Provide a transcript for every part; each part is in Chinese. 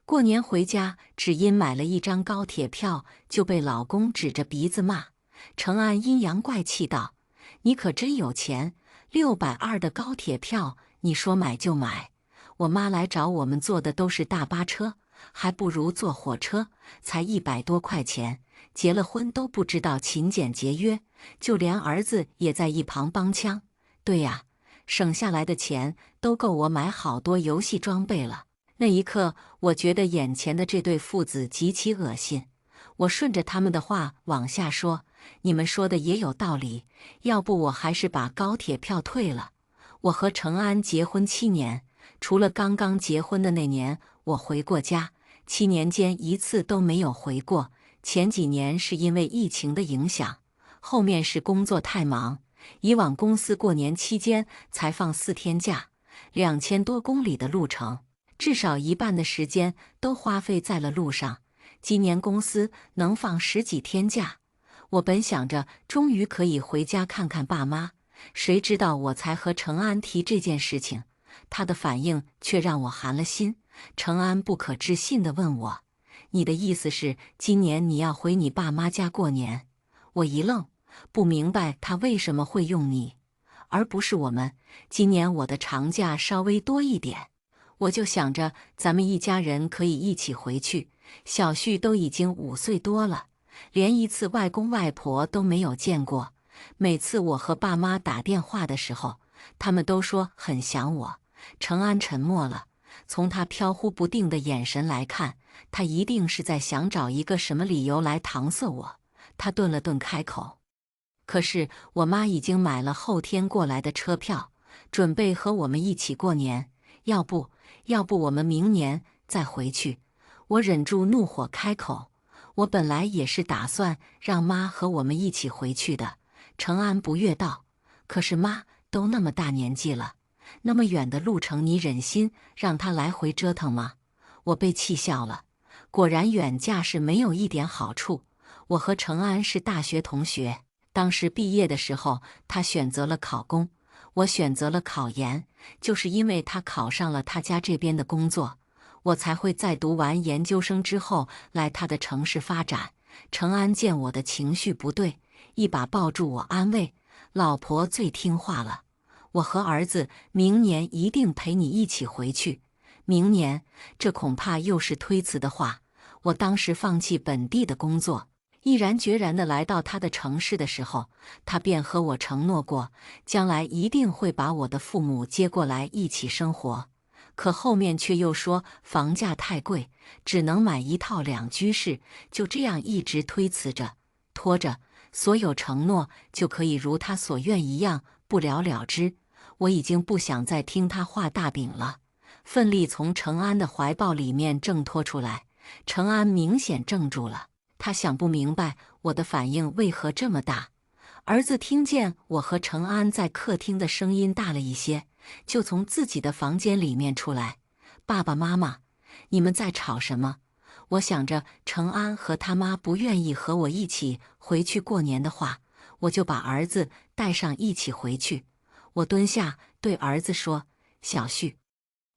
过年回家，只因买了一张高铁票，就被老公指着鼻子骂。程安阴阳怪气道：“你可真有钱，620的高铁票，你说买就买。我妈来找我们坐的都是大巴车，还不如坐火车，才100多块钱。结了婚都不知道勤俭节约，就连儿子也在一旁帮腔。对呀，省下来的钱都够我买好多游戏装备了。”那一刻，我觉得眼前的这对父子极其恶心。我顺着他们的话往下说：“你们说的也有道理，要不我还是把高铁票退了。我和程安结婚7年，除了刚刚结婚的那年我回过家，7年间一次都没有回过。前几年是因为疫情的影响，后面是工作太忙。以往公司过年期间才放4天假，2000多公里的路程。”至少一半的时间都花费在了路上。今年公司能放10几天假，我本想着终于可以回家看看爸妈，谁知道我才和程安提这件事情，他的反应却让我寒了心。程安不可置信地问我：“你的意思是今年你要回你爸妈家过年？”我一愣，不明白他为什么会用你，而不是我们。今年我的长假稍微多一点。我就想着咱们一家人可以一起回去。小旭都已经5岁多了，连一次外公外婆都没有见过。每次我和爸妈打电话的时候，他们都说很想我。程安沉默了，从他飘忽不定的眼神来看，他一定是在想找一个什么理由来搪塞我。他顿了顿，开口：“可是我妈已经买了后天过来的车票，准备和我们一起过年。要不我们明年再回去。”我忍住怒火开口：“我本来也是打算让妈和我们一起回去的。”程安不悦道：“可是妈都那么大年纪了，那么远的路程，你忍心让她来回折腾吗？”我被气笑了。果然远嫁是没有一点好处。我和程安是大学同学，当时毕业的时候，他选择了考公，我选择了考研，就是因为他考上了他家这边的工作，我才会在读完研究生之后来他的城市发展。程安见我的情绪不对，一把抱住我安慰：“老婆最听话了，我和儿子明年一定陪你一起回去。”明年，这恐怕又是推辞的话。我当时放弃本地的工作，毅然决然地来到他的城市的时候，他便和我承诺过，将来一定会把我的父母接过来一起生活。可后面却又说房价太贵，只能买1套2居室，就这样一直推辞着、拖着，所有承诺就可以如他所愿一样不了了之。我已经不想再听他画大饼了，奋力从程安的怀抱里面挣脱出来。程安明显怔住了，他想不明白我的反应为何这么大。儿子听见我和程安在客厅的声音大了一些，就从自己的房间里面出来：“爸爸妈妈，你们在吵什么？”我想着程安和他妈不愿意和我一起回去过年的话，我就把儿子带上一起回去。我蹲下对儿子说：“小旭，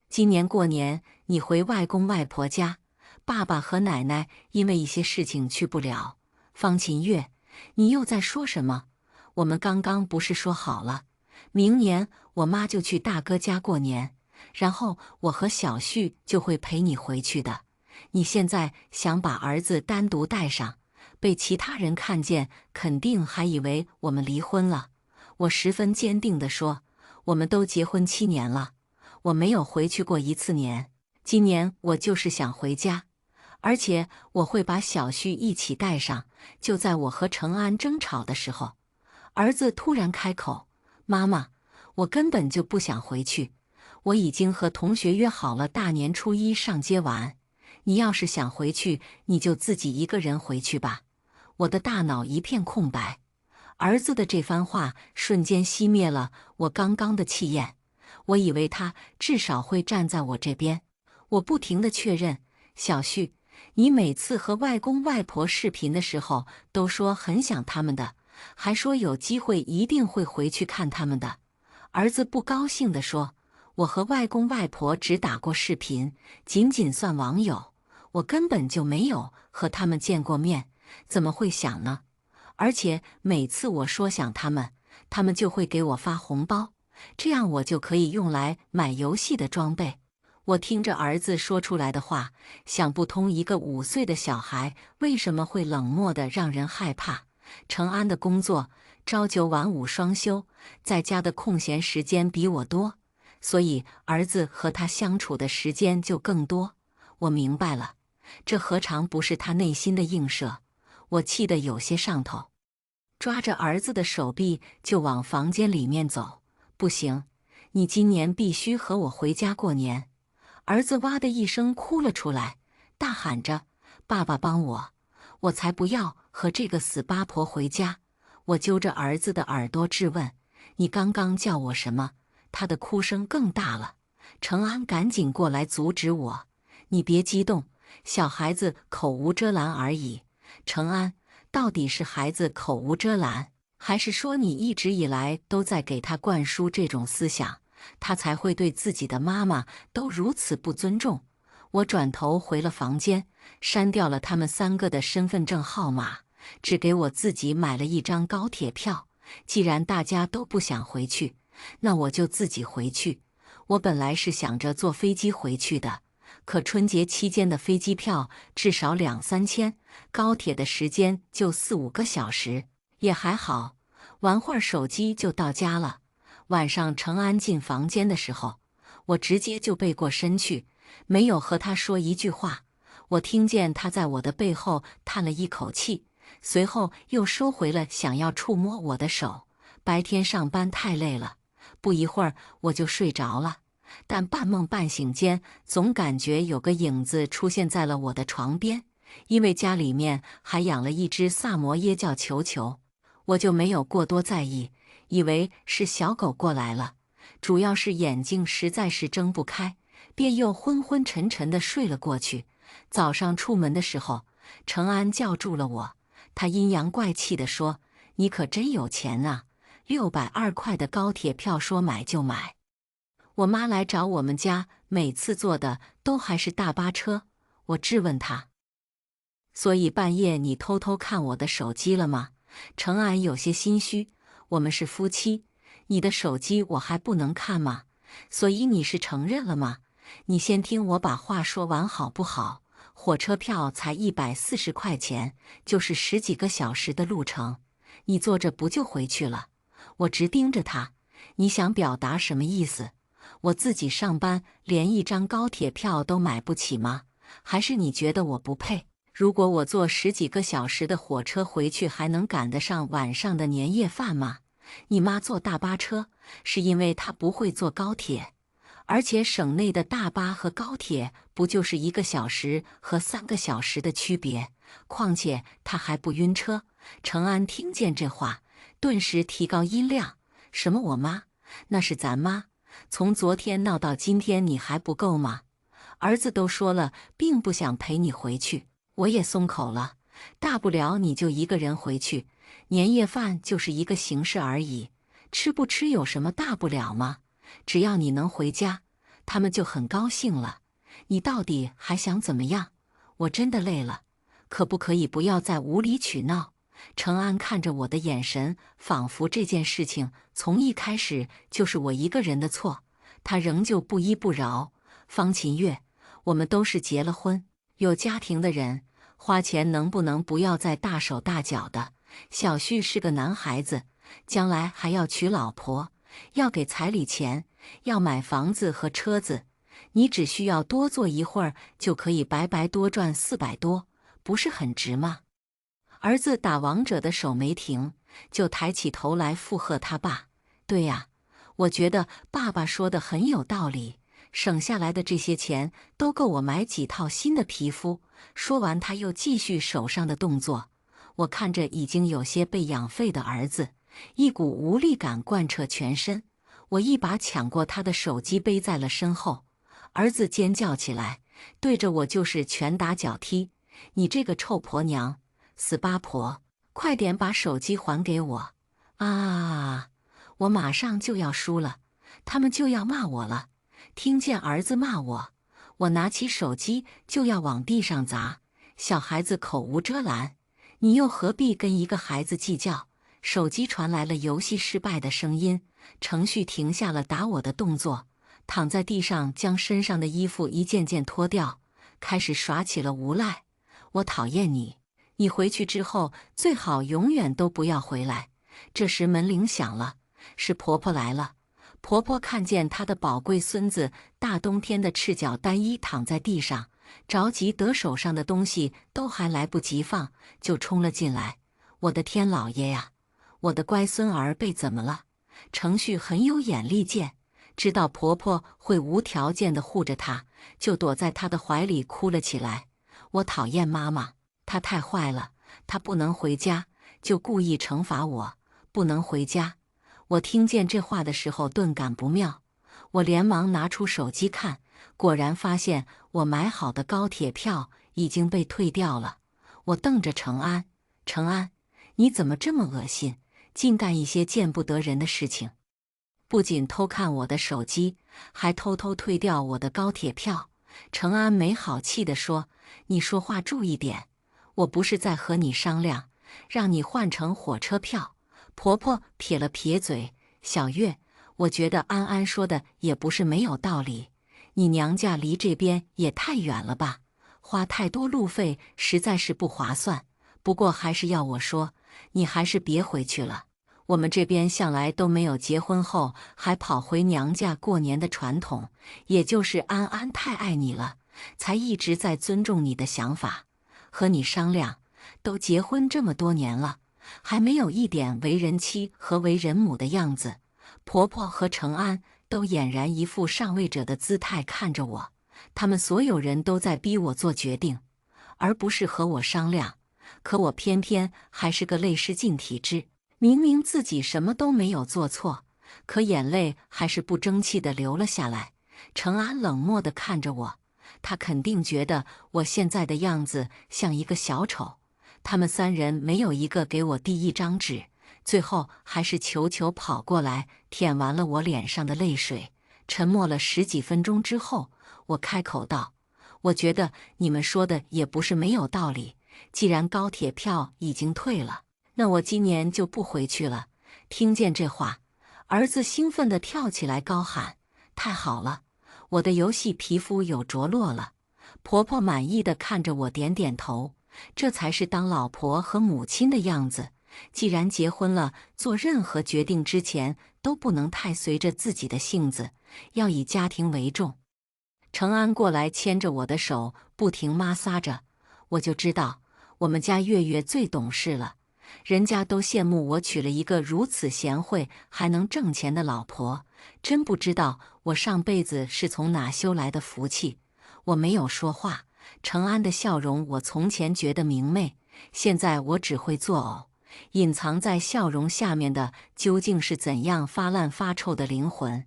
今年过年你回外公外婆家，爸爸和奶奶因为一些事情去不了。方琴月，你又在说什么？我们刚刚不是说好了，明年我妈就去大哥家过年，然后我和小旭就会陪你回去的。你现在想把儿子单独带上，被其他人看见，肯定还以为我们离婚了。”我十分坚定地说：“我们都结婚7年了，我没有回去过1次年。今年我就是想回家，而且我会把小旭一起带上。”就在我和程安争吵的时候，儿子突然开口：“妈妈，我根本就不想回去，我已经和同学约好了大年初1上街玩。你要是想回去，你就自己一个人回去吧。”我的大脑一片空白。儿子的这番话瞬间熄灭了我刚刚的气焰，我以为他至少会站在我这边。我不停地确认：“小旭，你每次和外公外婆视频的时候都说很想他们的，还说有机会一定会回去看他们的。”儿子不高兴地说：“我和外公外婆只打过视频，仅仅算网友，我根本就没有和他们见过面，怎么会想呢？而且每次我说想他们，他们就会给我发红包，这样我就可以用来买游戏的装备。我听着儿子说出来的话，想不通一个5岁的小孩为什么会冷漠的让人害怕。程安的工作朝9晚5双休，在家的空闲时间比我多，所以儿子和他相处的时间就更多。我明白了，这何尝不是他内心的映射？我气得有些上头，抓着儿子的手臂就往房间里面走。不行，你今年必须和我回家过年。儿子哇的一声哭了出来，大喊着：爸爸帮我！我才不要和这个死八婆回家！我揪着儿子的耳朵质问：你刚刚叫我什么？他的哭声更大了。程安赶紧过来阻止我：你别激动，小孩子口无遮拦而已。程安，到底是孩子口无遮拦，还是说你一直以来都在给他灌输这种思想，他才会对自己的妈妈都如此不尊重？我转头回了房间，删掉了他们3个的身份证号码，只给我自己买了一张高铁票。既然大家都不想回去，那我就自己回去。我本来是想着坐飞机回去的，可春节期间的飞机票至少2、3千，高铁的时间就4、5个小时，也还好，玩会儿手机就到家了。晚上程安进房间的时候，我直接就背过身去，没有和他说一句话。我听见他在我的背后叹了一口气，随后又收回了想要触摸我的手。白天上班太累了，不一会儿我就睡着了，但半梦半醒间，总感觉有个影子出现在了我的床边。因为家里面还养了一只萨摩耶叫球球，我就没有过多在意，以为是小狗过来了，主要是眼睛实在是睁不开，便又昏昏沉沉地睡了过去。早上出门的时候，程安叫住了我，他阴阳怪气地说：你可真有钱啊，620块的高铁票说买就买。我妈来找我们家，每次坐的都还是大巴车。我质问他，所以半夜你偷偷看我的手机了吗？程安有些心虚，我们是夫妻，你的手机我还不能看吗？所以你是承认了吗？你先听我把话说完好不好？火车票才140块钱，就是10几个小时的路程，你坐着不就回去了？我直盯着他，你想表达什么意思？我自己上班连一张高铁票都买不起吗？还是你觉得我不配？如果我坐10几个小时的火车回去，还能赶得上晚上的年夜饭吗？你妈坐大巴车，是因为她不会坐高铁，而且省内的大巴和高铁不就是1个小时和3个小时的区别？况且她还不晕车。程安听见这话，顿时提高音量：什么我妈？那是咱妈。从昨天闹到今天，你还不够吗？儿子都说了，并不想陪你回去，我也松口了。大不了你就一个人回去，年夜饭就是一个形式而已，吃不吃有什么大不了吗？只要你能回家，他们就很高兴了。你到底还想怎么样？我真的累了，可不可以不要再无理取闹？程安看着我的眼神，仿佛这件事情从一开始就是我一个人的错。他仍旧不依不饶。方琴月，我们都是结了婚、有家庭的人，花钱能不能不要再大手大脚的？小旭是个男孩子，将来还要娶老婆，要给彩礼钱，要买房子和车子。你只需要多坐一会儿，就可以白白多赚400多，不是很值吗？儿子打王者的手没停，就抬起头来附和他爸：对呀，我觉得爸爸说的很有道理，省下来的这些钱都够我买几套新的皮肤。说完他又继续手上的动作。我看着已经有些被养废的儿子，一股无力感贯彻全身。我一把抢过他的手机背在了身后，儿子尖叫起来，对着我就是拳打脚踢。你这个臭婆娘，死八婆，快点把手机还给我！啊！我马上就要输了，他们就要骂我了。听见儿子骂我，我拿起手机就要往地上砸，小孩子口无遮拦，你又何必跟一个孩子计较？手机传来了游戏失败的声音，程序停下了打我的动作，躺在地上将身上的衣服一件件脱掉，开始耍起了无赖。我讨厌你，你回去之后最好永远都不要回来。这时门铃响了，是婆婆来了。婆婆看见她的宝贵孙子大冬天的赤脚单衣躺在地上，着急得手上的东西都还来不及放，就冲了进来。我的天老爷呀！我的乖孙儿被怎么了？程序很有眼力见，知道婆婆会无条件地护着她，就躲在她的怀里哭了起来。我讨厌妈妈，她太坏了，她不能回家，就故意惩罚我，不能回家。我听见这话的时候顿感不妙，我连忙拿出手机看，果然发现我买好的高铁票已经被退掉了。我瞪着程安，程安，你怎么这么恶心，竟干一些见不得人的事情？不仅偷看我的手机，还偷偷退掉我的高铁票。程安没好气地说：“你说话注意点，我不是在和你商量，让你换成火车票。”婆婆撇了撇嘴：“小月，我觉得安安说的也不是没有道理，你娘家离这边也太远了吧，花太多路费实在是不划算。不过还是要我说，你还是别回去了。我们这边向来都没有结婚后还跑回娘家过年的传统，也就是安安太爱你了，才一直在尊重你的想法，和你商量。都结婚这么多年了，还没有一点为人妻和为人母的样子。”婆婆和程安都俨然一副上位者的姿态看着我，他们所有人都在逼我做决定，而不是和我商量。可我偏偏还是个泪失禁体质，明明自己什么都没有做错，可眼泪还是不争气地流了下来。程安冷漠地看着我，他肯定觉得我现在的样子像一个小丑。他们三人没有一个给我递一张纸，最后还是球球跑过来舔完了我脸上的泪水。沉默了十几分钟之后，我开口道：“我觉得你们说的也不是没有道理。既然高铁票已经退了，那我今年就不回去了。”听见这话，儿子兴奋地跳起来高喊：“太好了，我的游戏皮肤有着落了。”婆婆满意地看着我点点头，这才是当老婆和母亲的样子。既然结婚了，做任何决定之前都不能太随着自己的性子，要以家庭为重。程安过来牵着我的手，不停摩挲着，我就知道我们家月月最懂事了。人家都羡慕我娶了一个如此贤惠还能挣钱的老婆，真不知道我上辈子是从哪修来的福气。我没有说话，程安的笑容我从前觉得明媚，现在我只会作呕。隐藏在笑容下面的究竟是怎样发烂发臭的灵魂？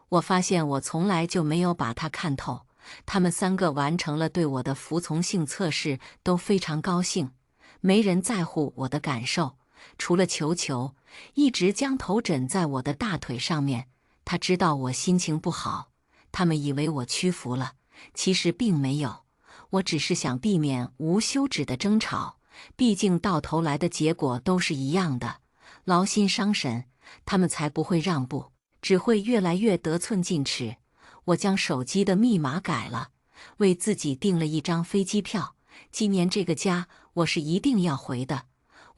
我发现我从来就没有把它看透。他们三个完成了对我的服从性测试，都非常高兴，没人在乎我的感受，除了球球，一直将头枕在我的大腿上面。他知道我心情不好，他们以为我屈服了，其实并没有，我只是想避免无休止的争吵。毕竟到头来的结果都是一样的，劳心伤神，他们才不会让步，只会越来越得寸进尺。我将手机的密码改了，为自己订了一张飞机票。今年这个家我是一定要回的。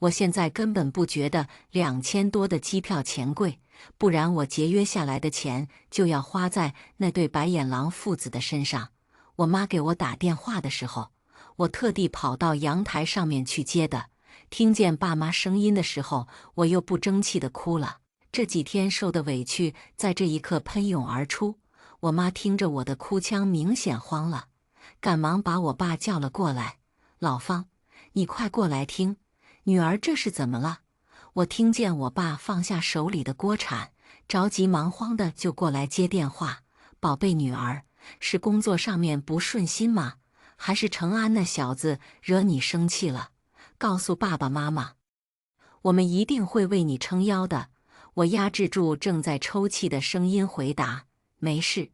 我现在根本不觉得2000多的机票钱贵，不然我节约下来的钱就要花在那对白眼狼父子的身上。我妈给我打电话的时候，我特地跑到阳台上面去接的。听见爸妈声音的时候，我又不争气地哭了。这几天受的委屈在这一刻喷涌而出。我妈听着我的哭腔，明显慌了，赶忙把我爸叫了过来：“老方，你快过来听，女儿这是怎么了？”我听见我爸放下手里的锅铲，着急忙慌的就过来接电话：“宝贝女儿，是工作上面不顺心吗？还是程安那小子惹你生气了？告诉爸爸妈妈，我们一定会为你撑腰的。”我压制住正在抽泣的声音回答：“没事。”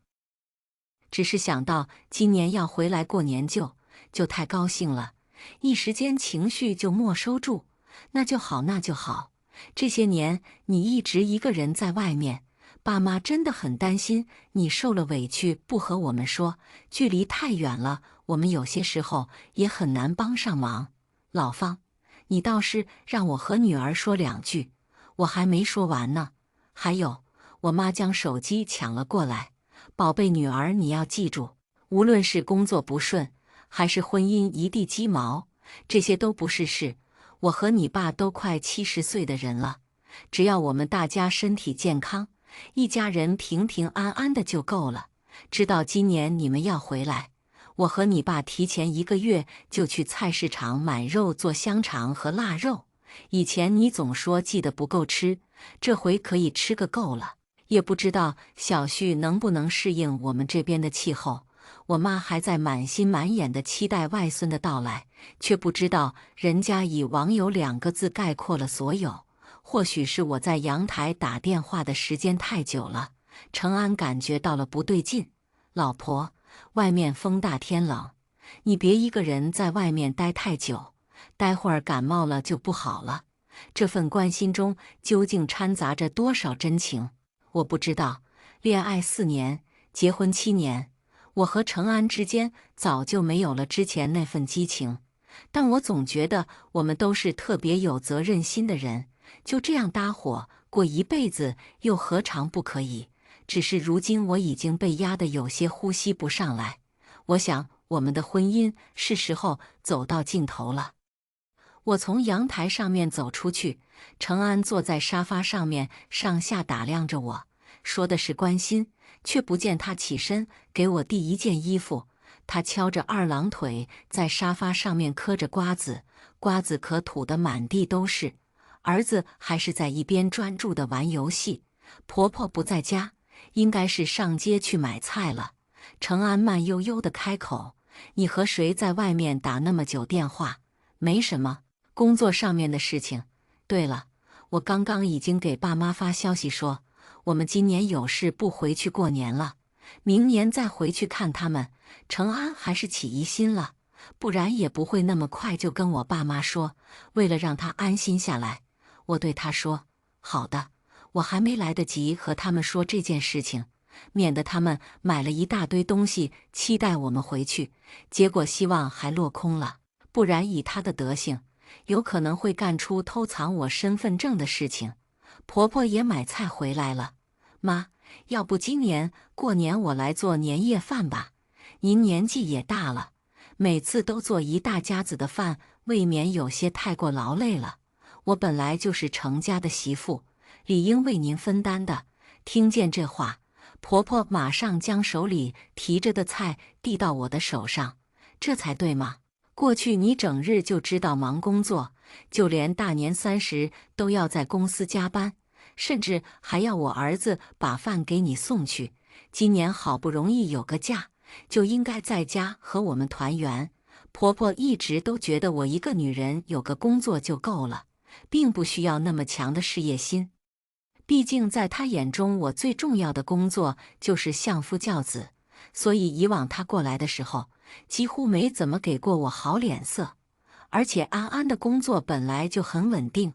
只是想到今年要回来过年就太高兴了，一时间情绪就没收住。那就好，那就好。这些年你一直一个人在外面，爸妈真的很担心你受了委屈不和我们说，距离太远了，我们有些时候也很难帮上忙。老方，你倒是让我和女儿说两句，我还没说完呢。还有，我妈将手机抢了过来。宝贝女儿，你要记住，无论是工作不顺，还是婚姻一地鸡毛，这些都不是事。我和你爸都快70岁的人了，只要我们大家身体健康，一家人平平安安的就够了。知道今年你们要回来，我和你爸提前1个月就去菜市场买肉做香肠和腊肉。以前你总说记得不够吃，这回可以吃个够了。也不知道小旭能不能适应我们这边的气候。我妈还在满心满眼的期待外孙的到来，却不知道人家以网友2个字概括了所有。或许是我在阳台打电话的时间太久了，程安感觉到了不对劲。老婆，外面风大天冷，你别一个人在外面待太久，待会儿感冒了就不好了。这份关心中究竟掺杂着多少真情？我不知道。恋爱4年，结婚7年，我和程安之间早就没有了之前那份激情，但我总觉得我们都是特别有责任心的人，就这样搭伙过一辈子，又何尝不可以？只是如今我已经被压得有些呼吸不上来。我想，我们的婚姻是时候走到尽头了。我从阳台上面走出去，程安坐在沙发上面，上下打量着我，说的是关心，却不见他起身给我递一件衣服。他敲着2郎腿，在沙发上面嗑着瓜子，瓜子壳吐得满地都是。儿子还是在一边专注地玩游戏。婆婆不在家，应该是上街去买菜了。程安慢悠悠地开口：“你和谁在外面打那么久电话？”“没什么，工作上面的事情。对了，我刚刚已经给爸妈发消息说，我们今年有事不回去过年了，明年再回去看他们。”程安还是起疑心了，不然也不会那么快就跟我爸妈说。为了让他安心下来，我对他说：“好的。”我还没来得及和他们说这件事情，免得他们买了一大堆东西期待我们回去，结果希望还落空了。不然以他的德行，有可能会干出偷藏我身份证的事情。婆婆也买菜回来了。妈，要不今年过年我来做年夜饭吧？您年纪也大了，每次都做一大家子的饭，未免有些太过劳累了。我本来就是程家的媳妇，理应为您分担的。听见这话，婆婆马上将手里提着的菜递到我的手上。这才对嘛！过去你整日就知道忙工作，就连大年30都要在公司加班，甚至还要我儿子把饭给你送去。今年好不容易有个假，就应该在家和我们团圆。婆婆一直都觉得我一个女人有个工作就够了，并不需要那么强的事业心。毕竟在她眼中，我最重要的工作就是相夫教子，所以以往她过来的时候，几乎没怎么给过我好脸色。而且安安的工作本来就很稳定，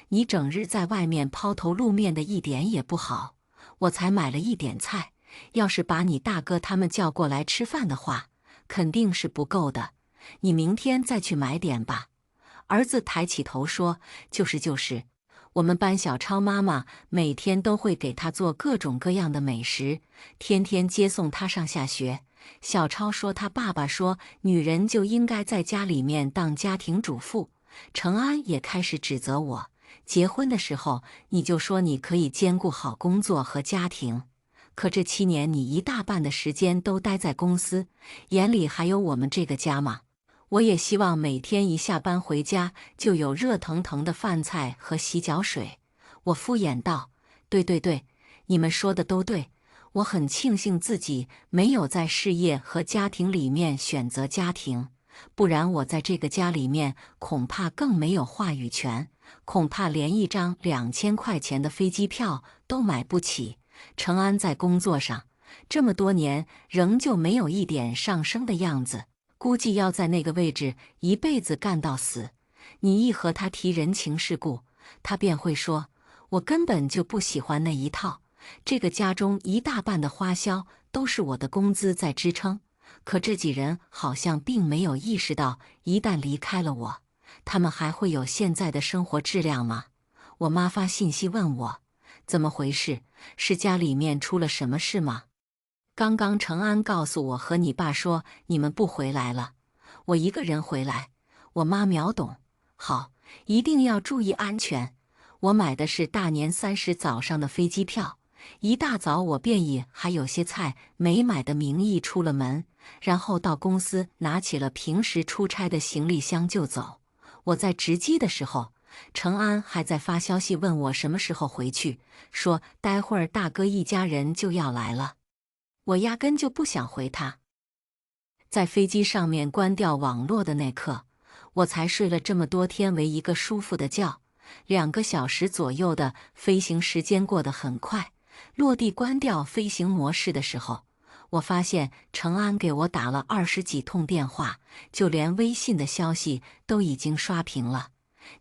你整日在外面抛头露面的一点也不好。我才买了一点菜，要是把你大哥他们叫过来吃饭的话，肯定是不够的。你明天再去买点吧。儿子抬起头说：“就是就是。”我们班小超妈妈每天都会给他做各种各样的美食，天天接送他上下学。小超说他爸爸说女人就应该在家里面当家庭主妇。程安也开始指责我，结婚的时候你就说你可以兼顾好工作和家庭，可这7年你一大半的时间都待在公司，眼里还有我们这个家吗？我也希望每天一下班回家就有热腾腾的饭菜和洗脚水。我敷衍道：“对对对，你们说的都对。我很庆幸自己没有在事业和家庭里面选择家庭，不然我在这个家里面恐怕更没有话语权，恐怕连一张2000块钱的飞机票都买不起。”程安在工作上这么多年仍旧没有一点上升的样子，估计要在那个位置一辈子干到死。你一和他提人情世故，他便会说：“我根本就不喜欢那一套，这个家中一大半的花销都是我的工资在支撑。”可这几人好像并没有意识到，一旦离开了我，他们还会有现在的生活质量吗？我妈发信息问我：“怎么回事？是家里面出了什么事吗？”刚刚程安告诉我和你爸说你们不回来了，我一个人回来。我妈秒懂，好，一定要注意安全。我买的是大年30早上的飞机票，一大早我便以还有些菜没买的名义出了门，然后到公司拿起了平时出差的行李箱就走。我在值机的时候，程安还在发消息问我什么时候回去，说待会儿大哥一家人就要来了。我压根就不想回他。在飞机上面关掉网络的那刻，我才睡了这么多天为一个舒服的觉。2个小时左右的飞行时间过得很快。落地关掉飞行模式的时候，我发现程安给我打了20几通电话，就连微信的消息都已经刷屏了。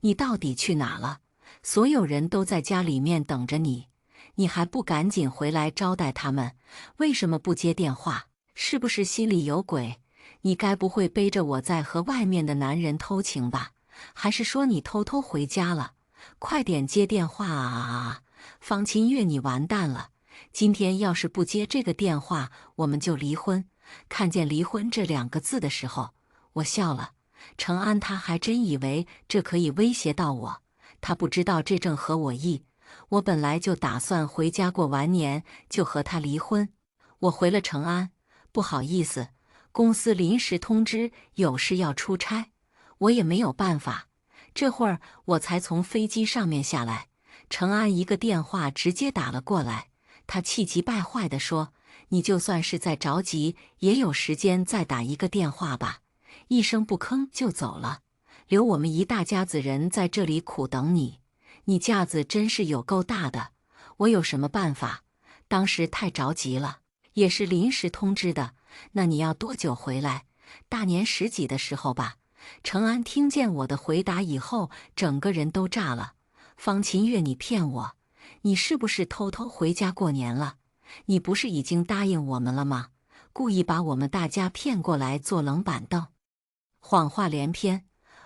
你到底去哪了？所有人都在家里面等着你，你还不赶紧回来招待他们？为什么不接电话？是不是心里有鬼？你该不会背着我在和外面的男人偷情吧？还是说你偷偷回家了？快点接电话啊！方清月，你完蛋了！今天要是不接这个电话，我们就离婚。看见离婚这2个字的时候，我笑了。程安他还真以为这可以威胁到我，他不知道这正合我意。我本来就打算回家过完年就和他离婚。我回了程安，不好意思，公司临时通知有事要出差，我也没有办法。这会儿我才从飞机上面下来，程安一个电话直接打了过来，他气急败坏地说：“你就算是再着急，也有时间再打一个电话吧。”一声不吭就走了，留我们一大家子人在这里苦等你。你架子真是有够大的，我有什么办法？当时太着急了，也是临时通知的。那你要多久回来？大年10几的时候吧。程安听见我的回答以后，整个人都炸了。方琴月，你骗我！你是不是偷偷回家过年了？你不是已经答应我们了吗？故意把我们大家骗过来坐冷板凳，谎话连篇。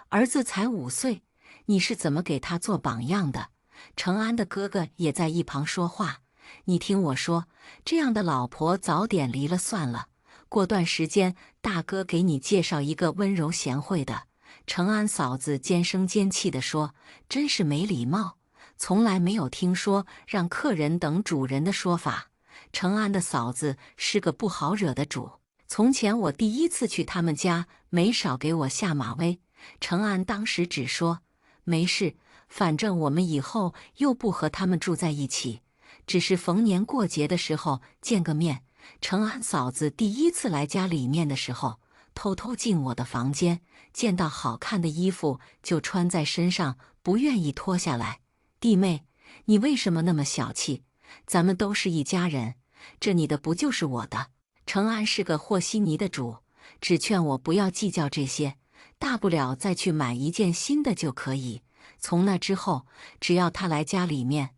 儿子才5岁，你是怎么给他做榜样的？程安的哥哥也在一旁说话。你听我说，这样的老婆早点离了算了。过段时间，大哥给你介绍一个温柔贤惠的。程安嫂子尖声尖气地说：“真是没礼貌，从来没有听说让客人等主人的说法。”程安的嫂子是个不好惹的主。从前我第一次去他们家，没少给我下马威。程安当时只说：“没事，反正我们以后又不和他们住在一起，只是逢年过节的时候见个面。”程安嫂子第一次来家里面的时候，偷偷进我的房间，见到好看的衣服就穿在身上，不愿意脱下来。弟妹，你为什么那么小气？咱们都是一家人，这你的不就是我的？程安是个和稀泥的主，只劝我不要计较这些，大不了再去买一件新的就可以。从那之后，只要他来家里面，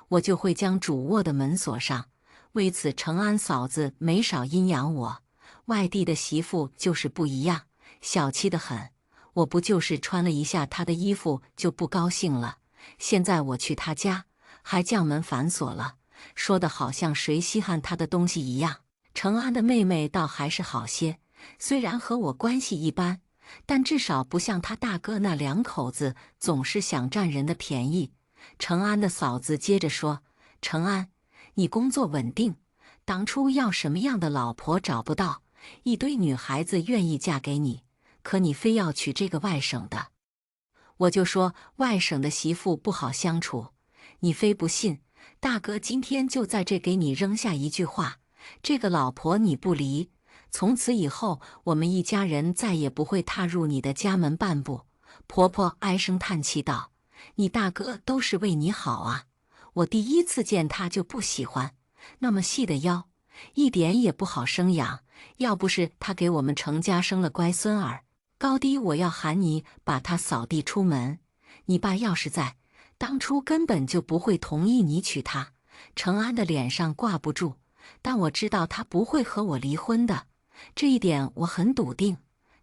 我就会将主卧的门锁上。为此，程安嫂子没少阴阳我。外地的媳妇就是不一样，小气得很。我不就是穿了一下她的衣服就不高兴了？现在我去她家，还将门反锁了，说的好像谁稀罕她的东西一样。程安的妹妹倒还是好些，虽然和我关系一般，但至少不像他大哥那2口子总是想占人的便宜。程安的嫂子接着说：“程安，你工作稳定，当初要什么样的老婆找不到，一堆女孩子愿意嫁给你，可你非要娶这个外省的。”我就说外省的媳妇不好相处，你非不信，大哥今天就在这给你扔下一句话：这个老婆你不离，从此以后我们一家人再也不会踏入你的家门半步。婆婆唉声叹气道：“你大哥都是为你好啊，我第一次见他就不喜欢，那么细的腰，一点也不好生养。要不是他给我们程家生了乖孙儿，高低我要喊你把他扫地出门。你爸要是在，当初根本就不会同意你娶她。程安的脸上挂不住，但我知道他不会和我离婚的，这一点我很笃定。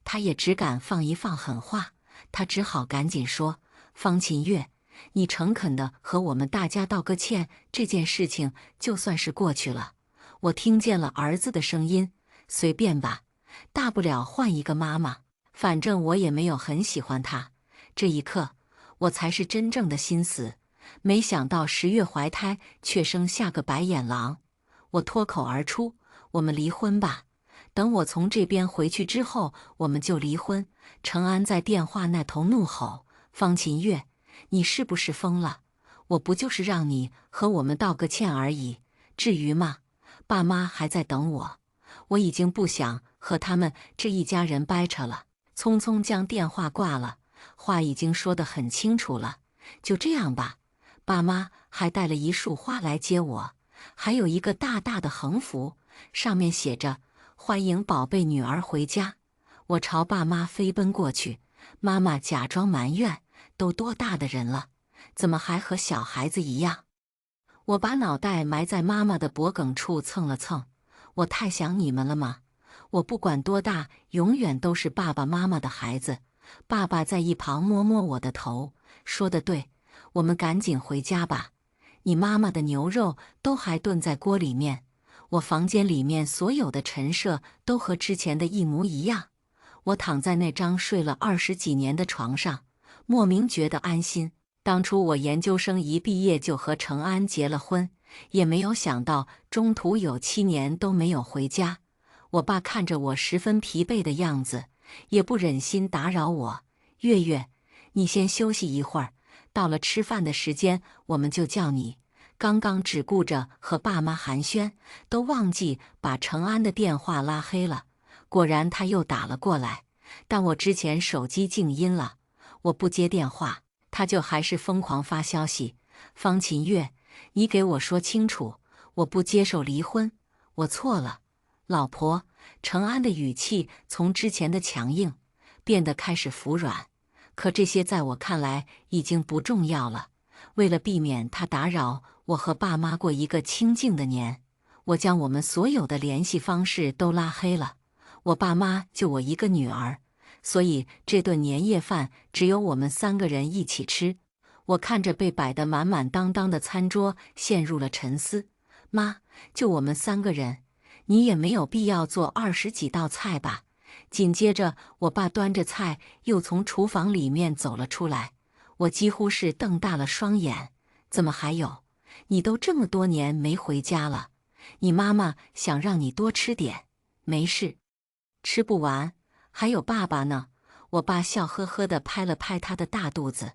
他也只敢放一放狠话，他只好赶紧说：“方秦月，你诚恳地和我们大家道个歉，这件事情就算是过去了。我听见了儿子的声音，随便吧，大不了换一个妈妈，反正我也没有很喜欢她。”这一刻，我才是真正的心死。没想到10月怀胎，却生下个白眼狼。我脱口而出：“我们离婚吧。等我从这边回去之后，我们就离婚。”程安在电话那头怒吼：“方秦月，你是不是疯了？我不就是让你和我们道个歉而已，至于吗？爸妈还在等我，我已经不想和他们这一家人掰扯了。”匆匆将电话挂了，话已经说得很清楚了，就这样吧。爸妈还带了一束花来接我，还有一个大大的横幅，上面写着“欢迎宝贝女儿回家”。我朝爸妈飞奔过去，妈妈假装埋怨：“都多大的人了，怎么还和小孩子一样？”我把脑袋埋在妈妈的脖颈处蹭了蹭：“我太想你们了吗？我不管多大，永远都是爸爸妈妈的孩子。”爸爸在一旁摸摸我的头，说得对，我们赶紧回家吧。你妈妈的牛肉都还炖在锅里面，我房间里面所有的陈设都和之前的一模一样。我躺在那张睡了20几年的床上，莫名觉得安心。当初我研究生一毕业就和程安结了婚，也没有想到中途有7年都没有回家。我爸看着我十分疲惫的样子，也不忍心打扰我：“月月，你先休息一会儿，到了吃饭的时间我们就叫你。”刚刚只顾着和爸妈寒暄，都忘记把程安的电话拉黑了。果然他又打了过来，但我之前手机静音了，我不接电话，他就还是疯狂发消息：“方秦月，你给我说清楚，我不接受离婚，我错了。”老婆，程安的语气从之前的强硬变得开始服软，可这些在我看来已经不重要了。为了避免他打扰我和爸妈过一个清静的年，我将我们所有的联系方式都拉黑了。我爸妈就我一个女儿，所以这顿年夜饭只有我们3个人一起吃。我看着被摆得满满当当的餐桌，陷入了沉思。妈，就我们3个人，你也没有必要做20几道菜吧？紧接着，我爸端着菜又从厨房里面走了出来，我几乎是瞪大了双眼。怎么还有？你都这么多年没回家了，你妈妈想让你多吃点，没事，吃不完，还有爸爸呢。我爸笑呵呵地拍了拍他的大肚子。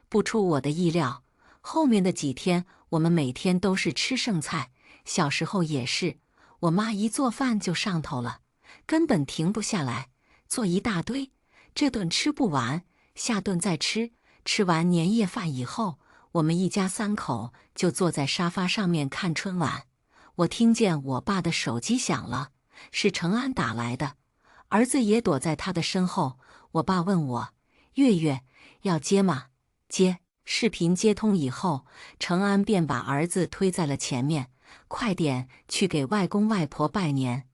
不出我的意料，后面的几天我们每天都是吃剩菜，小时候也是。我妈一做饭就上头了，根本停不下来，做一大堆，这顿吃不完，下顿再吃。吃完年夜饭以后，我们一家3口就坐在沙发上面看春晚。我听见我爸的手机响了，是程安打来的，儿子也躲在他的身后。我爸问我：“月月，要接吗？”接。视频接通以后，程安便把儿子推在了前面：“快点去给外公外婆拜年。”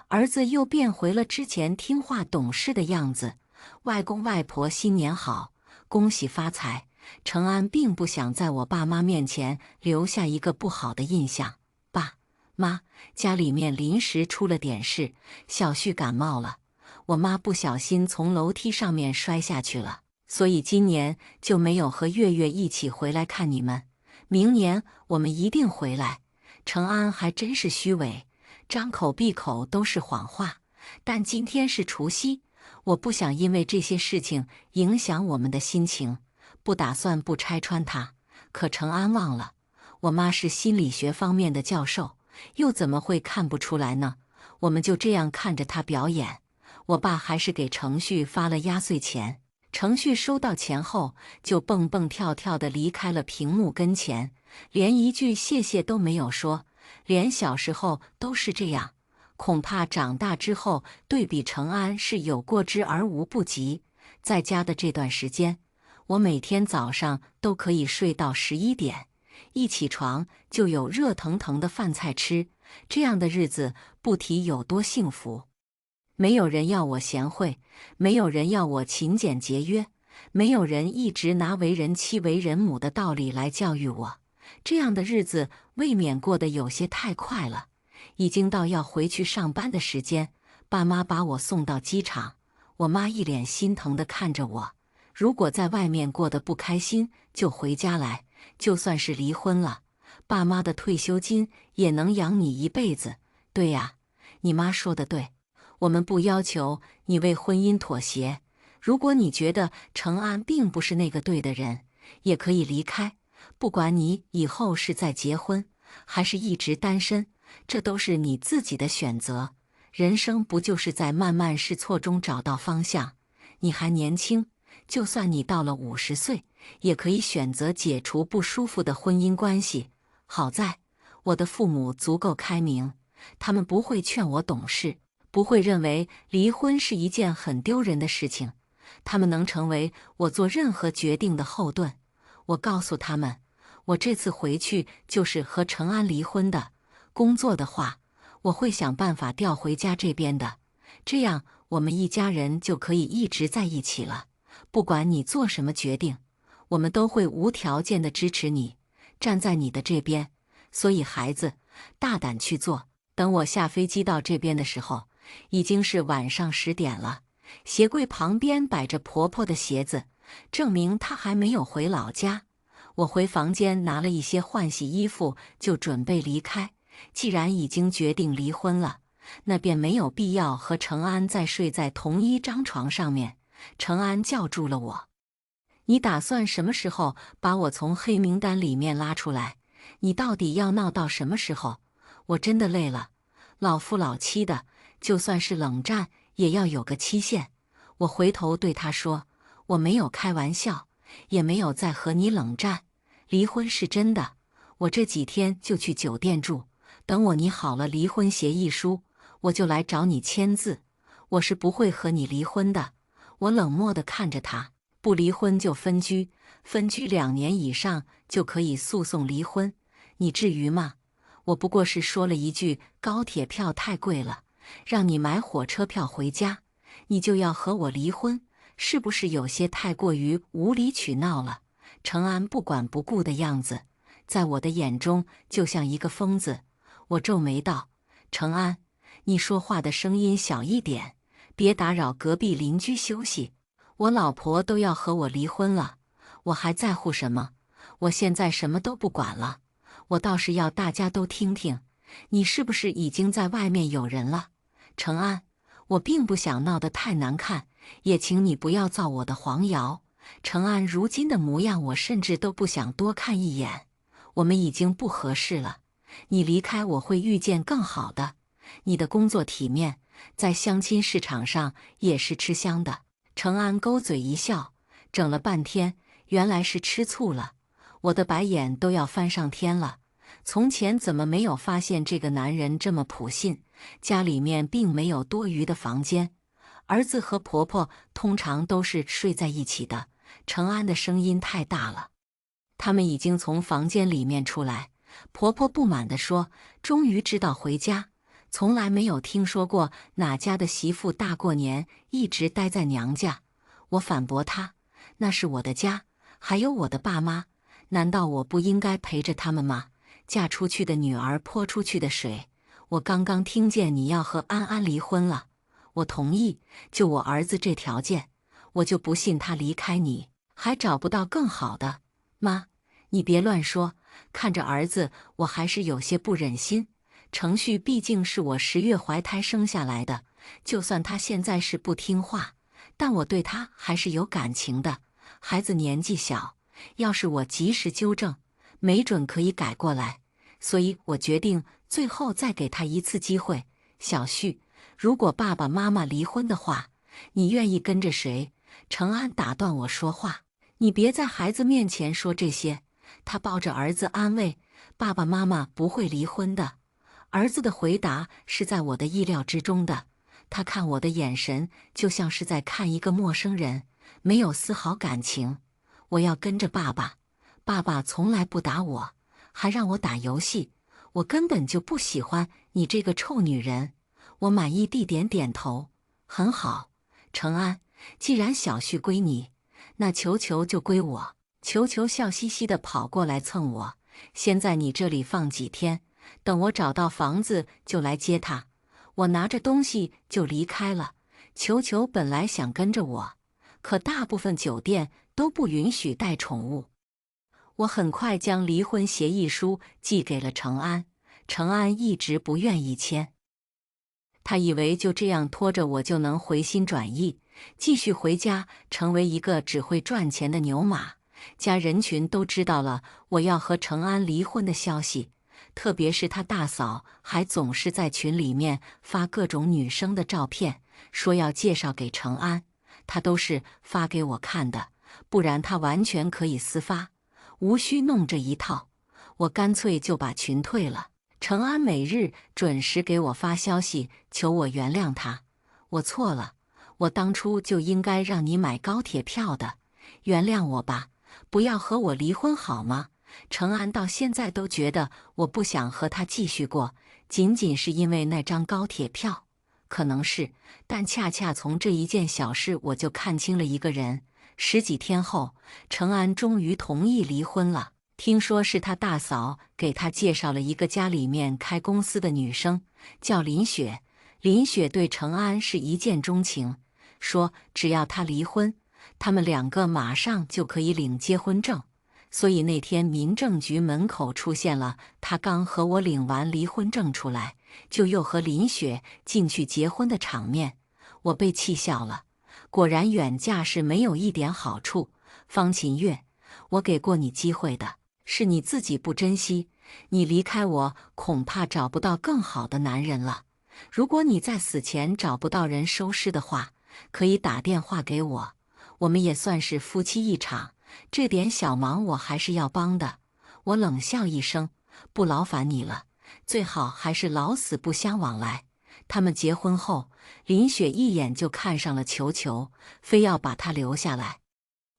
儿子又变回了之前听话懂事的样子：“外公外婆新年好，恭喜发财。”程安并不想在我爸妈面前留下一个不好的印象。爸妈，家里面临时出了点事，小旭感冒了，我妈不小心从楼梯上面摔下去了，所以今年就没有和月月一起回来看你们。明年我们一定回来。程安还真是虚伪，张口闭口都是谎话。但今天是除夕，我不想因为这些事情影响我们的心情，不打算不拆穿他。可程安忘了，我妈是心理学方面的教授，又怎么会看不出来呢？我们就这样看着他表演。我爸还是给程旭发了压岁钱。程旭收到钱后，就蹦蹦跳跳地离开了屏幕跟前，连一句谢谢都没有说，连小时候都是这样，恐怕长大之后对比成安是有过之而无不及。在家的这段时间，我每天早上都可以睡到11点，一起床就有热腾腾的饭菜吃，这样的日子不提有多幸福。没有人要我贤惠，没有人要我勤俭节约，没有人一直拿为人妻为人母的道理来教育我。这样的日子未免过得有些太快了，已经到要回去上班的时间，爸妈把我送到机场，我妈一脸心疼地看着我，如果在外面过得不开心，就回家来，就算是离婚了，爸妈的退休金也能养你一辈子。对呀，你妈说的对，我们不要求你为婚姻妥协，如果你觉得程安并不是那个对的人，也可以离开，不管你以后是再结婚，还是一直单身，这都是你自己的选择。人生不就是在慢慢试错中找到方向？你还年轻，就算你到了50岁，也可以选择解除不舒服的婚姻关系。好在我的父母足够开明，他们不会劝我懂事，不会认为离婚是一件很丢人的事情，他们能成为我做任何决定的后盾。我告诉他们，我这次回去就是和程安离婚的，工作的话，我会想办法调回家这边的，这样我们一家人就可以一直在一起了。不管你做什么决定，我们都会无条件的支持你，站在你的这边。所以孩子，大胆去做。等我下飞机到这边的时候，已经是晚上10点了。鞋柜旁边摆着婆婆的鞋子，证明她还没有回老家。我回房间拿了一些换洗衣服，就准备离开。既然已经决定离婚了，那便没有必要和程安再睡在同一张床上面。程安叫住了我：“你打算什么时候把我从黑名单里面拉出来？你到底要闹到什么时候？我真的累了，老夫老妻的，就算是冷战也要有个期限。”我回头对他说：“我没有开玩笑，也没有在和你冷战，离婚是真的。我这几天就去酒店住，等我拟好了离婚协议书，我就来找你签字。我是不会和你离婚的。”我冷漠地看着他：“不离婚就分居，分居2年以上就可以诉讼离婚，你至于吗？我不过是说了一句高铁票太贵了，让你买火车票回家，你就要和我离婚，是不是有些太过于无理取闹了？”程安不管不顾的样子，在我的眼中就像一个疯子。我皱眉道：“程安，你说话的声音小一点，别打扰隔壁邻居休息。我老婆都要和我离婚了，我还在乎什么？我现在什么都不管了。我倒是要大家都听听，你是不是已经在外面有人了？程安，我并不想闹得太难看，也请你不要造我的黄谣。程安如今的模样，我甚至都不想多看一眼。我们已经不合适了，你离开我会遇见更好的。你的工作体面，在相亲市场上也是吃香的。”程安勾嘴一笑，整了半天，原来是吃醋了。我的白眼都要翻上天了。从前怎么没有发现这个男人这么普信？家里面并没有多余的房间，儿子和婆婆通常都是睡在一起的。程安的声音太大了。他们已经从房间里面出来。婆婆不满地说：“终于知道回家，从来没有听说过哪家的媳妇大过年一直待在娘家。”我反驳她：“那是我的家，还有我的爸妈，难道我不应该陪着他们吗？嫁出去的女儿泼出去的水。我刚刚听见你要和安安离婚了，我同意，就我儿子这条件，我就不信他离开你还找不到更好的。妈，你别乱说，看着儿子我还是有些不忍心。程旭毕竟是我10月怀胎生下来的，就算他现在是不听话，但我对他还是有感情的。孩子年纪小，要是我及时纠正，没准可以改过来。所以我决定最后再给他一次机会。小旭，如果爸爸妈妈离婚的话，你愿意跟着谁？”程安打断我说话：“你别在孩子面前说这些。”他抱着儿子安慰：“爸爸妈妈不会离婚的。儿子的回答是在我的意料之中的，他看我的眼神就像是在看一个陌生人，没有丝毫感情。我要跟着爸爸，爸爸从来不打我，还让我打游戏，我根本就不喜欢你这个臭女人。我满意地点点头，很好，程安，既然小旭归你，那球球就归我。球球笑嘻嘻地跑过来蹭我，先在你这里放几天，等我找到房子就来接他。我拿着东西就离开了。球球本来想跟着我，可大部分酒店都不允许带宠物。我很快将离婚协议书寄给了程安，程安一直不愿意签。他以为就这样拖着我就能回心转意，继续回家，成为一个只会赚钱的牛马。家人群都知道了我要和程安离婚的消息，特别是他大嫂还总是在群里面发各种女生的照片，说要介绍给程安，他都是发给我看的，不然他完全可以私发，无需弄这一套。我干脆就把群退了。程安每日准时给我发消息，求我原谅他。我错了，我当初就应该让你买高铁票的，原谅我吧，不要和我离婚好吗？程安到现在都觉得我不想和他继续过，仅仅是因为那张高铁票。可能是，但恰恰从这一件小事我就看清了一个人。10几天后，程安终于同意离婚了。听说是他大嫂给他介绍了一个家里面开公司的女生，叫林雪。林雪对程安是一见钟情，说只要他离婚，他们2个马上就可以领结婚证。所以那天民政局门口出现了他刚和我领完离婚证出来，就又和林雪进去结婚的场面，我被气笑了。果然远嫁是没有一点好处。方琴月，我给过你机会的，是你自己不珍惜。你离开我，恐怕找不到更好的男人了。如果你在死前找不到人收尸的话，可以打电话给我，我们也算是夫妻一场，这点小忙我还是要帮的。我冷笑一声，不劳烦你了，最好还是老死不相往来。他们结婚后，林雪一眼就看上了球球，非要把他留下来。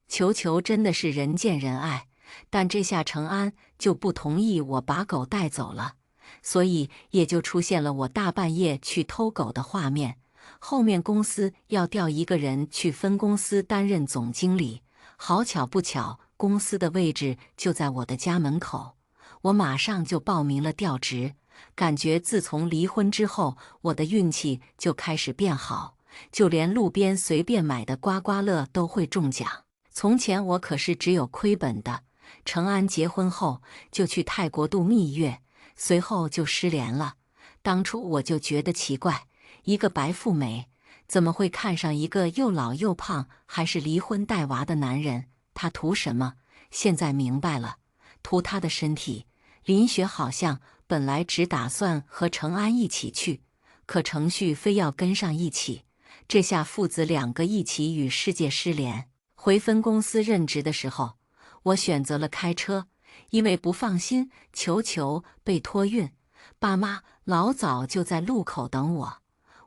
球球真的是人见人爱，但这下程安就不同意我把狗带走了，所以也就出现了我大半夜去偷狗的画面。后面公司要调一个人去分公司担任总经理，好巧不巧，公司的位置就在我的家门口，我马上就报名了调职。感觉自从离婚之后，我的运气就开始变好，就连路边随便买的刮刮乐都会中奖。从前我可是只有亏本的。程安结婚后就去泰国度蜜月，随后就失联了。当初我就觉得奇怪，一个白富美怎么会看上一个又老又胖还是离婚带娃的男人？他图什么？现在明白了，图他的身体。林雪好像本来只打算和程安一起去，可程旭非要跟上一起，这下父子2个一起与世界失联。回分公司任职的时候，我选择了开车，因为不放心球球被托运，爸妈老早就在路口等我。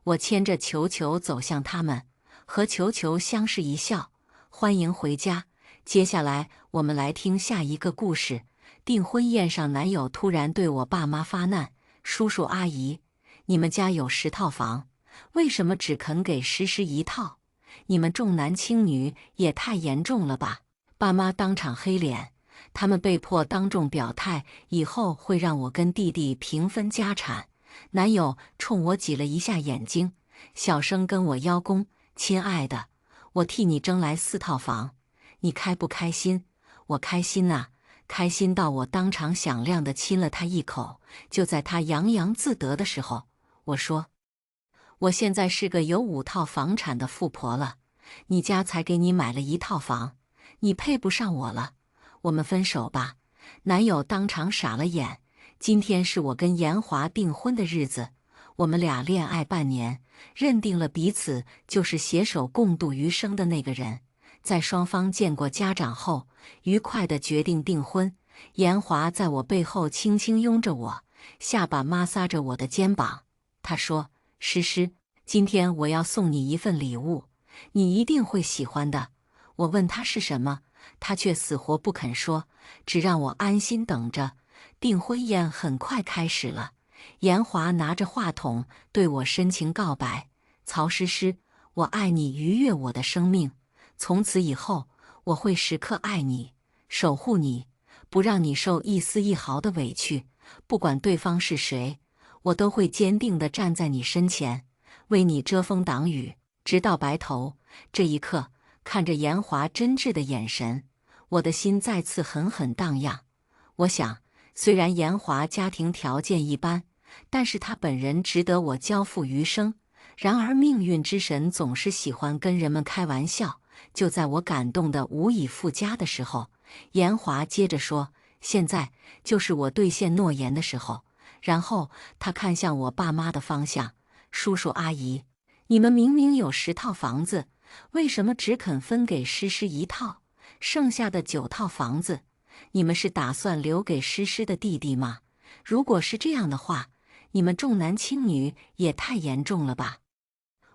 我牵着球球走向他们，和球球相视一笑，欢迎回家。接下来我们来听下一个故事。订婚宴上，男友突然对我爸妈发难：“叔叔阿姨，你们家有10套房，为什么只肯给诗诗1套？你们重男轻女也太严重了吧！”爸妈当场黑脸，他们被迫当众表态，以后会让我跟弟弟平分家产。男友冲我挤了一下眼睛，小声跟我邀功：“亲爱的，我替你争来4套房，你开不开心？”我开心啊，开心到我当场响亮地亲了他一口。就在他洋洋自得的时候，我说：“我现在是个有5套房产的富婆了，你家才给你买了1套房，你配不上我了，我们分手吧。”男友当场傻了眼。今天是我跟严华订婚的日子，我们俩恋爱半年，认定了彼此就是携手共度余生的那个人。在双方见过家长后，愉快地决定订婚。严华在我背后轻轻拥着我，下巴摩挲着我的肩膀。他说：“诗诗，今天我要送你一份礼物，你一定会喜欢的。”我问他是什么，他却死活不肯说，只让我安心等着。订婚宴很快开始了，严华拿着话筒对我深情告白：“曹诗诗，我爱你逾越我的生命，从此以后我会时刻爱你，守护你，不让你受一丝一毫的委屈。不管对方是谁，我都会坚定地站在你身前，为你遮风挡雨，直到白头。”这一刻，看着严华真挚的眼神，我的心再次狠狠荡漾。我想，虽然严华家庭条件一般，但是他本人值得我交付余生。然而命运之神总是喜欢跟人们开玩笑。就在我感动得无以复加的时候，严华接着说：“现在就是我兑现诺言的时候。”然后他看向我爸妈的方向：“叔叔阿姨，你们明明有10套房子，为什么只肯分给诗诗1套？剩下的9套房子，你们是打算留给诗诗的弟弟吗？如果是这样的话，你们重男轻女也太严重了吧！”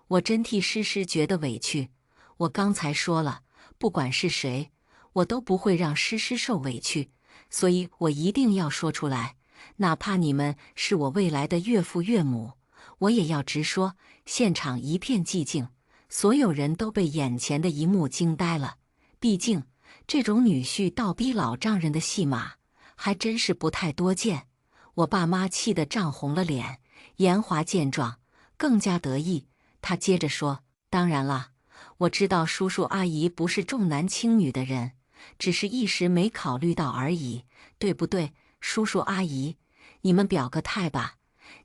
我真替诗诗觉得委屈。我刚才说了，不管是谁，我都不会让诗诗受委屈，所以我一定要说出来，哪怕你们是我未来的岳父岳母，我也要直说。现场一片寂静，所有人都被眼前的一幕惊呆了。毕竟，这种女婿倒逼老丈人的戏码，还真是不太多见。我爸妈气得涨红了脸，严华见状更加得意，他接着说：“当然啦，我知道叔叔阿姨不是重男轻女的人，只是一时没考虑到而已，对不对？叔叔阿姨，你们表个态吧，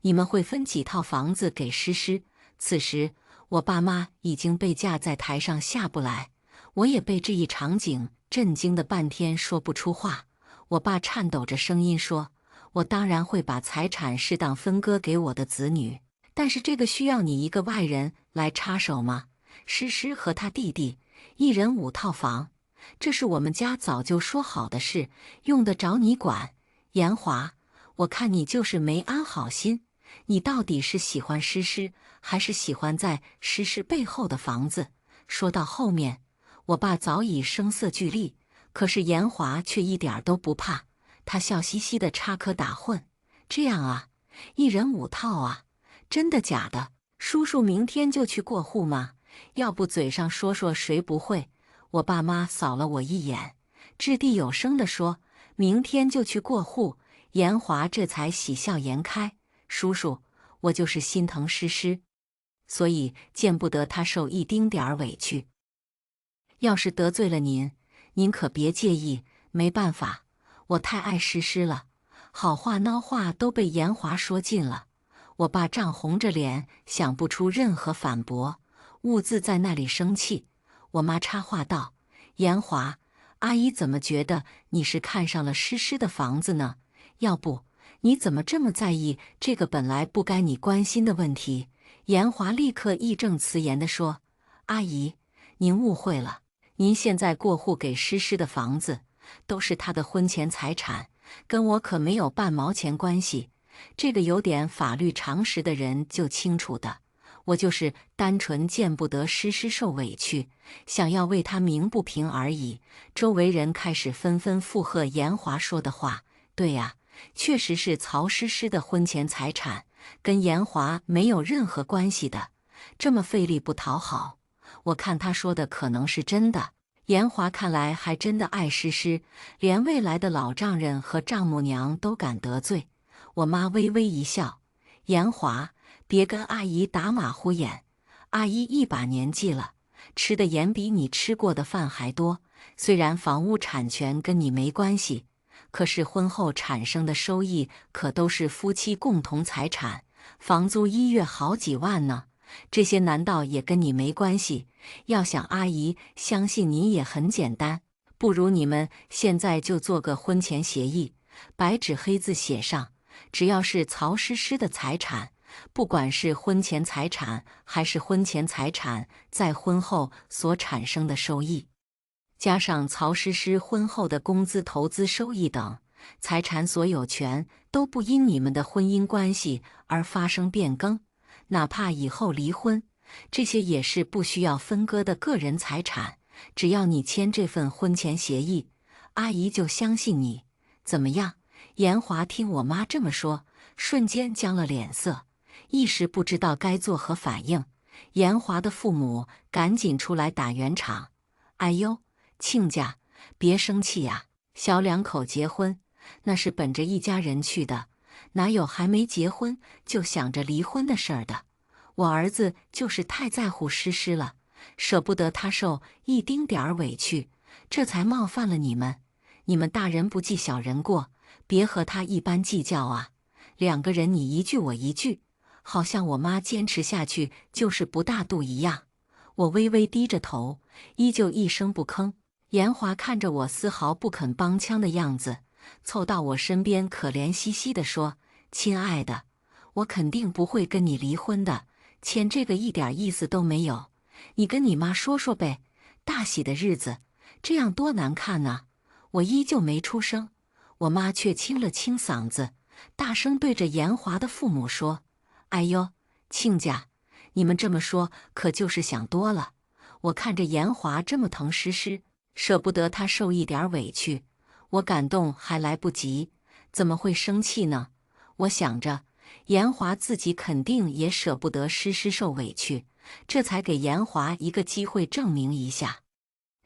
你们会分几套房子给诗诗？”此时，我爸妈已经被架在台上下不来，我也被这一场景震惊的半天说不出话。我爸颤抖着声音说：“我当然会把财产适当分割给我的子女，但是这个需要你一个外人来插手吗？诗诗和他弟弟一人5套房，这是我们家早就说好的事，用得着你管？”严华，我看你就是没安好心，你到底是喜欢诗诗，还是喜欢在诗诗背后的房子？说到后面，我爸早已声色俱厉，可是严华却一点都不怕，他笑嘻嘻的插科打诨：“这样啊，一人5套啊？真的假的？叔叔明天就去过户吗？要不嘴上说说谁不会？”我爸妈扫了我一眼，掷地有声地说：“明天就去过户。”严华这才喜笑颜开：“叔叔，我就是心疼诗诗，所以见不得她受一丁点儿委屈。要是得罪了您，您可别介意，没办法，我太爱诗诗了。”好话孬话都被严华说尽了，我爸涨红着脸，想不出任何反驳，兀自在那里生气。我妈插话道：“严华，阿姨怎么觉得你是看上了诗诗的房子呢？要不，你怎么这么在意这个本来不该你关心的问题？”严华立刻义正辞严地说：“阿姨，您误会了，您现在过户给诗诗的房子，都是她的婚前财产，跟我可没有半毛钱关系。这个有点法律常识的人就清楚的。我就是单纯见不得诗诗受委屈，想要为她鸣不平而已。”周围人开始纷纷附和严华说的话。对呀，确实是曹诗诗的婚前财产，跟严华没有任何关系的。这么费力不讨好，我看他说的可能是真的。严华看来还真的爱诗诗，连未来的老丈人和丈母娘都敢得罪。我妈微微一笑：“严华，别跟阿姨打马虎眼，阿姨一把年纪了，吃的盐比你吃过的饭还多。虽然房屋产权跟你没关系，可是婚后产生的收益可都是夫妻共同财产，房租1月好几万呢，这些难道也跟你没关系？要想阿姨相信你也很简单，不如你们现在就做个婚前协议，白纸黑字写上，只要是曹诗诗的财产，不管是婚前财产还是婚前财产在婚后所产生的收益，加上曹诗诗婚后的工资、投资收益等，财产所有权都不因你们的婚姻关系而发生变更，哪怕以后离婚，这些也是不需要分割的个人财产。只要你签这份婚前协议，阿姨就相信你。怎么样？”严华听我妈这么说，瞬间僵了脸色，一时不知道该作何反应。严华的父母赶紧出来打圆场：“哎呦，亲家，别生气呀，小两口结婚那是本着一家人去的，哪有还没结婚就想着离婚的事儿的？我儿子就是太在乎诗诗了，舍不得她受一丁点儿委屈，这才冒犯了你们。你们大人不计小人过，别和他一般计较啊！两个人你一句我一句，好像我妈坚持下去就是不大度一样。”我微微低着头，依旧一声不吭。严华看着我丝毫不肯帮腔的样子，凑到我身边，可怜兮兮地说：“亲爱的，我肯定不会跟你离婚的，签这个一点意思都没有。你跟你妈说说呗，大喜的日子，这样多难看呢。”我依旧没出声，我妈却清了清嗓子，大声对着严华的父母说：“哎呦，亲家，你们这么说可就是想多了。我看着严华这么疼诗诗，舍不得她受一点委屈，我感动还来不及，怎么会生气呢？我想着，严华自己肯定也舍不得诗诗受委屈，这才给严华一个机会证明一下。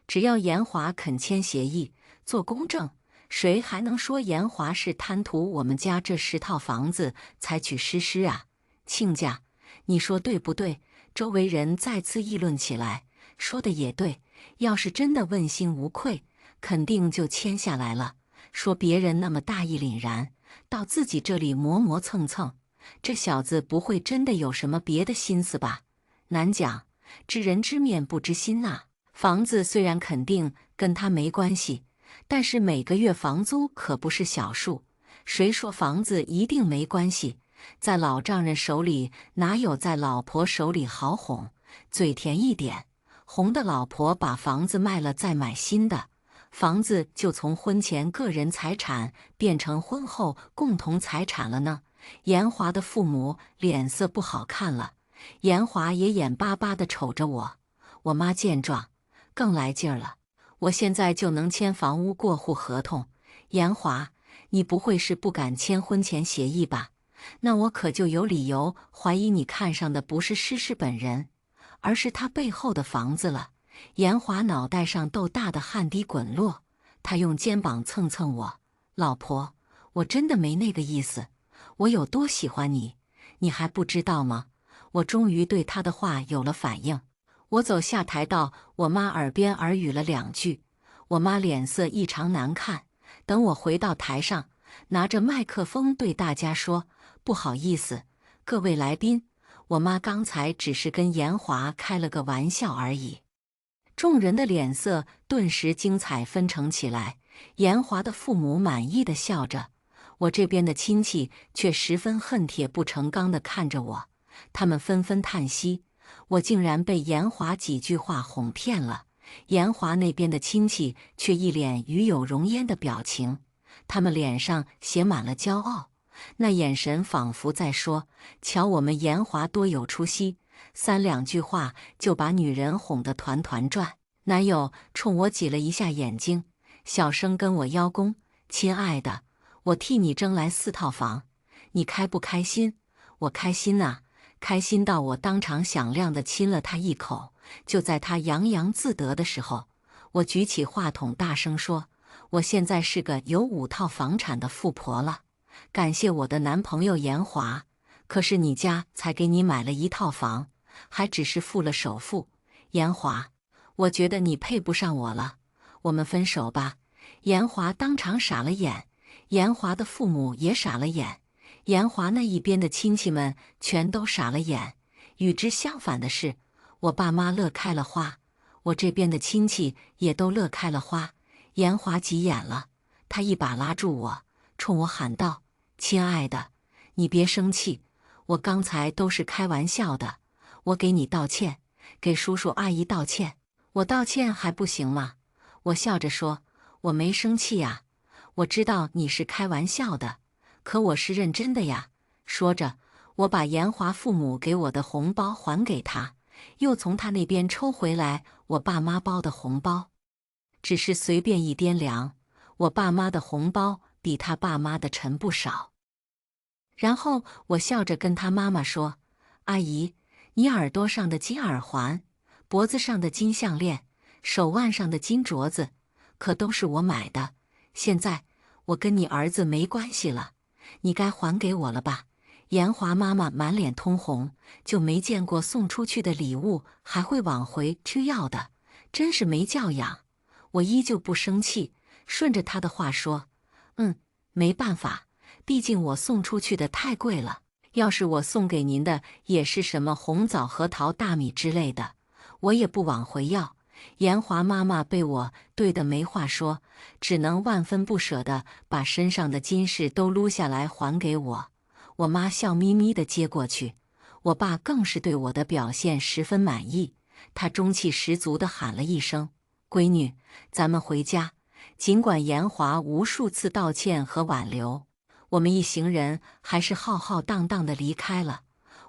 只要严华肯签协议，做公证，谁还能说严华是贪图我们家这10套房子才娶诗诗啊？亲家，你说对不对？”周围人再次议论起来，说的也对，要是真的问心无愧，肯定就签下来了。说别人那么大义凛然，到自己这里磨磨蹭蹭，这小子不会真的有什么别的心思吧？难讲，知人知面不知心呐。房子虽然肯定跟他没关系，但是每个月房租可不是小数。谁说房子一定没关系？在老丈人手里哪有在老婆手里好哄？嘴甜一点，哄的老婆把房子卖了再买新的，房子就从婚前个人财产变成婚后共同财产了呢。严华的父母脸色不好看了，严华也眼巴巴地瞅着我。我妈见状更来劲儿了：“我现在就能签房屋过户合同。严华，你不会是不敢签婚前协议吧？那我可就有理由怀疑你看上的不是诗诗本人，而是她背后的房子了。”严华脑袋上豆大的汗滴滚落，他用肩膀蹭蹭我：“老婆，我真的没那个意思，我有多喜欢你，你还不知道吗？”我终于对他的话有了反应。我走下台到我妈耳边耳语了2句，我妈脸色异常难看。等我回到台上，拿着麦克风对大家说：“不好意思，各位来宾，我妈刚才只是跟严华开了个玩笑而已。”众人的脸色顿时精彩纷呈起来。严华的父母满意的笑着，我这边的亲戚却十分恨铁不成钢地看着我，他们纷纷叹息。我竟然被严华几句话哄骗了。严华那边的亲戚却一脸与有容焉的表情，他们脸上写满了骄傲，那眼神仿佛在说：“瞧我们严华多有出息，3两句话就把女人哄得团团转。”男友冲我挤了一下眼睛，小声跟我邀功：“亲爱的，我替你争来4套房，你开不开心？”我开心啊，开心到我当场响亮地亲了他一口。就在他洋洋自得的时候，我举起话筒大声说：“我现在是个有5套房产的富婆了，感谢我的男朋友严华。可是你家才给你买了1套房，还只是付了首付。严华，我觉得你配不上我了，我们分手吧。”严华当场傻了眼，严华的父母也傻了眼，严华那一边的亲戚们全都傻了眼。与之相反的是，我爸妈乐开了花，我这边的亲戚也都乐开了花。严华急眼了，他一把拉住我，冲我喊道：“亲爱的，你别生气，我刚才都是开玩笑的，我给你道歉，给叔叔阿姨道歉。”我道歉还不行吗？我笑着说：“我没生气呀，我知道你是开玩笑的，可我是认真的呀。说着，我把严华父母给我的红包还给他，又从他那边抽回来我爸妈包的红包。只是随便一掂量，我爸妈的红包比他爸妈的沉不少。然后我笑着跟他妈妈说：“阿姨，你耳朵上的金耳环，脖子上的金项链，手腕上的金镯子，可都是我买的。现在我跟你儿子没关系了，你该还给我了吧？”严华妈妈满脸通红，就没见过送出去的礼物还会往回去要的，真是没教养。我依旧不生气，顺着她的话说：“没办法，毕竟我送出去的太贵了。要是我送给您的也是什么红枣、核桃、大米之类的，我也不往回要。”严华妈妈被我对得没话说，只能万分不舍地把身上的金饰都撸下来还给我。我妈笑眯眯地接过去，我爸更是对我的表现十分满意，他中气十足地喊了一声：“闺女，咱们回家。”尽管严华无数次道歉和挽留，我们一行人还是浩浩荡荡地离开了。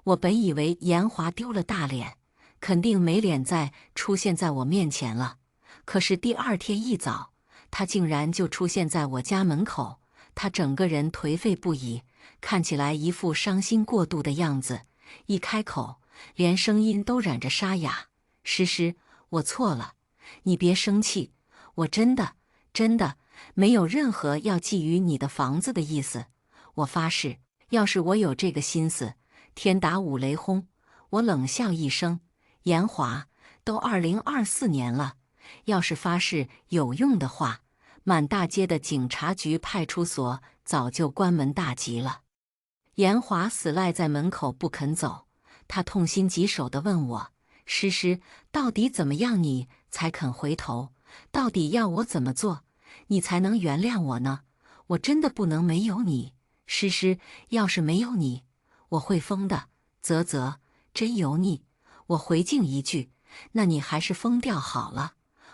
我本以为严华丢了大脸，肯定没脸再出现在我面前了。可是第二天一早，他竟然就出现在我家门口。他整个人颓废不已，看起来一副伤心过度的样子。一开口，连声音都染着沙哑：“诗诗，我错了，你别生气，我真的没有任何要觊觎你的房子的意思。我发誓，要是我有这个心思，天打五雷轰。”我冷笑一声：“严华，都2024年了，要是发誓有用的话，满大街的警察局、派出所早就关门大吉了。”严华死赖在门口不肯走，他痛心疾首地问我：“诗诗，到底怎么样你才肯回头？到底要我怎么做，你才能原谅我呢？我真的不能没有你，诗诗，要是没有你，我会疯的。啧啧，真油腻。”我回敬一句：“那你还是疯掉好了。”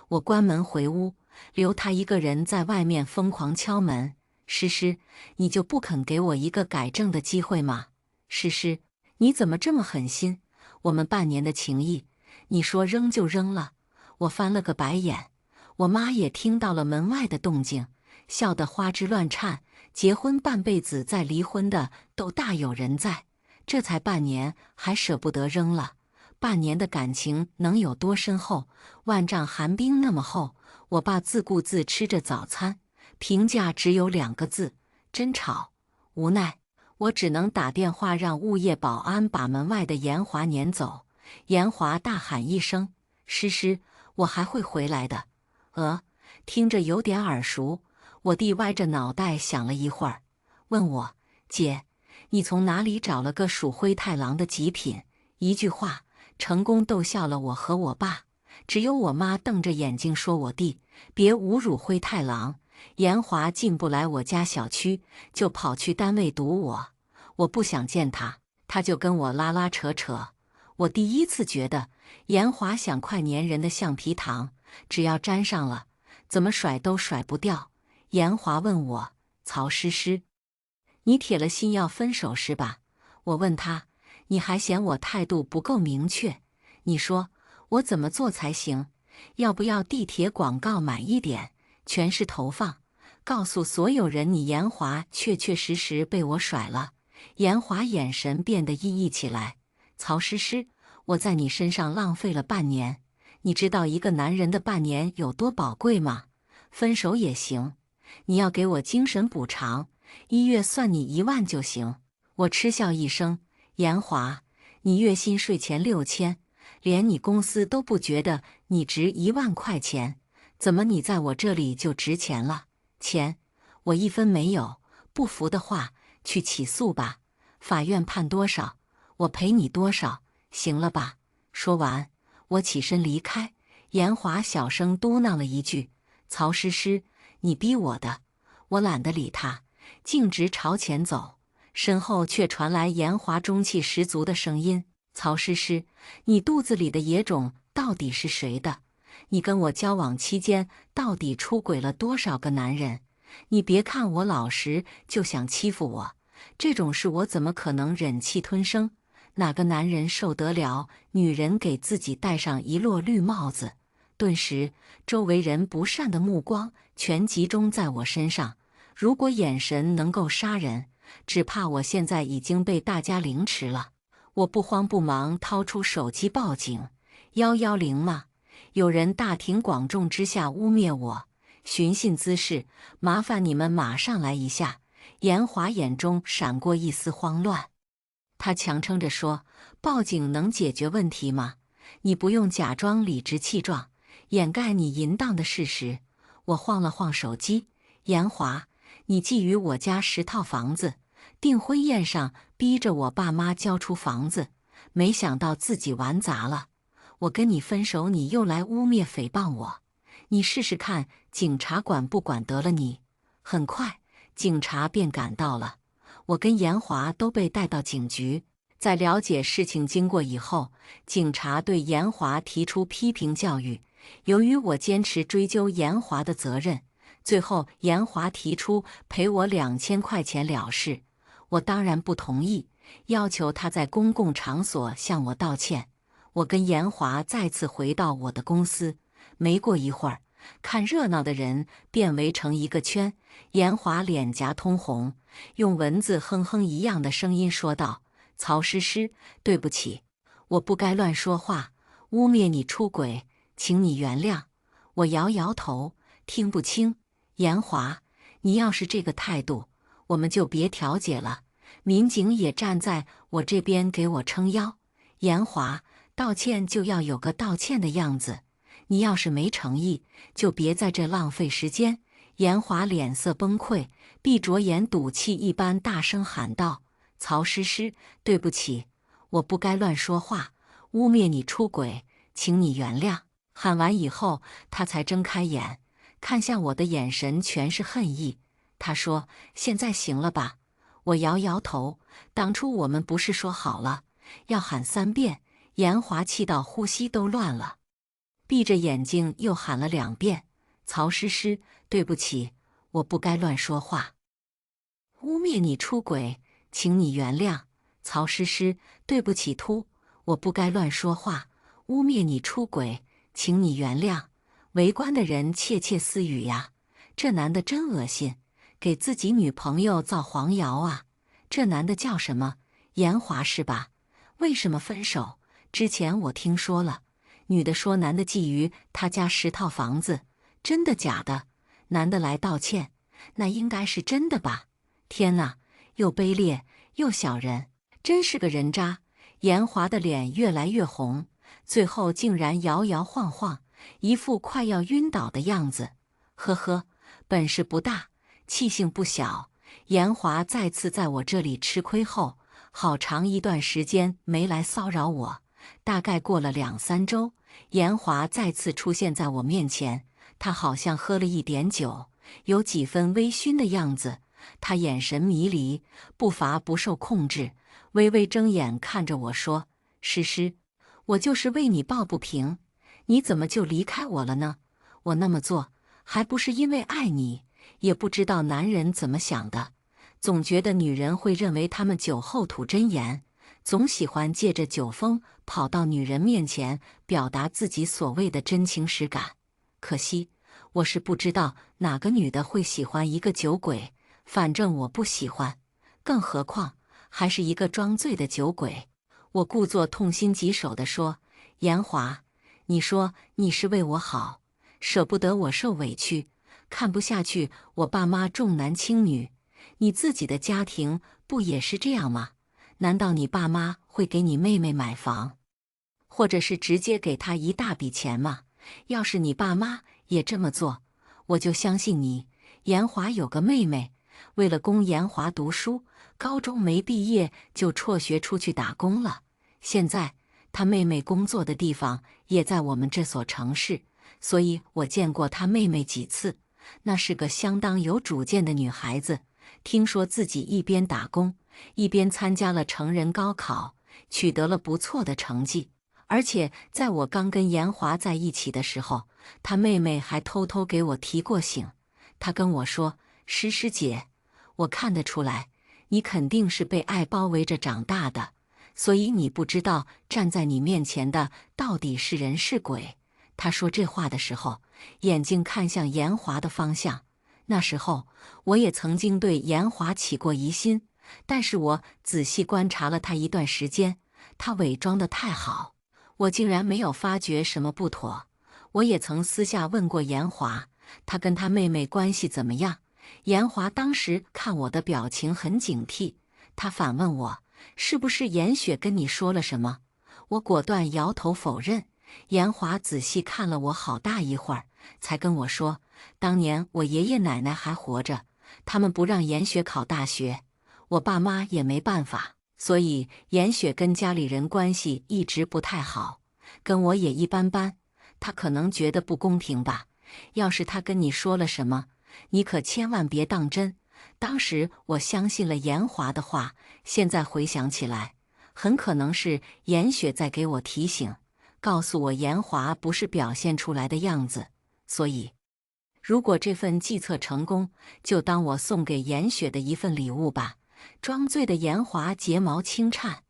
我关门回屋，留他一个人在外面疯狂敲门。诗诗，你就不肯给我一个改正的机会吗？诗诗，你怎么这么狠心？我们半年的情谊，你说扔就扔了？我翻了个白眼。我妈也听到了门外的动静，笑得花枝乱颤。结婚半辈子再离婚的都大有人在，这才半年还舍不得扔了。半年的感情能有多深厚？万丈寒冰那么厚。我爸自顾自吃着早餐，评价只有2个字：真吵。无奈，我只能打电话让物业保安把门外的严华撵走。严华大喊一声：“诗诗，我还会回来的。”听着有点耳熟。我弟歪着脑袋想了一会儿，问我：“姐，你从哪里找了个属灰太狼的极品？”一句话成功逗笑了我和我爸，只有我妈瞪着眼睛说：“我弟，别侮辱灰太狼。严华进不来我家小区，就跑去单位堵我，我不想见他，他就跟我拉拉扯扯。我第一次觉得严华像块粘人的橡皮糖，只要粘上了，怎么甩都甩不掉。”严华问我：“曹诗诗，你铁了心要分手是吧？”我问他：“你还嫌我态度不够明确？你说我怎么做才行？要不要地铁广告买一点，全是投放，告诉所有人你严华确确实实被我甩了？”严华眼神变得阴翳起来：“曹诗诗，我在你身上浪费了半年，你知道一个男人的半年有多宝贵吗？分手也行，你要给我精神补偿，1月算你1万就行。”我嗤笑一声：“严华，你月薪税前6000，连你公司都不觉得你值1万块钱，怎么你在我这里就值钱了？钱我1分没有，不服的话去起诉吧，法院判多少，我赔你多少，行了吧？”说完，我起身离开。严华小声嘟囔了一句：“曹诗诗，你逼我的。”我懒得理他，径直朝前走。身后却传来严华中气十足的声音：“曹诗诗，你肚子里的野种到底是谁的？你跟我交往期间到底出轨了多少个男人？你别看我老实，就想欺负我，这种事我怎么可能忍气吞声？哪个男人受得了女人给自己戴上一摞绿帽子？顿时，周围人不善的目光全集中在我身上。如果眼神能够杀人，只怕我现在已经被大家凌迟了。我不慌不忙掏出手机报警，110吗？有人大庭广众之下污蔑我，寻衅滋事，麻烦你们马上来一下。严华眼中闪过一丝慌乱，他强撑着说：“报警能解决问题吗？你不用假装理直气壮，掩盖你淫荡的事实。”我晃了晃手机：“严华，你觊觎我家10套房子，订婚宴上逼着我爸妈交出房子，没想到自己玩砸了。我跟你分手，你又来污蔑诽谤我，你试试看，警察管不管得了你？”很快，警察便赶到了，我跟严华都被带到警局。在了解事情经过以后，警察对严华提出批评教育。由于我坚持追究严华的责任，最后严华提出赔我2000块钱了事。我当然不同意，要求他在公共场所向我道歉。我跟严华再次回到我的公司，没过一会儿，看热闹的人便围成一个圈。严华脸颊通红，用蚊子哼哼一样的声音说道：“曹诗诗，对不起，我不该乱说话，污蔑你出轨，请你原谅。”我摇摇头，听不清。严华，你要是这个态度，我们就别调解了。民警也站在我这边给我撑腰。严华，道歉就要有个道歉的样子，你要是没诚意，就别在这浪费时间。严华脸色崩溃，闭着眼赌气一般大声喊道：“曹诗诗，对不起，我不该乱说话，污蔑你出轨，请你原谅。”喊完以后，他才睁开眼，看向我的眼神全是恨意。他说：“现在行了吧？”我摇摇头，当初我们不是说好了，要喊3遍？严华气到呼吸都乱了，闭着眼睛又喊了2遍：“曹诗诗，对不起，我不该乱说话，污蔑你出轨，请你原谅。”曹诗诗，对不起我不该乱说话，污蔑你出轨，请你原谅。围观的人窃窃私语呀，这男的真恶心，给自己女朋友造黄谣啊！这男的叫什么？严华是吧？为什么分手？之前我听说了，女的说男的觊觎她家10套房子，真的假的？男的来道歉，那应该是真的吧？天哪，又卑劣又小人，真是个人渣！严华的脸越来越红，最后竟然摇摇晃晃，一副快要晕倒的样子。呵呵，本事不大，气性不小。严华再次在我这里吃亏后，好长一段时间没来骚扰我。大概过了2、3周，严华再次出现在我面前。他好像喝了一点酒，有几分微醺的样子。他眼神迷离，步伐不受控制，微微睁眼看着我说：“诗诗，我就是为你抱不平，你怎么就离开我了呢？我那么做还不是因为爱你，也不知道男人怎么想的，总觉得女人会认为他们酒后吐真言，总喜欢借着酒疯跑到女人面前表达自己所谓的真情实感。可惜我是不知道哪个女的会喜欢一个酒鬼，反正我不喜欢，更何况还是一个装醉的酒鬼。”我故作痛心疾首地说：“严华，你说你是为我好，舍不得我受委屈，看不下去我爸妈重男轻女，你自己的家庭不也是这样吗？难道你爸妈会给你妹妹买房，或者是直接给她一大笔钱吗？要是你爸妈也这么做，我就相信你。”严华有个妹妹，为了供严华读书，高中没毕业就辍学出去打工了。现在他妹妹工作的地方也在我们这所城市，所以我见过他妹妹几次。那是个相当有主见的女孩子，听说自己一边打工，一边参加了成人高考，取得了不错的成绩。而且在我刚跟严华在一起的时候，他妹妹还偷偷给我提过醒。她跟我说：“诗诗姐，我看得出来，你肯定是被爱包围着长大的，所以你不知道站在你面前的到底是人是鬼。”他说这话的时候，眼睛看向严华的方向。那时候，我也曾经对严华起过疑心，但是我仔细观察了他一段时间，他伪装得太好，我竟然没有发觉什么不妥。我也曾私下问过严华，他跟他妹妹关系怎么样？严华当时看我的表情很警惕，他反问我，是不是严雪跟你说了什么？我果断摇头否认。严华仔细看了我好大一会儿，才跟我说，当年我爷爷奶奶还活着，他们不让严雪考大学，我爸妈也没办法，所以严雪跟家里人关系一直不太好，跟我也一般般。他可能觉得不公平吧，要是他跟你说了什么，你可千万别当真。当时我相信了严华的话，现在回想起来，很可能是严雪在给我提醒，告诉我严华不是表现出来的样子。所以，如果这份计策成功，就当我送给严雪的一份礼物吧。装醉的严华睫毛轻颤，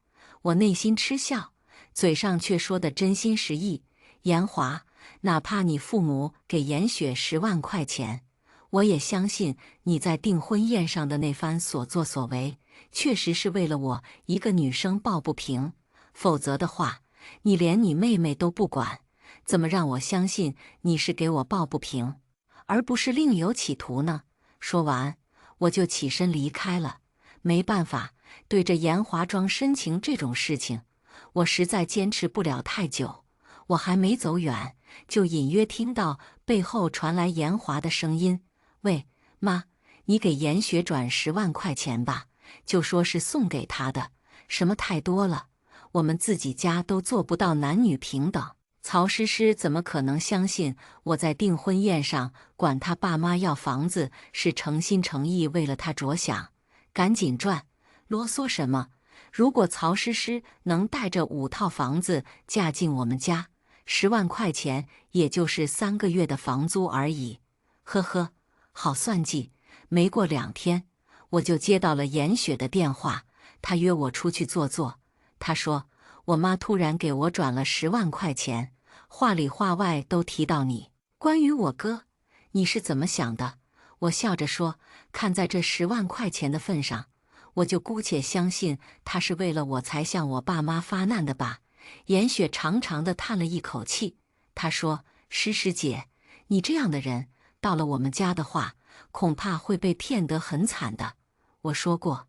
我内心嗤笑，嘴上却说的真心实意。严华，哪怕你父母给严雪10万块钱，我也相信你在订婚宴上的那番所作所为，确实是为了我一个女生抱不平。否则的话，你连你妹妹都不管，怎么让我相信你是给我抱不平，而不是另有企图呢？说完，我就起身离开了。没办法，对着严华装深情这种事情，我实在坚持不了太久。我还没走远，就隐约听到背后传来严华的声音：“喂，妈，你给严雪转10万块钱吧，就说是送给她的，什么太多了，我们自己家都做不到男女平等。”曹诗诗怎么可能相信我在订婚宴上管他爸妈要房子是诚心诚意为了他着想？赶紧转，啰嗦什么？如果曹诗诗能带着5套房子嫁进我们家，10万块钱也就是3个月的房租而已。呵呵，好算计。没过2天，我就接到了严雪的电话，她约我出去坐坐。她说，我妈突然给我转了10万块钱，话里话外都提到你。关于我哥，你是怎么想的？我笑着说，看在这10万块钱的份上，我就姑且相信他是为了我才向我爸妈发难的吧。严雪长长的叹了一口气，她说，诗诗姐，你这样的人，到了我们家的话，恐怕会被骗得很惨的。我说过，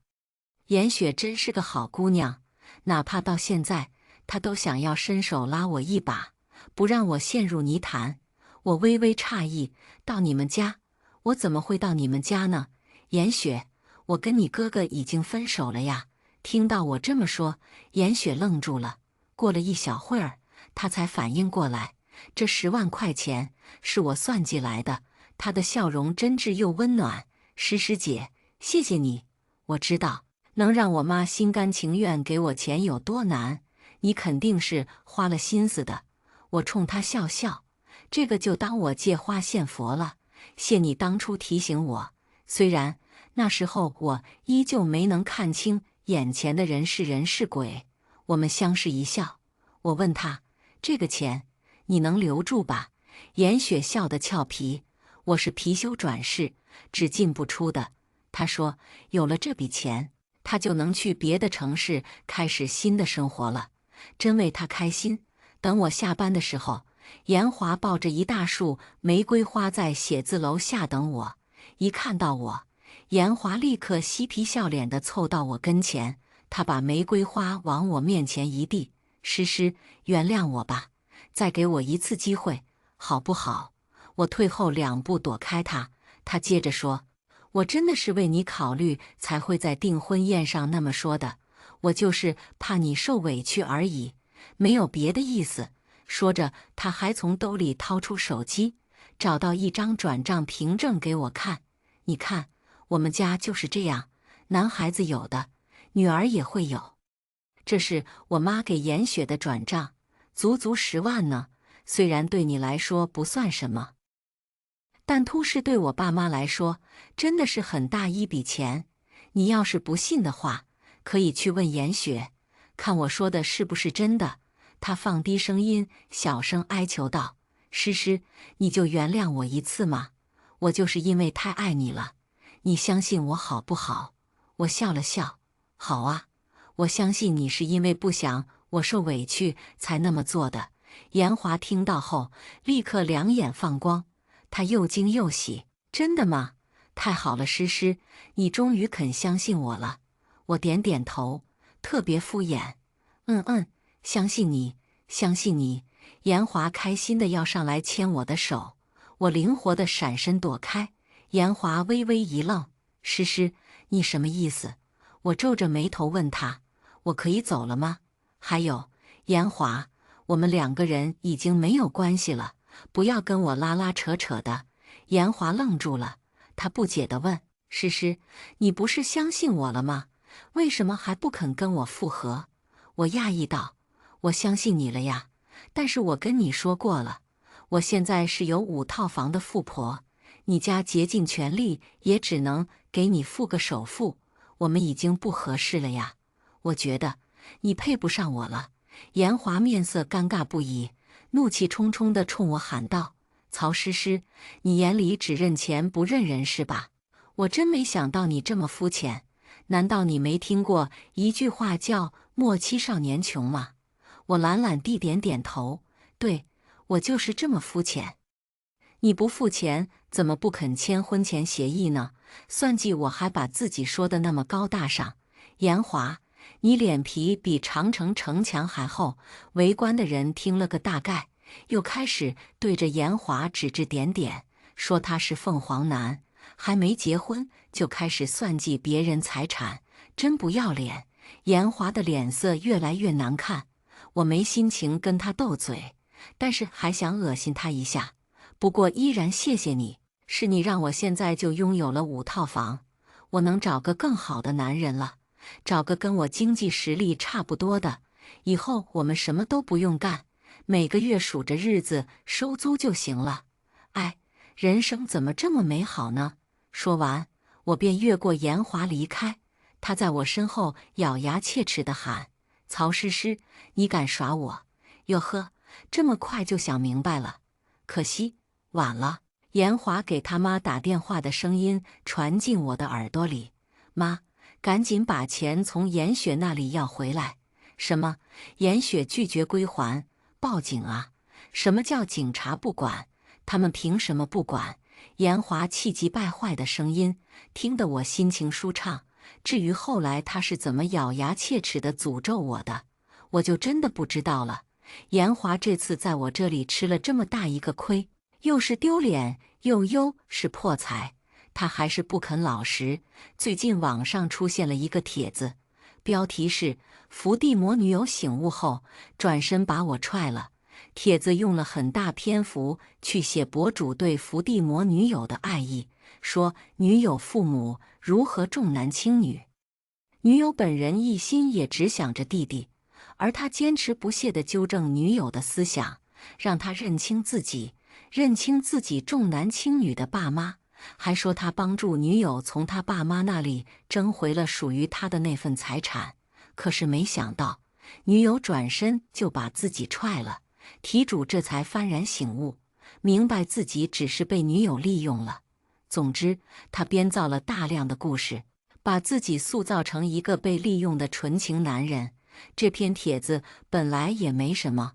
严雪真是个好姑娘，哪怕到现在，她都想要伸手拉我一把，不让我陷入泥潭。我微微诧异，到你们家？我怎么会到你们家呢？严雪，我跟你哥哥已经分手了呀。听到我这么说，严雪愣住了。过了一小会儿，她才反应过来，这10万块钱是我算计来的。她的笑容真挚又温暖。诗诗姐，谢谢你。我知道能让我妈心甘情愿给我钱有多难，你肯定是花了心思的。我冲她笑笑，这个就当我借花献佛了。谢你当初提醒我，虽然那时候我依旧没能看清眼前的人是人是鬼。我们相视一笑，我问他，这个钱你能留住吧？严雪笑得俏皮，我是貔貅转世，只进不出的。他说，有了这笔钱，他就能去别的城市开始新的生活了。真为他开心。等我下班的时候，严华抱着一大束玫瑰花在写字楼下等我。一看到我，严华立刻嬉皮笑脸地凑到我跟前，他把玫瑰花往我面前一递：“诗诗，原谅我吧，再给我一次机会，好不好？”我退后2步躲开他。他接着说：“我真的是为你考虑，才会在订婚宴上那么说的。我就是怕你受委屈而已，没有别的意思。”说着，他还从兜里掏出手机，找到一张转账凭证给我看。你看，我们家就是这样，男孩子有的，女儿也会有。这是我妈给严雪的转账，足足10万呢。虽然对你来说不算什么，但突视对我爸妈来说，真的是很大一笔钱。你要是不信的话，可以去问严雪，看我说的是不是真的。她放低声音，小声哀求道：“诗诗，你就原谅我一次嘛，我就是因为太爱你了，你相信我好不好？”我笑了笑：“好啊，我相信你是因为不想我受委屈才那么做的。”严华听到后，立刻两眼放光，他又惊又喜：“真的吗？太好了，诗诗，你终于肯相信我了。”我点点头，特别敷衍：“相信你，相信你。”严华开心的要上来牵我的手，我灵活的闪身躲开。严华微微一愣：“诗诗，你什么意思？”我皱着眉头问他：“我可以走了吗？还有，严华，我们两个人已经没有关系了，不要跟我拉拉扯扯的。”严华愣住了，他不解地问：“诗诗，你不是相信我了吗？为什么还不肯跟我复合？”我讶异道：“我相信你了呀，但是我跟你说过了，我现在是有5套房的富婆，你家竭尽全力也只能给你付个首付，我们已经不合适了呀。我觉得你配不上我了。”严华面色尴尬不已，怒气冲冲地冲我喊道：“曹诗诗，你眼里只认钱不认人是吧？我真没想到你这么肤浅。难道你没听过一句话叫‘莫欺少年穷’吗？”我懒懒地点点头：“对，我就是这么肤浅。你不付钱，怎么不肯签婚前协议呢？算计我还把自己说的那么高大上。严华，你脸皮比长城城墙还厚。”围观的人听了个大概，又开始对着严华指指点点，说他是凤凰男，还没结婚就开始算计别人财产，真不要脸。严华的脸色越来越难看，我没心情跟他斗嘴，但是还想恶心他一下。不过依然谢谢你，是你让我现在就拥有了5套房，我能找个更好的男人了，找个跟我经济实力差不多的，以后我们什么都不用干，每个月数着日子收租就行了。哎，人生怎么这么美好呢？说完，我便越过严华离开。他在我身后咬牙切齿地喊：“曹诗诗，你敢耍我？哟呵，这么快就想明白了，可惜晚了。”严华给他妈打电话的声音传进我的耳朵里：“妈，赶紧把钱从严雪那里要回来。”“什么？严雪拒绝归还？报警啊？什么叫警察不管？他们凭什么不管？”严华气急败坏的声音听得我心情舒畅。至于后来他是怎么咬牙切齿地诅咒我的，我就真的不知道了。严华这次在我这里吃了这么大一个亏，又是丢脸又是破财，他还是不肯老实。最近网上出现了一个帖子，标题是伏地魔女友醒悟后转身把我踹了。帖子用了很大篇幅去写博主对伏地魔女友的爱意，说女友父母如何重男轻女，女友本人一心也只想着弟弟，而他坚持不懈地纠正女友的思想，让她认清自己重男轻女的爸妈，还说他帮助女友从他爸妈那里争回了属于他的那份财产。可是没想到，女友转身就把自己踹了，题主这才幡然醒悟，明白自己只是被女友利用了。总之，他编造了大量的故事，把自己塑造成一个被利用的纯情男人。这篇帖子本来也没什么，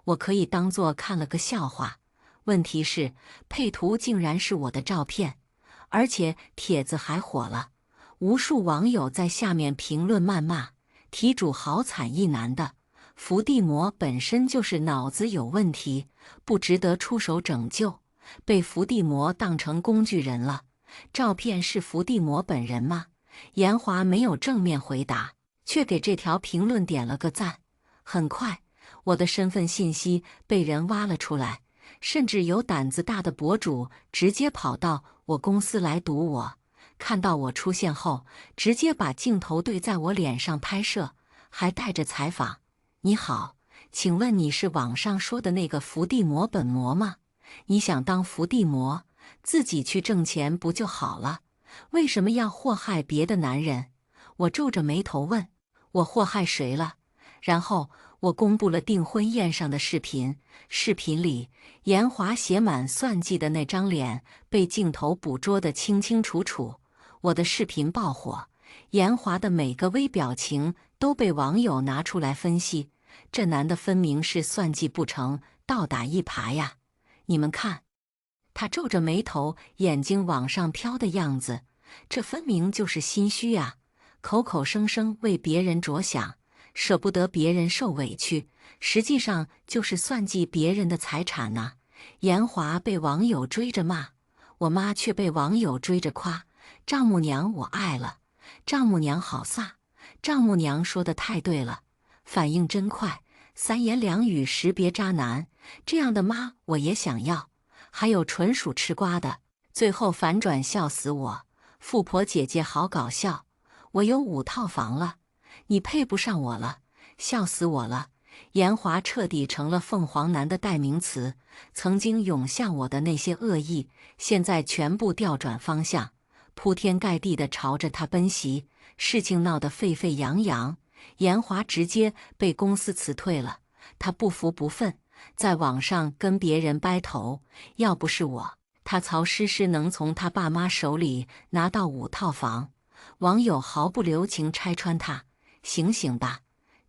我可以当作看了个笑话。问题是，配图竟然是我的照片，而且帖子还火了，无数网友在下面评论谩骂，题主好惨一男的，伏地魔本身就是脑子有问题，不值得出手拯救，被伏地魔当成工具人了。照片是伏地魔本人吗？严华没有正面回答，却给这条评论点了个赞。很快，我的身份信息被人挖了出来，甚至有胆子大的博主直接跑到我公司来堵我。看到我出现后，直接把镜头对在我脸上拍摄，还带着采访：“你好，请问你是网上说的那个伏地魔本魔吗？你想当伏地魔，自己去挣钱不就好了？为什么要祸害别的男人？我皱着眉头问：我祸害谁了？然后我公布了订婚宴上的视频，视频里严华写满算计的那张脸被镜头捕捉得清清楚楚。我的视频爆火，严华的每个微表情都被网友拿出来分析。这男的分明是算计不成，倒打一耙呀！你们看，他皱着眉头，眼睛往上飘的样子，这分明就是心虚啊！口口声声为别人着想，舍不得别人受委屈，实际上就是算计别人的财产呐！严华被网友追着骂，我妈却被网友追着夸。丈母娘我爱了，丈母娘好飒，丈母娘说的太对了，反应真快，三言两语识别渣男，这样的妈我也想要。还有纯属吃瓜的，最后反转笑死我，富婆姐姐好搞笑，我有5套房了，你配不上我了，笑死我了。严华彻底成了凤凰男的代名词，曾经涌向我的那些恶意，现在全部调转方向，铺天盖地地朝着他奔袭，事情闹得沸沸扬扬，严华直接被公司辞退了。他不服不忿，在网上跟别人掰头，要不是我，他曹诗诗能从他爸妈手里拿到5套房。网友毫不留情拆穿他：醒醒吧，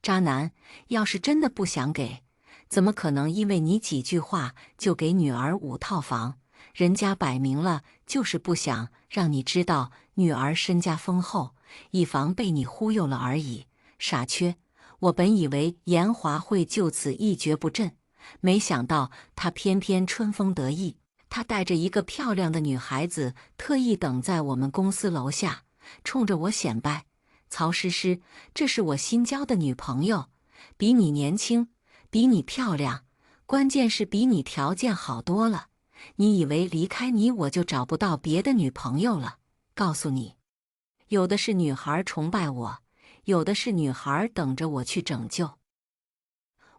渣男！要是真的不想给，怎么可能因为你几句话就给女儿5套房？人家摆明了就是不想让你知道女儿身家丰厚，以防被你忽悠了而已。傻缺！我本以为严华会就此一蹶不振，没想到他偏偏春风得意。他带着一个漂亮的女孩子，特意等在我们公司楼下，冲着我显摆：曹诗诗，这是我新交的女朋友，比你年轻，比你漂亮，关键是比你条件好多了。你以为离开你我就找不到别的女朋友了？告诉你，有的是女孩崇拜我，有的是女孩等着我去拯救。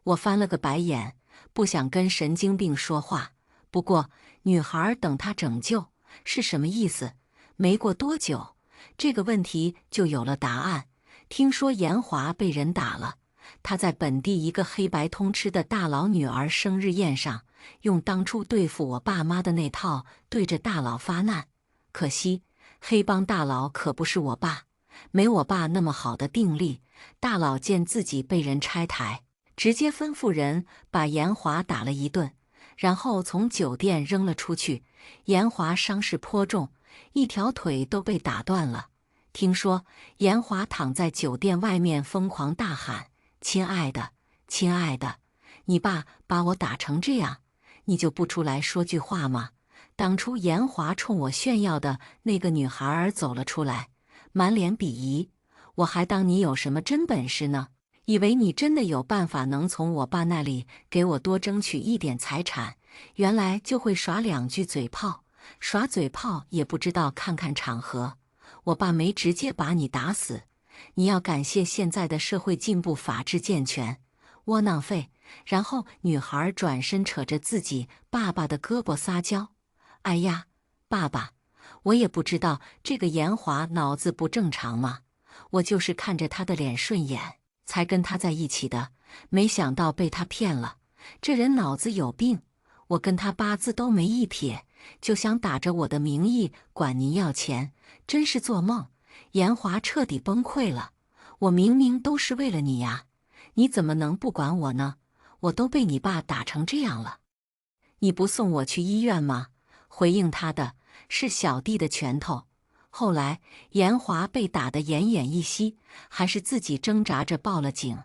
我翻了个白眼，不想跟神经病说话。不过，女孩等他拯救是什么意思？没过多久，这个问题就有了答案。听说严华被人打了，他在本地一个黑白通吃的大佬女儿生日宴上，用当初对付我爸妈的那套对着大佬发难。可惜，黑帮大佬可不是我爸，没我爸那么好的定力。大佬见自己被人拆台，直接吩咐人把严华打了一顿，然后从酒店扔了出去。严华伤势颇重，一条腿都被打断了。听说严华躺在酒店外面疯狂大喊：亲爱的，亲爱的，你爸把我打成这样，你就不出来说句话吗？当初严华冲我炫耀的那个女孩儿走了出来，满脸鄙夷。我还当你有什么真本事呢，以为你真的有办法能从我爸那里给我多争取一点财产，原来就会耍2句嘴炮，耍嘴炮也不知道看看场合。我爸没直接把你打死，你要感谢现在的社会进步，法治健全。窝囊废！然后女孩转身扯着自己爸爸的胳膊撒娇：哎呀，爸爸，我也不知道这个严华脑子不正常吗？我就是看着他的脸顺眼，才跟他在一起的，没想到被他骗了。这人脑子有病！我跟他8字都没一撇，就想打着我的名义管您要钱，真是做梦！严华彻底崩溃了。我明明都是为了你呀，你怎么能不管我呢？我都被你爸打成这样了，你不送我去医院吗？回应他的是小弟的拳头。后来严华被打得奄奄一息，还是自己挣扎着报了警。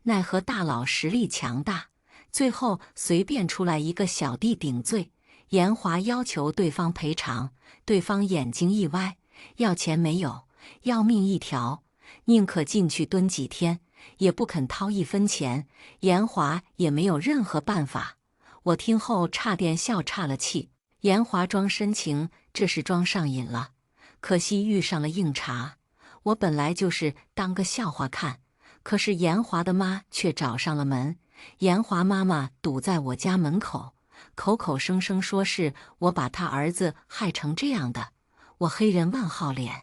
奈何大佬实力强大，最后随便出来一个小弟顶罪。严华要求对方赔偿，对方眼睛一歪：要钱没有，要命一条，宁可进去蹲几天，也不肯掏1分钱。严华也没有任何办法。我听后差点笑岔了气。严华装深情，这是装上瘾了。可惜遇上了硬茬。我本来就是当个笑话看，可是严华的妈却找上了门。严华妈妈堵在我家门口，口口声声说是我把他儿子害成这样的。我黑人问号脸，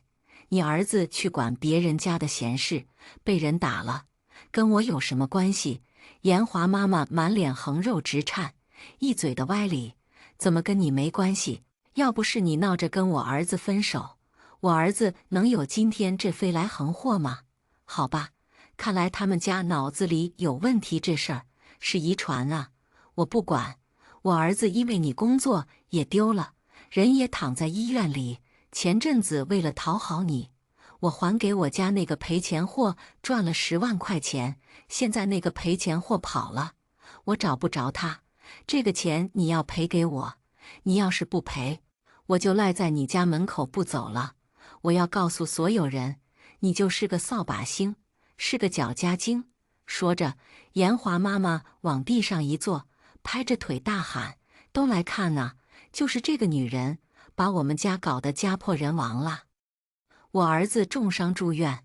你儿子去管别人家的闲事，被人打了，跟我有什么关系？严华妈妈满脸横肉直颤，一嘴的歪理，怎么跟你没关系？要不是你闹着跟我儿子分手，我儿子能有今天这飞来横祸吗？好吧，看来他们家脑子里有问题，这事儿是遗传啊。我不管，我儿子因为你工作也丢了，人也躺在医院里。前阵子为了讨好你，我还给我家那个赔钱货赚了10万块钱，现在那个赔钱货跑了，我找不着他，这个钱你要赔给我，你要是不赔，我就赖在你家门口不走了。我要告诉所有人，你就是个扫把星，是个搅家精。说着，严华妈妈往地上一坐，拍着腿大喊：都来看呐，就是这个女人把我们家搞得家破人亡了。我儿子重伤住院，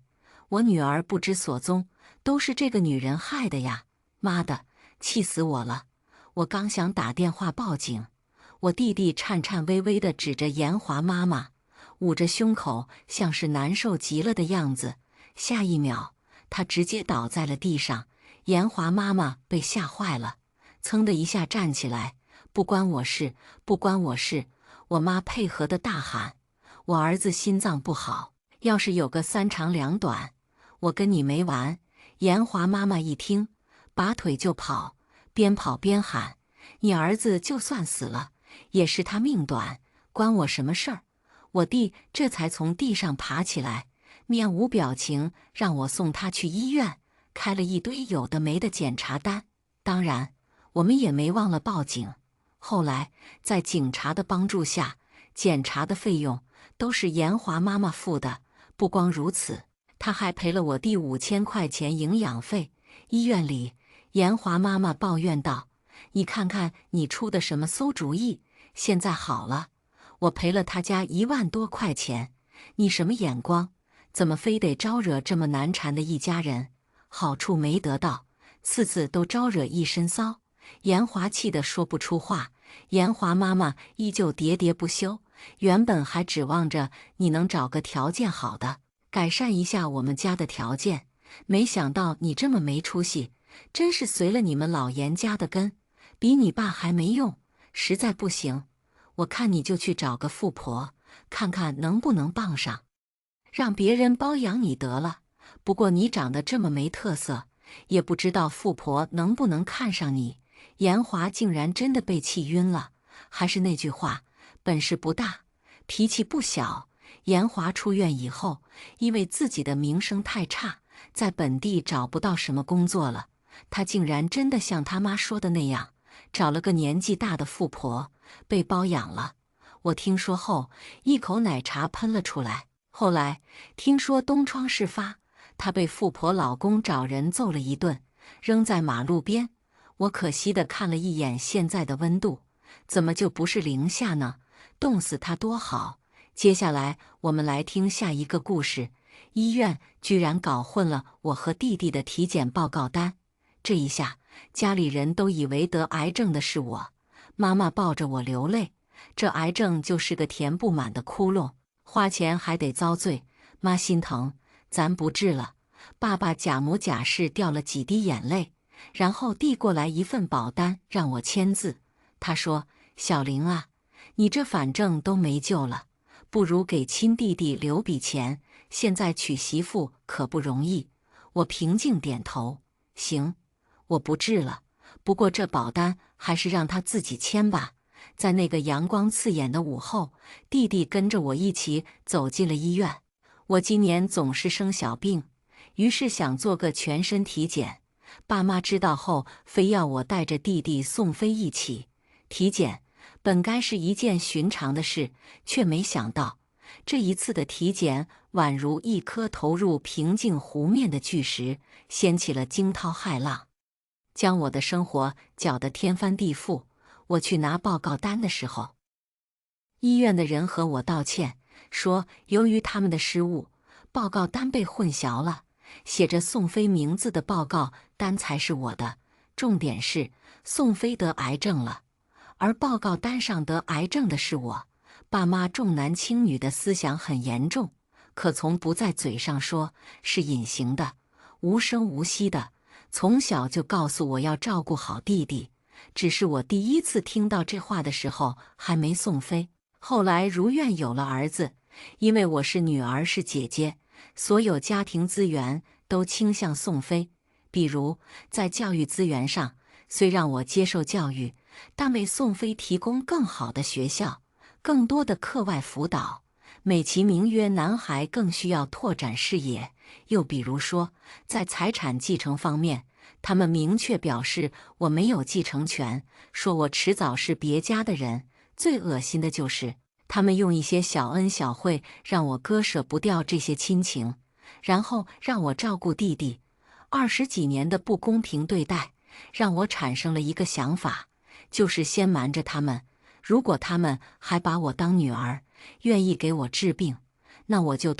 我女儿不知所踪，都是这个女人害的呀！妈的，气死我了！我刚想打电话报警，我弟弟颤颤巍巍地指着严华妈妈，捂着胸口，像是难受极了的样子。下一秒，他直接倒在了地上。严华妈妈被吓坏了，噌的一下站起来：“不关我事，不关我事！”我妈配合的大喊：“我儿子心脏不好，要是有个3长2短，我跟你没完！”严华妈妈一听，拔腿就跑，边跑边喊：“你儿子就算死了，也是他命短，关我什么事儿？”我弟这才从地上爬起来，面无表情，让我送他去医院，开了一堆有的没的检查单。当然，我们也没忘了报警。后来，在警察的帮助下，检查的费用都是严华妈妈付的。不光如此，她还赔了我弟5000块钱营养费。医院里，严华妈妈抱怨道：“你看看你出的什么馊主意？现在好了，我赔了他家1万多块钱，你什么眼光？怎么非得招惹这么难缠的一家人？好处没得到，次次都招惹一身骚。”严华气得说不出话。严华妈妈依旧喋喋不休，原本还指望着你能找个条件好的，改善一下我们家的条件，没想到你这么没出息，真是随了你们老严家的根，比你爸还没用，实在不行，我看你就去找个富婆，看看能不能傍上，让别人包养你得了。不过你长得这么没特色，也不知道富婆能不能看上你。严华竟然真的被气晕了，还是那句话，本事不大，脾气不小。严华出院以后，因为自己的名声太差，在本地找不到什么工作了。他竟然真的像他妈说的那样，找了个年纪大的富婆，被包养了。我听说后，一口奶茶喷了出来。后来听说东窗事发，他被富婆老公找人揍了一顿，扔在马路边。我可惜地看了一眼现在的温度，怎么就不是零下呢？冻死他多好！接下来我们来听下一个故事。医院居然搞混了我和弟弟的体检报告单，这一下家里人都以为得癌症的是我。妈妈抱着我流泪，这癌症就是个填不满的窟窿，花钱还得遭罪。妈心疼，咱不治了。爸爸假模假式掉了几滴眼泪，然后递过来一份保单让我签字。他说：“小玲啊，你这反正都没救了，不如给亲弟弟留笔钱，现在娶媳妇可不容易。”我平静点头：“行，我不治了。不过这保单还是让他自己签吧。”在那个阳光刺眼的午后，弟弟跟着我一起走进了医院。我今年总是生小病，于是想做个全身体检。爸妈知道后，非要我带着弟弟宋飞一起体检。本该是一件寻常的事，却没想到这一次的体检宛如一颗投入平静湖面的巨石，掀起了惊涛骇浪，将我的生活搅得天翻地覆。我去拿报告单的时候，医院的人和我道歉，说由于他们的失误，报告单被混淆了，写着宋飞名字的报告单才是我的。重点是宋飞得癌症了，而报告单上得癌症的是我。爸妈重男轻女的思想很严重，可从不在嘴上说，是隐形的，无声无息的。从小就告诉我要照顾好弟弟，只是我第一次听到这话的时候还没宋飞。后来如愿有了儿子，因为我是女儿是姐姐，所有家庭资源都倾向宋飞。比如在教育资源上，虽让我接受教育，但为宋飞提供更好的学校，更多的课外辅导，美其名曰男孩更需要拓展视野。又比如说，在财产继承方面，他们明确表示我没有继承权，说我迟早是别家的人。最恶心的就是，他们用一些小恩小惠让我割舍不掉这些亲情，然后让我照顾弟弟。20几年的不公平对待，让我产生了一个想法，就是先瞒着他们。如果他们还把我当女儿，愿意给我治病，那我就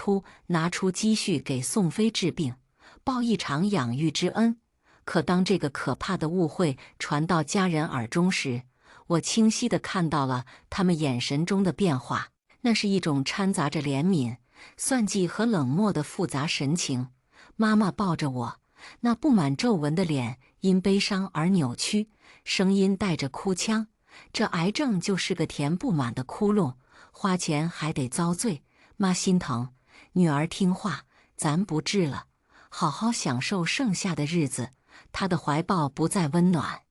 拿出积蓄给宋飞治病，报一场养育之恩。可当这个可怕的误会传到家人耳中时，我清晰地看到了他们眼神中的变化，那是一种掺杂着怜悯、算计和冷漠的复杂神情。妈妈抱着我，那布满皱纹的脸因悲伤而扭曲，声音带着哭腔：“这癌症就是个填不满的窟窿，花钱还得遭罪。妈心疼，女儿听话，咱不治了，好好享受剩下的日子。”她的怀抱不再温暖，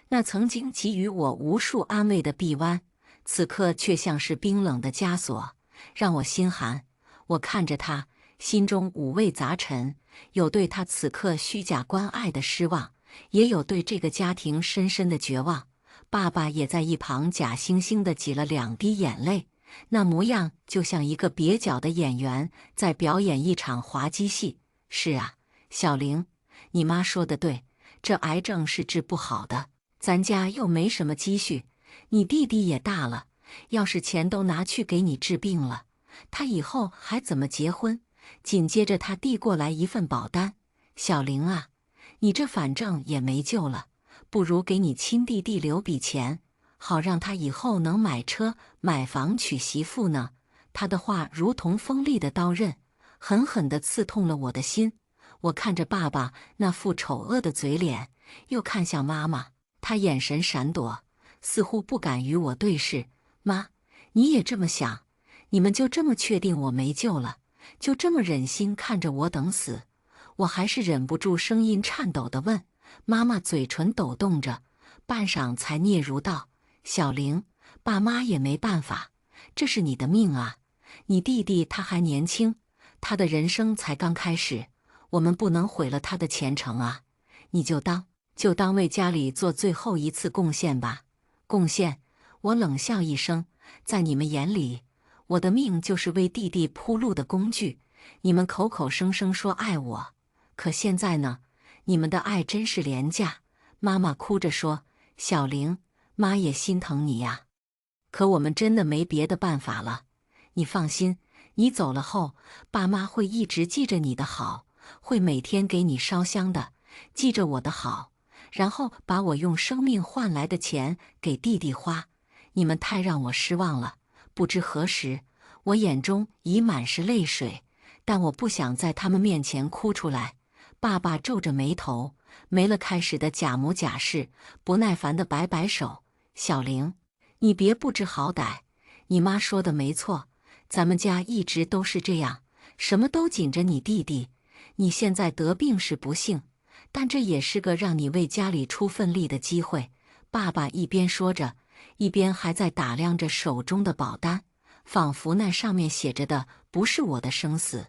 那曾经给予我无数安慰的臂弯，此刻却像是冰冷的枷锁，让我心寒。我看着她，心中五味杂陈，有对她此刻虚假关爱的失望，也有对这个家庭深深的绝望。爸爸也在一旁假惺惺地挤了2滴眼泪，那模样就像一个蹩脚的演员在表演一场滑稽戏。是啊，小玲，你妈说的对，这癌症是治不好的，咱家又没什么积蓄，你弟弟也大了，要是钱都拿去给你治病了，他以后还怎么结婚？紧接着他递过来一份保单，小玲啊，你这反正也没救了，不如给你亲弟弟留笔钱，好让他以后能买车买房娶媳妇呢。他的话如同锋利的刀刃，狠狠地刺痛了我的心。我看着爸爸那副丑恶的嘴脸，又看向妈妈，她眼神闪躲，似乎不敢与我对视。妈，你也这么想？你们就这么确定我没救了？就这么忍心看着我等死？我还是忍不住声音颤抖地问。妈妈嘴唇抖动着，半晌才嗫嚅道：“小玲，爸妈也没办法，这是你的命啊！你弟弟他还年轻，他的人生才刚开始。我们不能毁了他的前程啊！你就当为家里做最后一次贡献吧。”贡献？我冷笑一声，在你们眼里，我的命就是为弟弟铺路的工具。你们口口声声说爱我，可现在呢？你们的爱真是廉价。妈妈哭着说：“小玲，妈也心疼你呀。可我们真的没别的办法了。你放心，你走了后，爸妈会一直记着你的好。”会每天给你烧香的，记着我的好，然后把我用生命换来的钱给弟弟花。你们太让我失望了。不知何时，我眼中已满是泪水，但我不想在他们面前哭出来。爸爸皱着眉头，没了开始的假模假式，不耐烦地摆摆手：“小玲，你别不知好歹。你妈说的没错，咱们家一直都是这样，什么都紧着你弟弟。你现在得病是不幸，但这也是个让你为家里出份力的机会。”爸爸一边说着，一边还在打量着手中的保单，仿佛那上面写着的不是我的生死，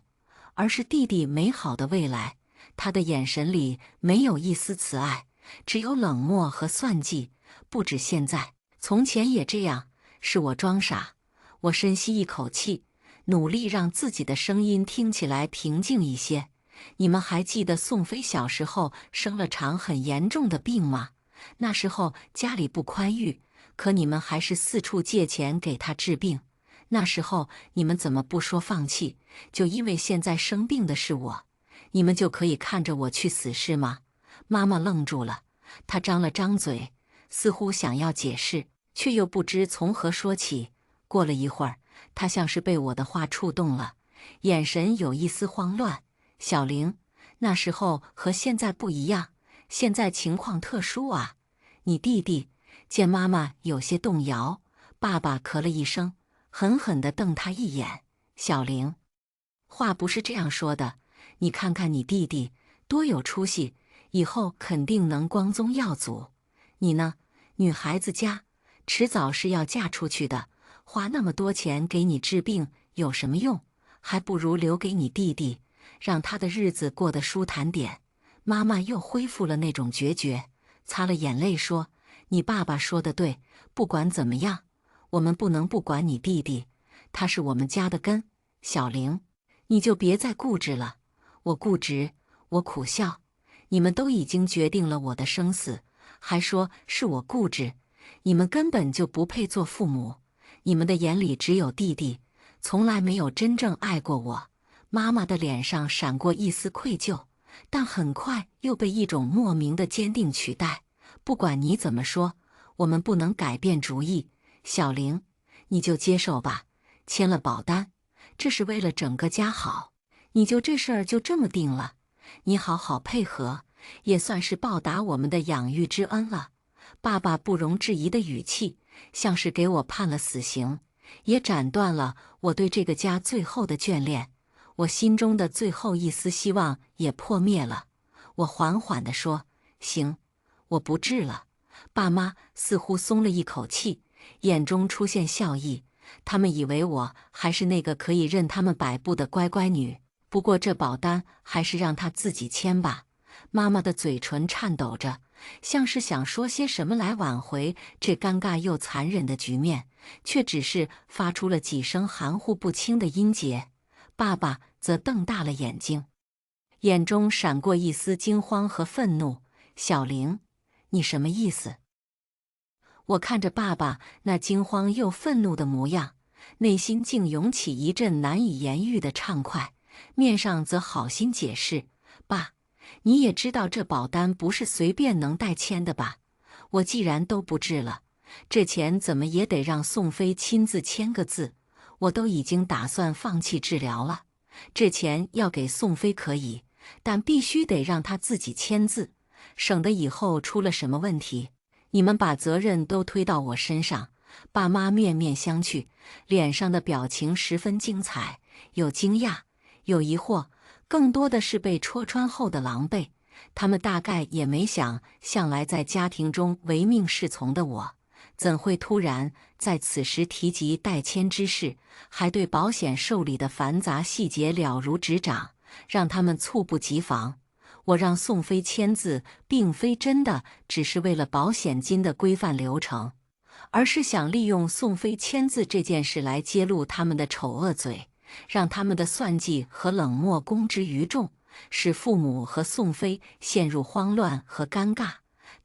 而是弟弟美好的未来。他的眼神里没有一丝慈爱，只有冷漠和算计。不止现在，从前也这样。是我装傻。我深吸一口气，努力让自己的声音听起来平静一些。你们还记得宋飞小时候生了场很严重的病吗？那时候家里不宽裕，可你们还是四处借钱给他治病。那时候你们怎么不说放弃？就因为现在生病的是我，你们就可以看着我去死是吗？妈妈愣住了，她张了张嘴，似乎想要解释，却又不知从何说起。过了一会儿，他像是被我的话触动了，眼神有一丝慌乱。小玲，那时候和现在不一样，现在情况特殊啊。你弟弟……见妈妈有些动摇，爸爸咳了一声，狠狠地瞪他一眼。小玲，话不是这样说的，你看看你弟弟多有出息，以后肯定能光宗耀祖。你呢，女孩子家迟早是要嫁出去的，花那么多钱给你治病有什么用？还不如留给你弟弟，让他的日子过得舒坦点。妈妈又恢复了那种决绝，擦了眼泪说：“你爸爸说的对，不管怎么样，我们不能不管你弟弟，他是我们家的根。小玲，你就别再固执了。我固执，我苦笑。你们都已经决定了我的生死，还说是我固执，你们根本就不配做父母。你们的眼里只有弟弟，从来没有真正爱过我。”妈妈的脸上闪过一丝愧疚，但很快又被一种莫名的坚定取代。不管你怎么说，我们不能改变主意。小玲，你就接受吧，签了保单，这是为了整个家好。你就这事儿就这么定了，你好好配合，也算是报答我们的养育之恩了。爸爸不容置疑的语气，像是给我判了死刑，也斩断了我对这个家最后的眷恋。我心中的最后一丝希望也破灭了。我缓缓地说：“行，我不治了。”爸妈似乎松了一口气，眼中出现笑意。他们以为我还是那个可以任他们摆布的乖乖女。不过这保单还是让他自己签吧。妈妈的嘴唇颤抖着，像是想说些什么来挽回这尴尬又残忍的局面，却只是发出了几声含糊不清的音节。爸爸则瞪大了眼睛，眼中闪过一丝惊慌和愤怒。小玲，你什么意思？我看着爸爸那惊慌又愤怒的模样，内心竟涌起一阵难以言喻的畅快，面上则好心解释：“爸，你也知道这保单不是随便能代签的吧？我既然都不治了，这钱怎么也得让宋飞亲自签个字。我都已经打算放弃治疗了，这钱要给宋飞可以，但必须得让他自己签字，省得以后出了什么问题，你们把责任都推到我身上。”爸妈面面相觑，脸上的表情十分精彩，有惊讶，有疑惑，更多的是被戳穿后的狼狈。他们大概也没想，向来在家庭中唯命是从的我，怎会突然在此时提及代签之事，还对保险受理的繁杂细节了如指掌，让他们猝不及防。我让宋飞签字，并非真的只是为了保险金的规范流程，而是想利用宋飞签字这件事来揭露他们的丑恶嘴，让他们的算计和冷漠公之于众，使父母和宋飞陷入慌乱和尴尬，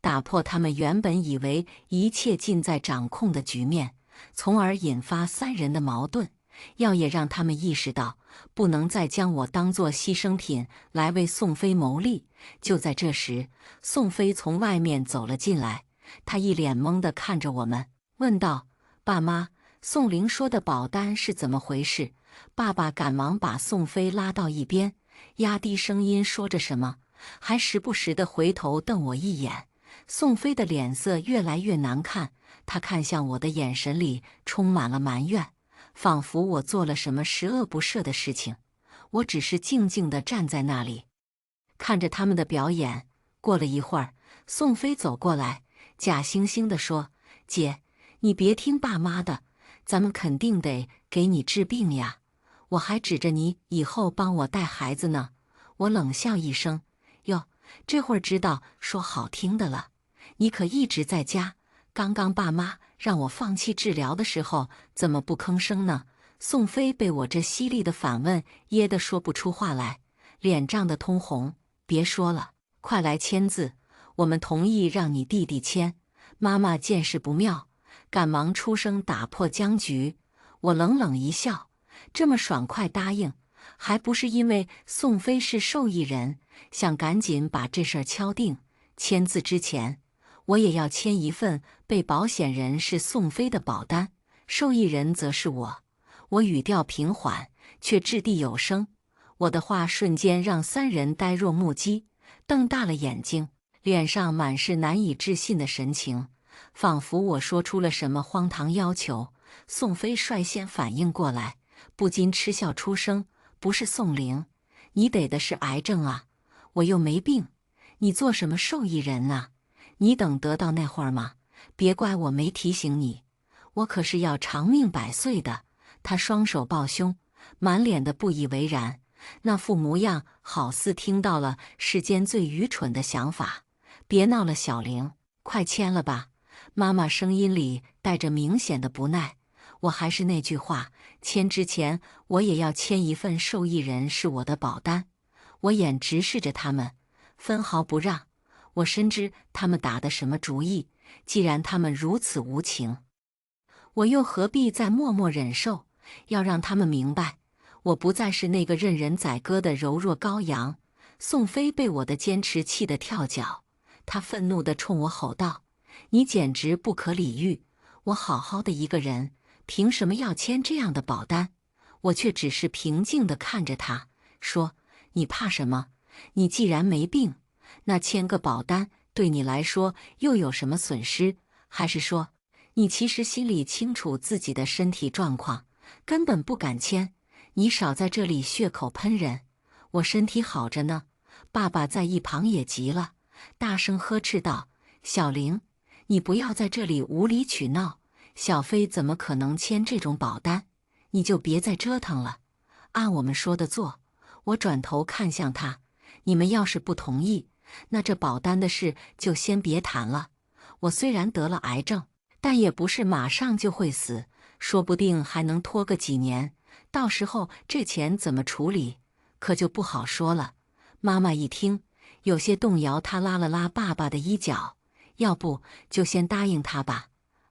打破他们原本以为一切尽在掌控的局面，从而引发三人的矛盾。要也让他们意识到，不能再将我当作牺牲品来为宋飞谋利。就在这时，宋飞从外面走了进来，他一脸懵地看着我们，问道：“爸妈，宋玲说的保单是怎么回事？”爸爸赶忙把宋飞拉到一边，压低声音说着什么，还时不时地回头瞪我一眼。宋飞的脸色越来越难看，他看向我的眼神里充满了埋怨，仿佛我做了什么十恶不赦的事情。我只是静静地站在那里，看着他们的表演。过了一会儿，宋飞走过来，假惺惺地说：“姐，你别听爸妈的，咱们肯定得给你治病呀。我还指着你以后帮我带孩子呢。”我冷笑一声：“哟，这会儿知道说好听的了。你可一直在家，刚刚爸妈让我放弃治疗的时候，怎么不吭声呢？”宋飞被我这犀利的反问噎得说不出话来，脸涨得通红。“别说了，快来签字，我们同意让你弟弟签。”妈妈见势不妙，赶忙出声打破僵局。我冷冷一笑，这么爽快答应，还不是因为宋飞是受益人，想赶紧把这事儿敲定。签字之前，我也要签一份被保险人是宋飞的保单，受益人则是我。我语调平缓，却掷地有声。我的话瞬间让三人呆若木鸡，瞪大了眼睛，脸上满是难以置信的神情，仿佛我说出了什么荒唐要求。宋飞率先反应过来，不禁嗤笑出声：“不是宋玲，你得的是癌症啊！我又没病，你做什么受益人啊？你等得到那会儿吗？别怪我没提醒你，我可是要长命百岁的。”他双手抱胸，满脸的不以为然，那副模样好似听到了世间最愚蠢的想法。别闹了，小玲，快签了吧。妈妈声音里带着明显的不耐。我还是那句话，签之前我也要签一份受益人是我的保单。我眼直视着他们，分毫不让。我深知他们打的什么主意，既然他们如此无情，我又何必再默默忍受？要让他们明白，我不再是那个任人宰割的柔弱羔羊。宋飞被我的坚持气得跳脚，他愤怒地冲我吼道：“你简直不可理喻！我好好的一个人，凭什么要签这样的保单？”我却只是平静地看着他，说：“你怕什么？你既然没病，那签个保单对你来说又有什么损失？还是说，你其实心里清楚自己的身体状况，根本不敢签？你少在这里血口喷人！我身体好着呢。”爸爸在一旁也急了，大声呵斥道：“小玲，你不要在这里无理取闹。小飞怎么可能签这种保单？你就别再折腾了，按我们说的做。”我转头看向他：“你们要是不同意，那这保单的事就先别谈了。我虽然得了癌症，但也不是马上就会死，说不定还能拖个几年。到时候这钱怎么处理，可就不好说了。”妈妈一听，有些动摇，她拉了拉爸爸的衣角：“要不就先答应他吧。”“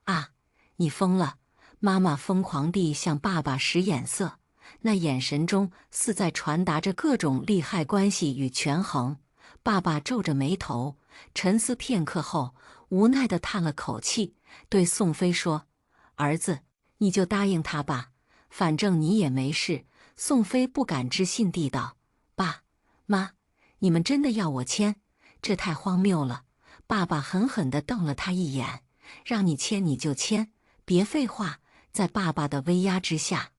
啊，你疯了！”妈妈疯狂地向爸爸使眼色，那眼神中似在传达着各种利害关系与权衡。爸爸皱着眉头，沉思片刻后，无奈地叹了口气，对宋飞说：“儿子，你就答应他吧，反正你也没事。”宋飞不敢置信地道：“爸妈，你们真的要我签？这太荒谬了！”爸爸狠狠地瞪了他一眼：“让你签你就签，别废话！”在爸爸的威压之下，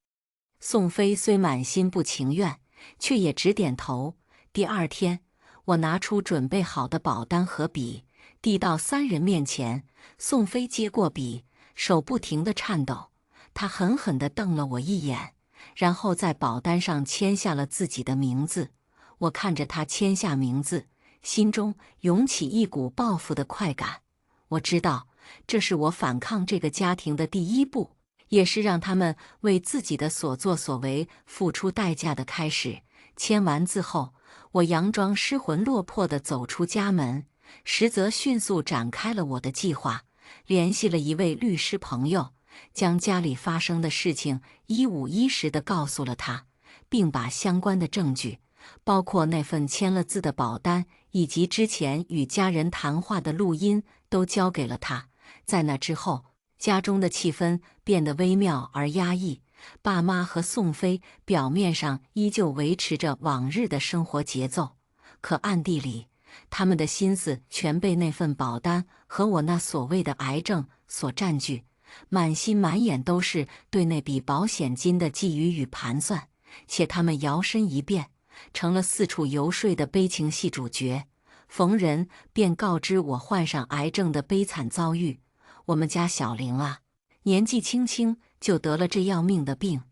宋飞虽满心不情愿，却也只点头。第二天，我拿出准备好的保单和笔，递到三人面前。宋飞接过笔，手不停地颤抖。他狠狠地瞪了我一眼，然后在保单上签下了自己的名字。我看着他签下名字，心中涌起一股报复的快感。我知道，这是我反抗这个家庭的第一步，也是让他们为自己的所作所为付出代价的开始。签完字后，我佯装失魂落魄地走出家门，实则迅速展开了我的计划，联系了一位律师朋友，将家里发生的事情一五一十地告诉了他，并把相关的证据，包括那份签了字的保单以及之前与家人谈话的录音，都交给了他。在那之后，家中的气氛变得微妙而压抑，爸妈和宋飞表面上依旧维持着往日的生活节奏，可暗地里，他们的心思全被那份保单和我那所谓的癌症所占据，满心满眼都是对那笔保险金的觊觎与盘算，且他们摇身一变，成了四处游说的悲情戏主角，逢人便告知我患上癌症的悲惨遭遇。我们家小玲啊，年纪轻轻就得了这要命的病，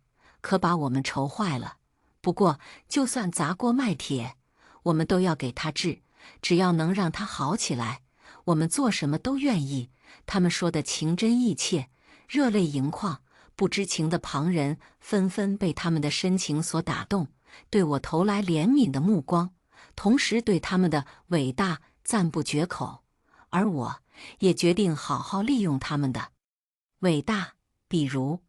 可把我们愁坏了。不过，就算砸锅卖铁，我们都要给她治，只要能让她好起来，我们做什么都愿意。他们说的情真意切，热泪盈眶，不知情的旁人纷纷被他们的深情所打动，对我投来怜悯的目光，同时对他们的伟大赞不绝口。而我也决定好好利用他们的伟大。比如，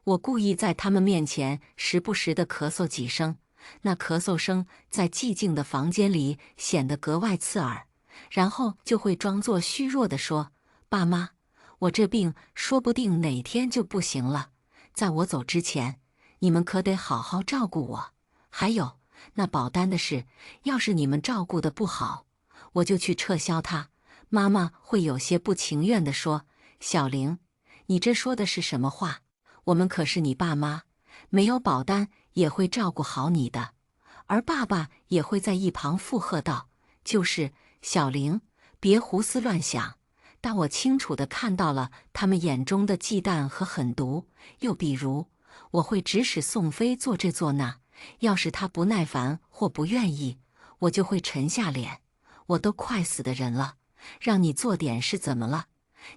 我故意在他们面前时不时地咳嗽几声，那咳嗽声在寂静的房间里显得格外刺耳。然后就会装作虚弱地说：“爸妈，我这病说不定哪天就不行了，在我走之前，你们可得好好照顾我。还有，那保单的事，要是你们照顾得不好，我就去撤销它。”妈妈会有些不情愿地说：“小玲，你这说的是什么话？我们可是你爸妈，没有保单也会照顾好你的。”而爸爸也会在一旁附和道：“就是，小玲，别胡思乱想。”但我清楚地看到了他们眼中的忌惮和狠毒。又比如，我会指使宋飞做这做那，要是他不耐烦或不愿意，我就会沉下脸：“我都快死的人了，让你做点事怎么了？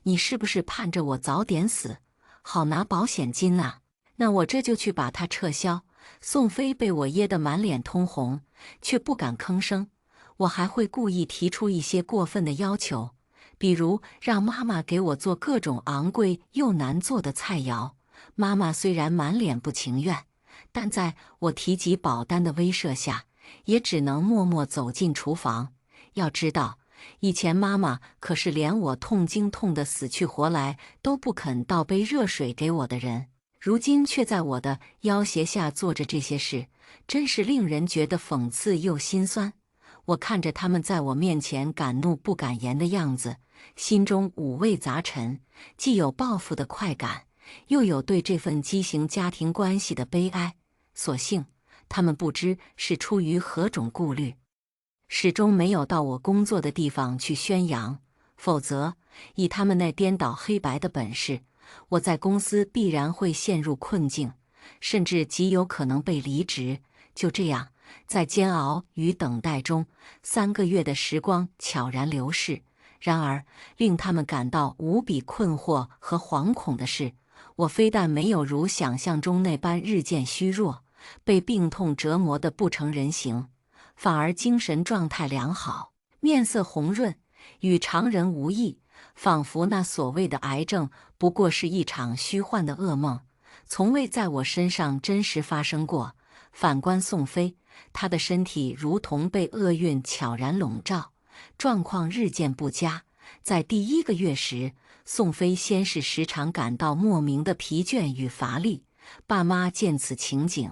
你是不是盼着我早点死，好拿保险金啊？那我这就去把它撤销。”宋飞被我噎得满脸通红，却不敢吭声。我还会故意提出一些过分的要求，比如让妈妈给我做各种昂贵又难做的菜肴。妈妈虽然满脸不情愿，但在我提及保单的威慑下，也只能默默走进厨房。要知道，以前妈妈可是连我痛经痛得死去活来都不肯倒杯热水给我的人，如今却在我的要挟下做着这些事，真是令人觉得讽刺又心酸。我看着他们在我面前敢怒不敢言的样子，心中五味杂陈，既有报复的快感，又有对这份畸形家庭关系的悲哀。所幸他们不知是出于何种顾虑，始终没有到我工作的地方去宣扬，否则以他们那颠倒黑白的本事，我在公司必然会陷入困境，甚至极有可能被离职。就这样，在煎熬与等待中，3个月的时光悄然流逝。然而，令他们感到无比困惑和惶恐的是，我非但没有如想象中那般日渐虚弱，被病痛折磨得不成人形，反而精神状态良好，面色红润，与常人无异，仿佛那所谓的癌症不过是一场虚幻的噩梦，从未在我身上真实发生过。反观宋飞，他的身体如同被厄运悄然笼罩，状况日渐不佳。在第1个月时，宋飞先是时常感到莫名的疲倦与乏力，爸妈见此情景，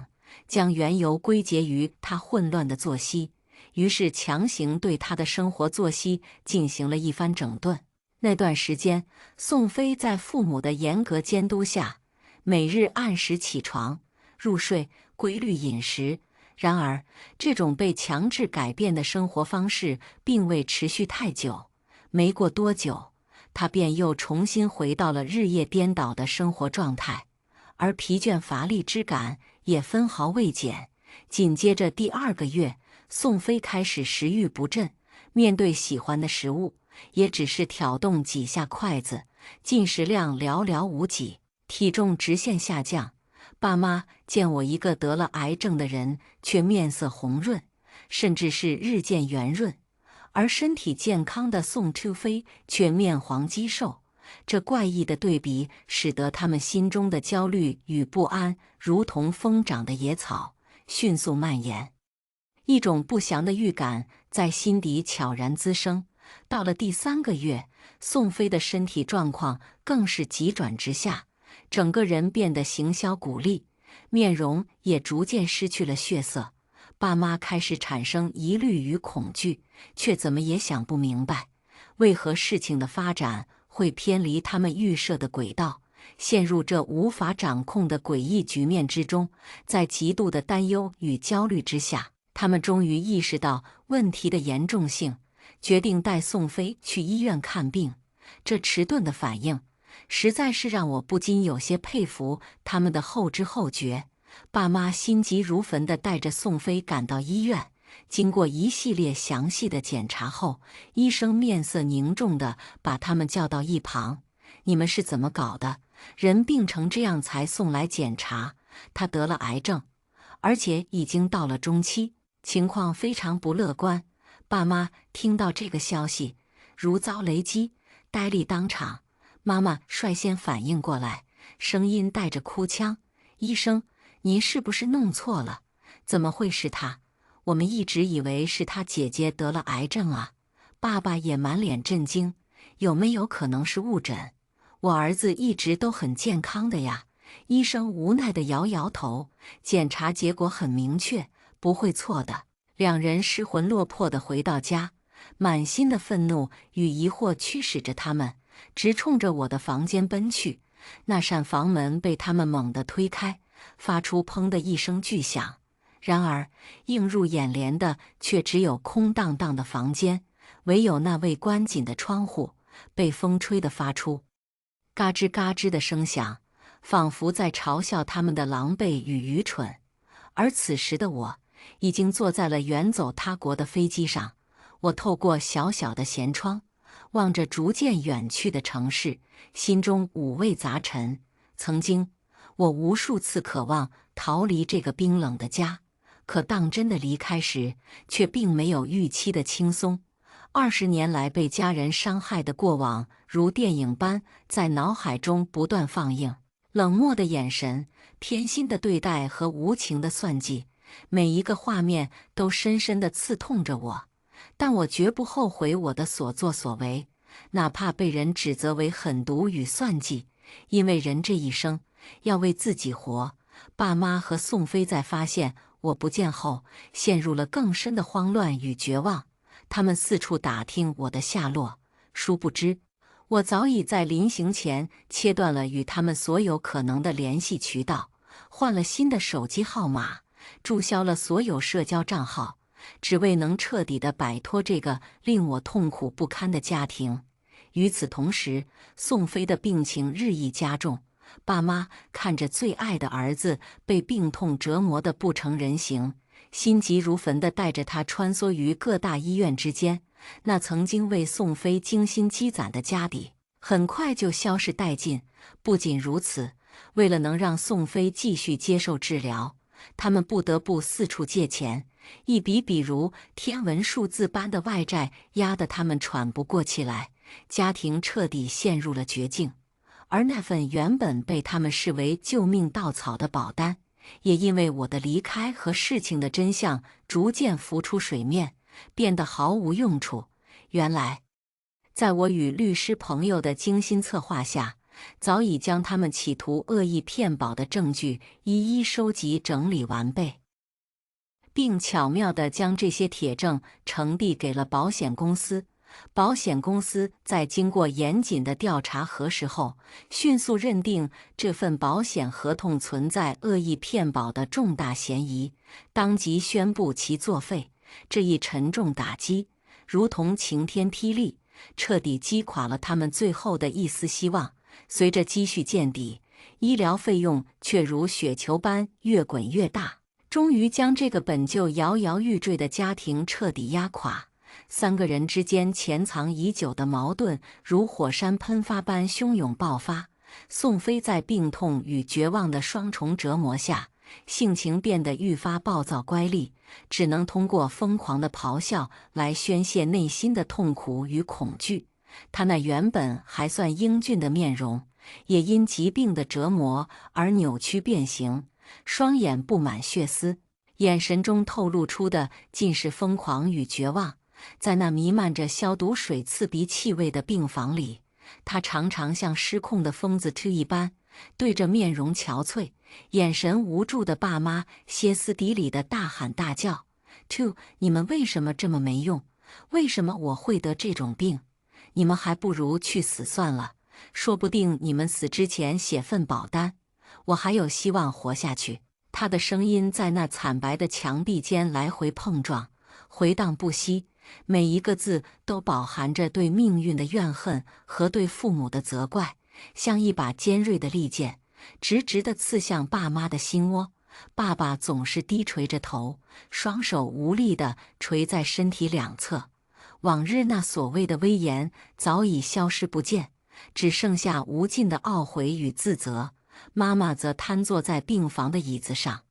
将缘由归结于他混乱的作息，于是强行对他的生活作息进行了一番整顿。那段时间，宋飞在父母的严格监督下，每日按时起床、入睡，规律饮食。然而，这种被强制改变的生活方式并未持续太久。没过多久，他便又重新回到了日夜颠倒的生活状态，而疲倦乏力之感也分毫未减。紧接着第2个月，宋飞开始食欲不振，面对喜欢的食物，也只是挑动几下筷子，进食量寥寥无几，体重直线下降。爸妈见我一个得了癌症的人，却面色红润，甚至是日渐圆润，而身体健康的宋秋飞却面黄肌瘦。这怪异的对比使得他们心中的焦虑与不安如同疯长的野草，迅速蔓延。一种不祥的预感在心底悄然滋生。到了第3个月，宋飞的身体状况更是急转直下，整个人变得形销骨立，面容也逐渐失去了血色。爸妈开始产生疑虑与恐惧，却怎么也想不明白，为何事情的发展会偏离他们预设的轨道，陷入这无法掌控的诡异局面之中。在极度的担忧与焦虑之下，他们终于意识到问题的严重性，决定带宋飞去医院看病。这迟钝的反应，实在是让我不禁有些佩服他们的后知后觉。爸妈心急如焚地带着宋飞赶到医院，经过一系列详细的检查后，医生面色凝重地把他们叫到一旁：“你们是怎么搞的？人病成这样才送来检查，他得了癌症，而且已经到了中期，情况非常不乐观。”爸妈听到这个消息，如遭雷击，呆立当场。妈妈率先反应过来，声音带着哭腔：“医生，您是不是弄错了？怎么会是他？我们一直以为是他姐姐得了癌症啊！”爸爸也满脸震惊，有没有可能是误诊？我儿子一直都很健康的呀。医生无奈地摇摇头，检查结果很明确，不会错的。两人失魂落魄地回到家，满心的愤怒与疑惑驱使着他们，直冲着我的房间奔去。那扇房门被他们猛地推开，发出砰的一声巨响。然而，映入眼帘的却只有空荡荡的房间，唯有那未关紧的窗户被风吹得发出嘎吱嘎吱的声响，仿佛在嘲笑他们的狼狈与愚蠢。而此时的我，已经坐在了远走他国的飞机上。我透过小小的舷窗，望着逐渐远去的城市，心中五味杂陈。曾经，我无数次渴望逃离这个冰冷的家，可当真的离开时，却并没有预期的轻松。20年来被家人伤害的过往，如电影般在脑海中不断放映。冷漠的眼神，偏心的对待和无情的算计，每一个画面都深深地刺痛着我。但我绝不后悔我的所作所为，哪怕被人指责为狠毒与算计，因为人这一生要为自己活。爸妈和宋飞在发现我不见后，陷入了更深的慌乱与绝望。他们四处打听我的下落，殊不知，我早已在临行前切断了与他们所有可能的联系渠道，换了新的手机号码，注销了所有社交账号，只为能彻底地摆脱这个令我痛苦不堪的家庭。与此同时，宋飞的病情日益加重，爸妈看着最爱的儿子被病痛折磨得不成人形，心急如焚地带着他穿梭于各大医院之间。那曾经为宋飞精心积攒的家底，很快就消逝殆尽。不仅如此，为了能让宋飞继续接受治疗，他们不得不四处借钱，一笔笔如天文数字般的外债压得他们喘不过气来，家庭彻底陷入了绝境。而那份原本被他们视为救命稻草的保单，也因为我的离开和事情的真相逐渐浮出水面，变得毫无用处。原来，在我与律师朋友的精心策划下，早已将他们企图恶意骗保的证据一一收集整理完备，并巧妙地将这些铁证呈递给了保险公司。保险公司在经过严谨的调查核实后，迅速认定这份保险合同存在恶意骗保的重大嫌疑，当即宣布其作废。这一沉重打击，如同晴天霹雳，彻底击垮了他们最后的一丝希望。随着积蓄见底，医疗费用却如雪球般越滚越大，终于将这个本就摇摇欲坠的家庭彻底压垮。三个人之间潜藏已久的矛盾如火山喷发般汹涌爆发。宋飞在病痛与绝望的双重折磨下，性情变得愈发暴躁乖戾，只能通过疯狂的咆哮来宣泄内心的痛苦与恐惧。他那原本还算英俊的面容，也因疾病的折磨而扭曲变形，双眼布满血丝，眼神中透露出的尽是疯狂与绝望。在那弥漫着消毒水刺鼻气味的病房里，他常常像失控的疯子一般，对着面容憔悴、眼神无助的爸妈歇斯底里的大喊大叫：“你们为什么这么没用？为什么我会得这种病？你们还不如去死算了！说不定你们死之前写份保单，我还有希望活下去。”他的声音在那惨白的墙壁间来回碰撞，回荡不息。每一个字都饱含着对命运的怨恨和对父母的责怪，像一把尖锐的利剑，直直地刺向爸妈的心窝。爸爸总是低垂着头，双手无力地垂在身体两侧。往日那所谓的威严早已消失不见，只剩下无尽的懊悔与自责。妈妈则瘫坐在病房的椅子上，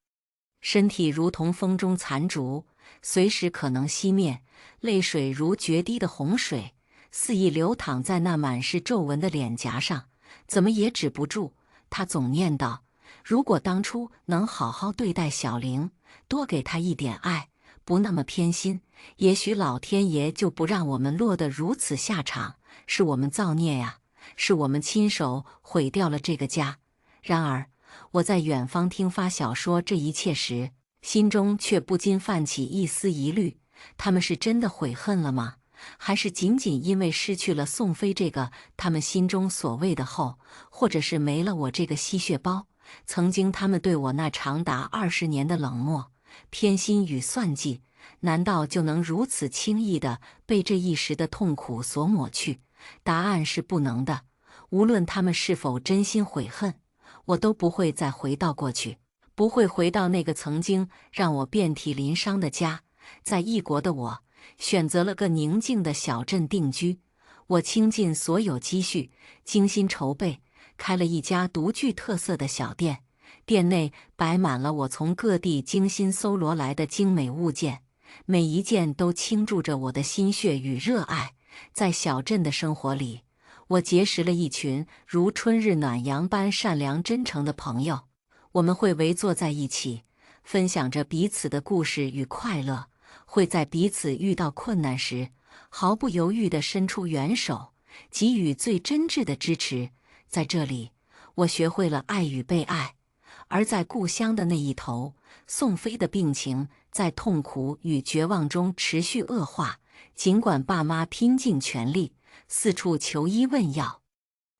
身体如同风中残烛，随时可能熄灭。泪水如决堤的洪水，肆意流淌在那满是皱纹的脸颊上，怎么也止不住。他总念叨：如果当初能好好对待小玲，多给她一点爱，不那么偏心，也许老天爷就不让我们落得如此下场。是我们造孽呀，是我们亲手毁掉了这个家。然而，我在远方听发小说这一切时，心中却不禁泛起一丝疑虑：他们是真的悔恨了吗？还是仅仅因为失去了宋飞这个他们心中所谓的后，或者是没了我这个吸血包，曾经他们对我那长达20年的冷漠、偏心与算计，难道就能如此轻易地被这一时的痛苦所抹去？答案是不能的。无论他们是否真心悔恨，我都不会再回到过去，不会回到那个曾经让我遍体鳞伤的家。在异国的我，选择了个宁静的小镇定居。我倾尽所有积蓄，精心筹备，开了一家独具特色的小店。店内摆满了我从各地精心搜罗来的精美物件，每一件都倾注着我的心血与热爱。在小镇的生活里，我结识了一群如春日暖阳般善良真诚的朋友。我们会围坐在一起，分享着彼此的故事与快乐，会在彼此遇到困难时毫不犹豫地伸出援手，给予最真挚的支持。在这里，我学会了爱与被爱。而在故乡的那一头，宋飞的病情在痛苦与绝望中持续恶化。尽管爸妈拼尽全力，四处求医问药，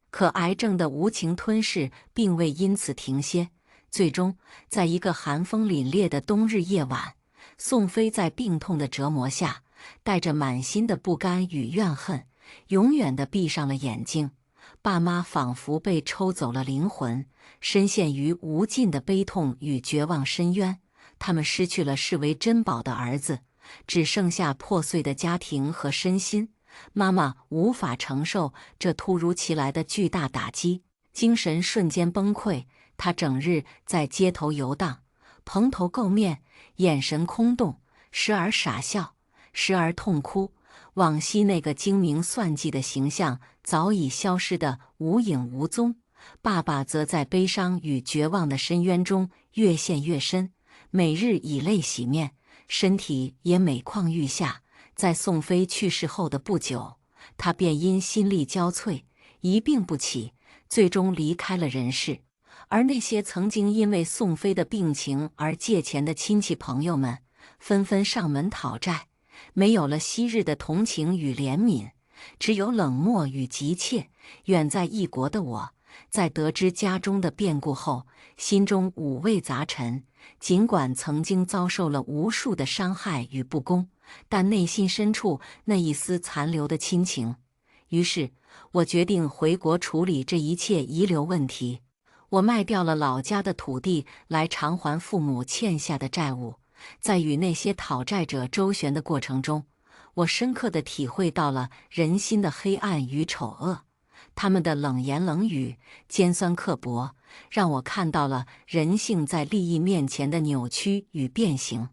可癌症的无情吞噬并未因此停歇。最终，在一个寒风凛冽的冬日夜晚，宋飞在病痛的折磨下，带着满心的不甘与怨恨，永远地闭上了眼睛。爸妈仿佛被抽走了灵魂，深陷于无尽的悲痛与绝望深渊。他们失去了视为珍宝的儿子，只剩下破碎的家庭和身心。妈妈无法承受这突如其来的巨大打击，精神瞬间崩溃。她整日在街头游荡，蓬头垢面，眼神空洞，时而傻笑，时而痛哭。往昔那个精明算计的形象早已消失得无影无踪。爸爸则在悲伤与绝望的深渊中越陷越深，每日以泪洗面，身体也每况愈下。在宋飞去世后的不久，他便因心力交瘁，一病不起，最终离开了人世。而那些曾经因为宋飞的病情而借钱的亲戚朋友们，纷纷上门讨债，没有了昔日的同情与怜悯，只有冷漠与急切。远在异国的我，在得知家中的变故后，心中五味杂陈。尽管曾经遭受了无数的伤害与不公，但内心深处那一丝残留的亲情。于是，我决定回国处理这一切遗留问题。我卖掉了老家的土地来偿还父母欠下的债务。在与那些讨债者周旋的过程中，我深刻地体会到了人心的黑暗与丑恶。他们的冷言冷语、尖酸刻薄，让我看到了人性在利益面前的扭曲与变形。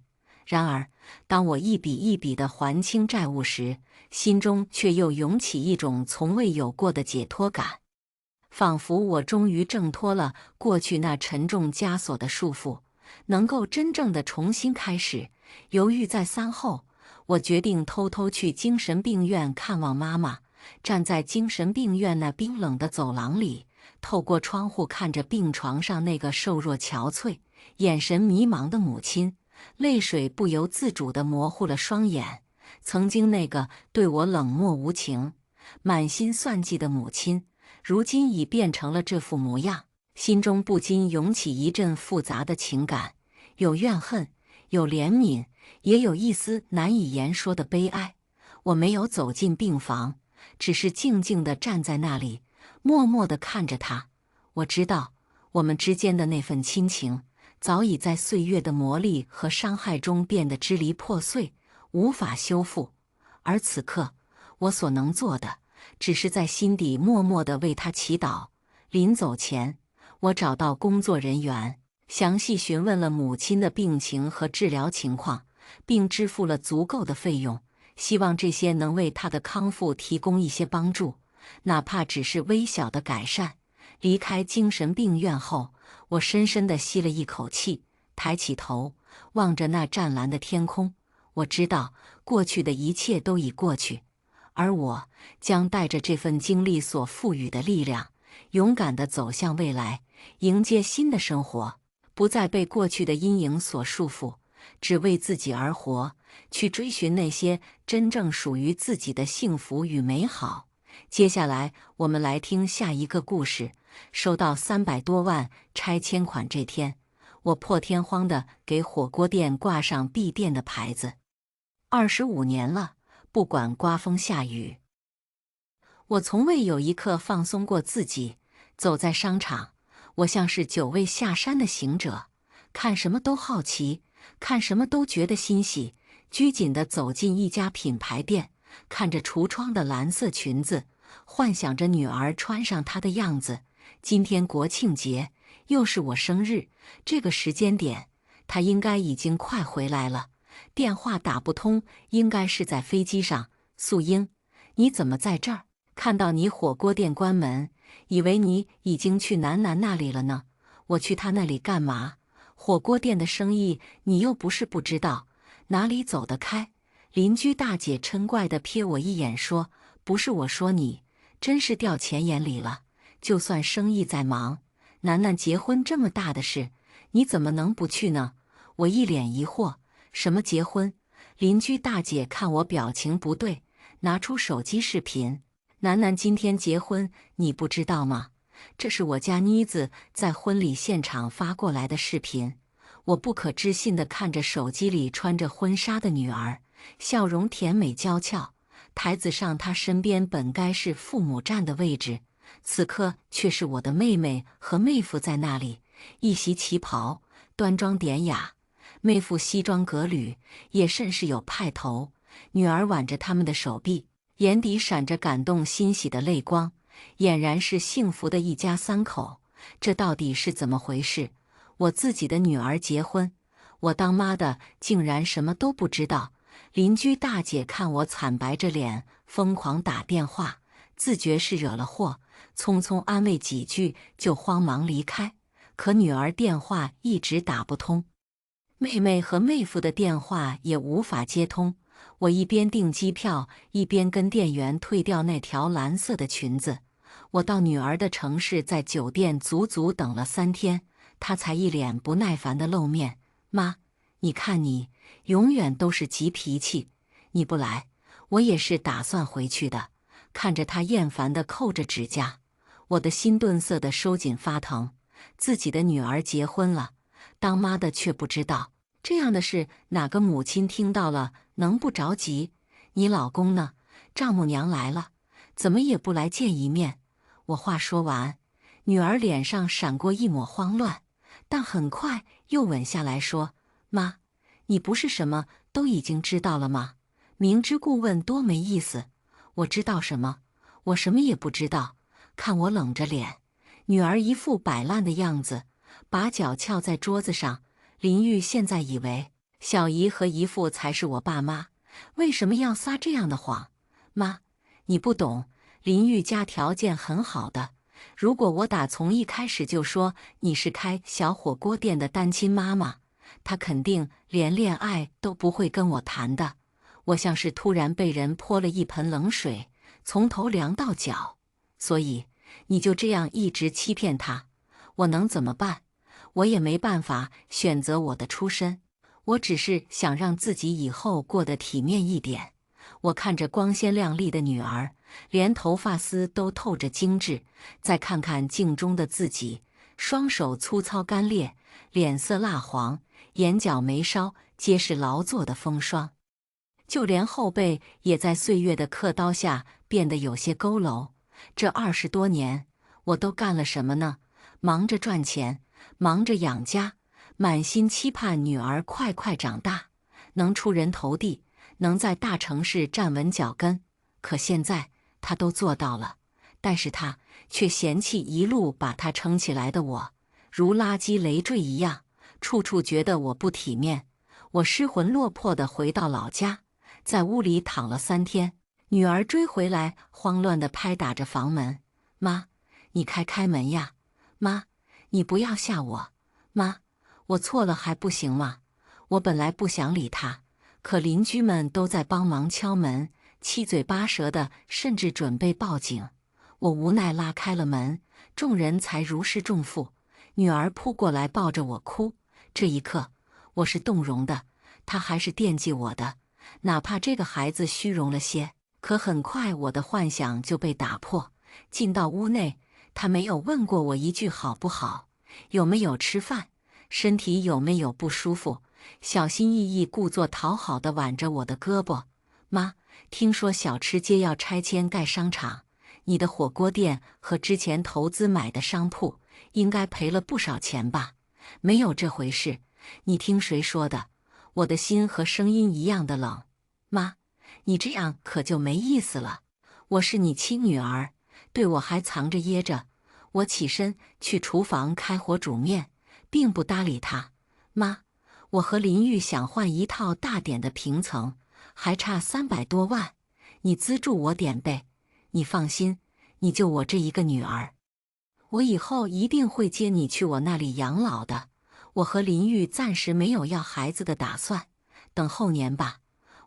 然而，当我一笔一笔地还清债务时，心中却又涌起一种从未有过的解脱感，仿佛我终于挣脱了过去那沉重枷锁的束缚，能够真正的重新开始。犹豫再三后，我决定偷偷去精神病院看望妈妈。站在精神病院那冰冷的走廊里，透过窗户看着病床上那个瘦弱憔悴、眼神迷茫的母亲，泪水不由自主地模糊了双眼。曾经那个对我冷漠无情、满心算计的母亲，如今已变成了这副模样，心中不禁涌起一阵复杂的情感，有怨恨，有怜悯，也有一丝难以言说的悲哀。我没有走进病房，只是静静地站在那里，默默地看着他。我知道，我们之间的那份亲情，早已在岁月的磨砺和伤害中变得支离破碎，无法修复。而此刻，我所能做的，只是在心底默默地为他祈祷。临走前，我找到工作人员，详细询问了母亲的病情和治疗情况，并支付了足够的费用。希望这些能为他的康复提供一些帮助，哪怕只是微小的改善。离开精神病院后，我深深地吸了一口气，抬起头，望着那湛蓝的天空。我知道过去的一切都已过去，而我将带着这份经历所赋予的力量，勇敢地走向未来，迎接新的生活，不再被过去的阴影所束缚，只为自己而活，去追寻那些真正属于自己的幸福与美好。接下来，我们来听下一个故事。收到300多万拆迁款这天，我破天荒地给火锅店挂上闭店的牌子。25年了，不管刮风下雨，我从未有一刻放松过自己。走在商场，我像是久未下山的行者，看什么都好奇，看什么都觉得欣喜。拘谨地走进一家品牌店，看着橱窗的蓝色裙子，幻想着女儿穿上它的样子。今天国庆节，又是我生日，这个时间点，她应该已经快回来了。电话打不通，应该是在飞机上。素英，你怎么在这儿？看到你火锅店关门，以为你已经去楠楠那里了呢。我去他那里干嘛？火锅店的生意你又不是不知道，哪里走得开？邻居大姐嗔怪地瞥我一眼说：“不是我说你，真是掉钱眼里了。就算生意再忙，楠楠结婚这么大的事，你怎么能不去呢？”我一脸疑惑：“什么结婚？”邻居大姐看我表情不对，拿出手机视频：“楠楠今天结婚，你不知道吗？这是我家妮子在婚礼现场发过来的视频。”我不可置信地看着手机里穿着婚纱的女儿，笑容甜美娇俏。台子上她身边本该是父母站的位置，此刻却是我的妹妹和妹夫在那里，一袭旗袍，端庄典雅。妹夫西装革履，也甚是有派头。女儿挽着他们的手臂，眼底闪着感动欣喜的泪光，俨然是幸福的一家三口。这到底是怎么回事？我自己的女儿结婚，我当妈的竟然什么都不知道。邻居大姐看我惨白着脸，疯狂打电话，自觉是惹了祸，匆匆安慰几句就慌忙离开。可女儿电话一直打不通，妹妹和妹夫的电话也无法接通。我一边订机票，一边跟店员退掉那条蓝色的裙子。我到女儿的城市，在酒店足足等了3天，她才一脸不耐烦地露面：“妈，你看你永远都是急脾气，你不来，我也是打算回去的。”看着她厌烦地扣着指甲，我的心顿色地收紧发疼。自己的女儿结婚了，当妈的却不知道，这样的事哪个母亲听到了能不着急？你老公呢？丈母娘来了，怎么也不来见一面？我话说完，女儿脸上闪过一抹慌乱，但很快又稳下来说：“妈，你不是什么都已经知道了吗？明知故问多没意思。我知道什么？我什么也不知道。”看我冷着脸，女儿一副摆烂的样子，把脚翘在桌子上。林玉现在以为小姨和姨父才是我爸妈，为什么要撒这样的谎？妈，你不懂，林玉家条件很好的。如果我打从一开始就说你是开小火锅店的单亲妈妈，她肯定连恋爱都不会跟我谈的。我像是突然被人泼了一盆冷水，从头凉到脚。所以你就这样一直欺骗她，我能怎么办？我也没办法选择我的出身，我只是想让自己以后过得体面一点。我看着光鲜亮丽的女儿，连头发丝都透着精致，再看看镜中的自己，双手粗糙干裂，脸色蜡黄，眼角眉梢皆是劳作的风霜，就连后背也在岁月的刻刀下变得有些佝偻。这20多年，我都干了什么呢？忙着赚钱，忙着养家，满心期盼女儿快快长大，能出人头地，能在大城市站稳脚跟。可现在她都做到了，但是她却嫌弃一路把她撑起来的我，如垃圾累赘一样，处处觉得我不体面。我失魂落魄地回到老家，在屋里躺了3天。女儿追回来，慌乱地拍打着房门：“妈，你开门呀！妈，你不要吓我！妈，我错了还不行吗？我本来不想理他，可邻居们都在帮忙敲门，七嘴八舌的，甚至准备报警。我无奈拉开了门，众人才如释重负。女儿扑过来抱着我哭，这一刻我是动容的，她还是惦记我的，哪怕这个孩子虚荣了些。可很快我的幻想就被打破，进到屋内，她没有问过我一句好不好，有没有吃饭，身体有没有不舒服，小心翼翼故作讨好地挽着我的胳膊。妈，听说小吃街要拆迁盖商场，你的火锅店和之前投资买的商铺应该赔了不少钱吧？没有这回事，你听谁说的？我的心和声音一样的冷。妈，你这样可就没意思了。我是你亲女儿，对我还藏着掖着。我起身去厨房开火煮面，并不搭理他。妈，我和林玉想换一套大点的平层，还差300多万，你资助我点呗。你放心，你就我这一个女儿，我以后一定会接你去我那里养老的。我和林玉暂时没有要孩子的打算，等后年吧。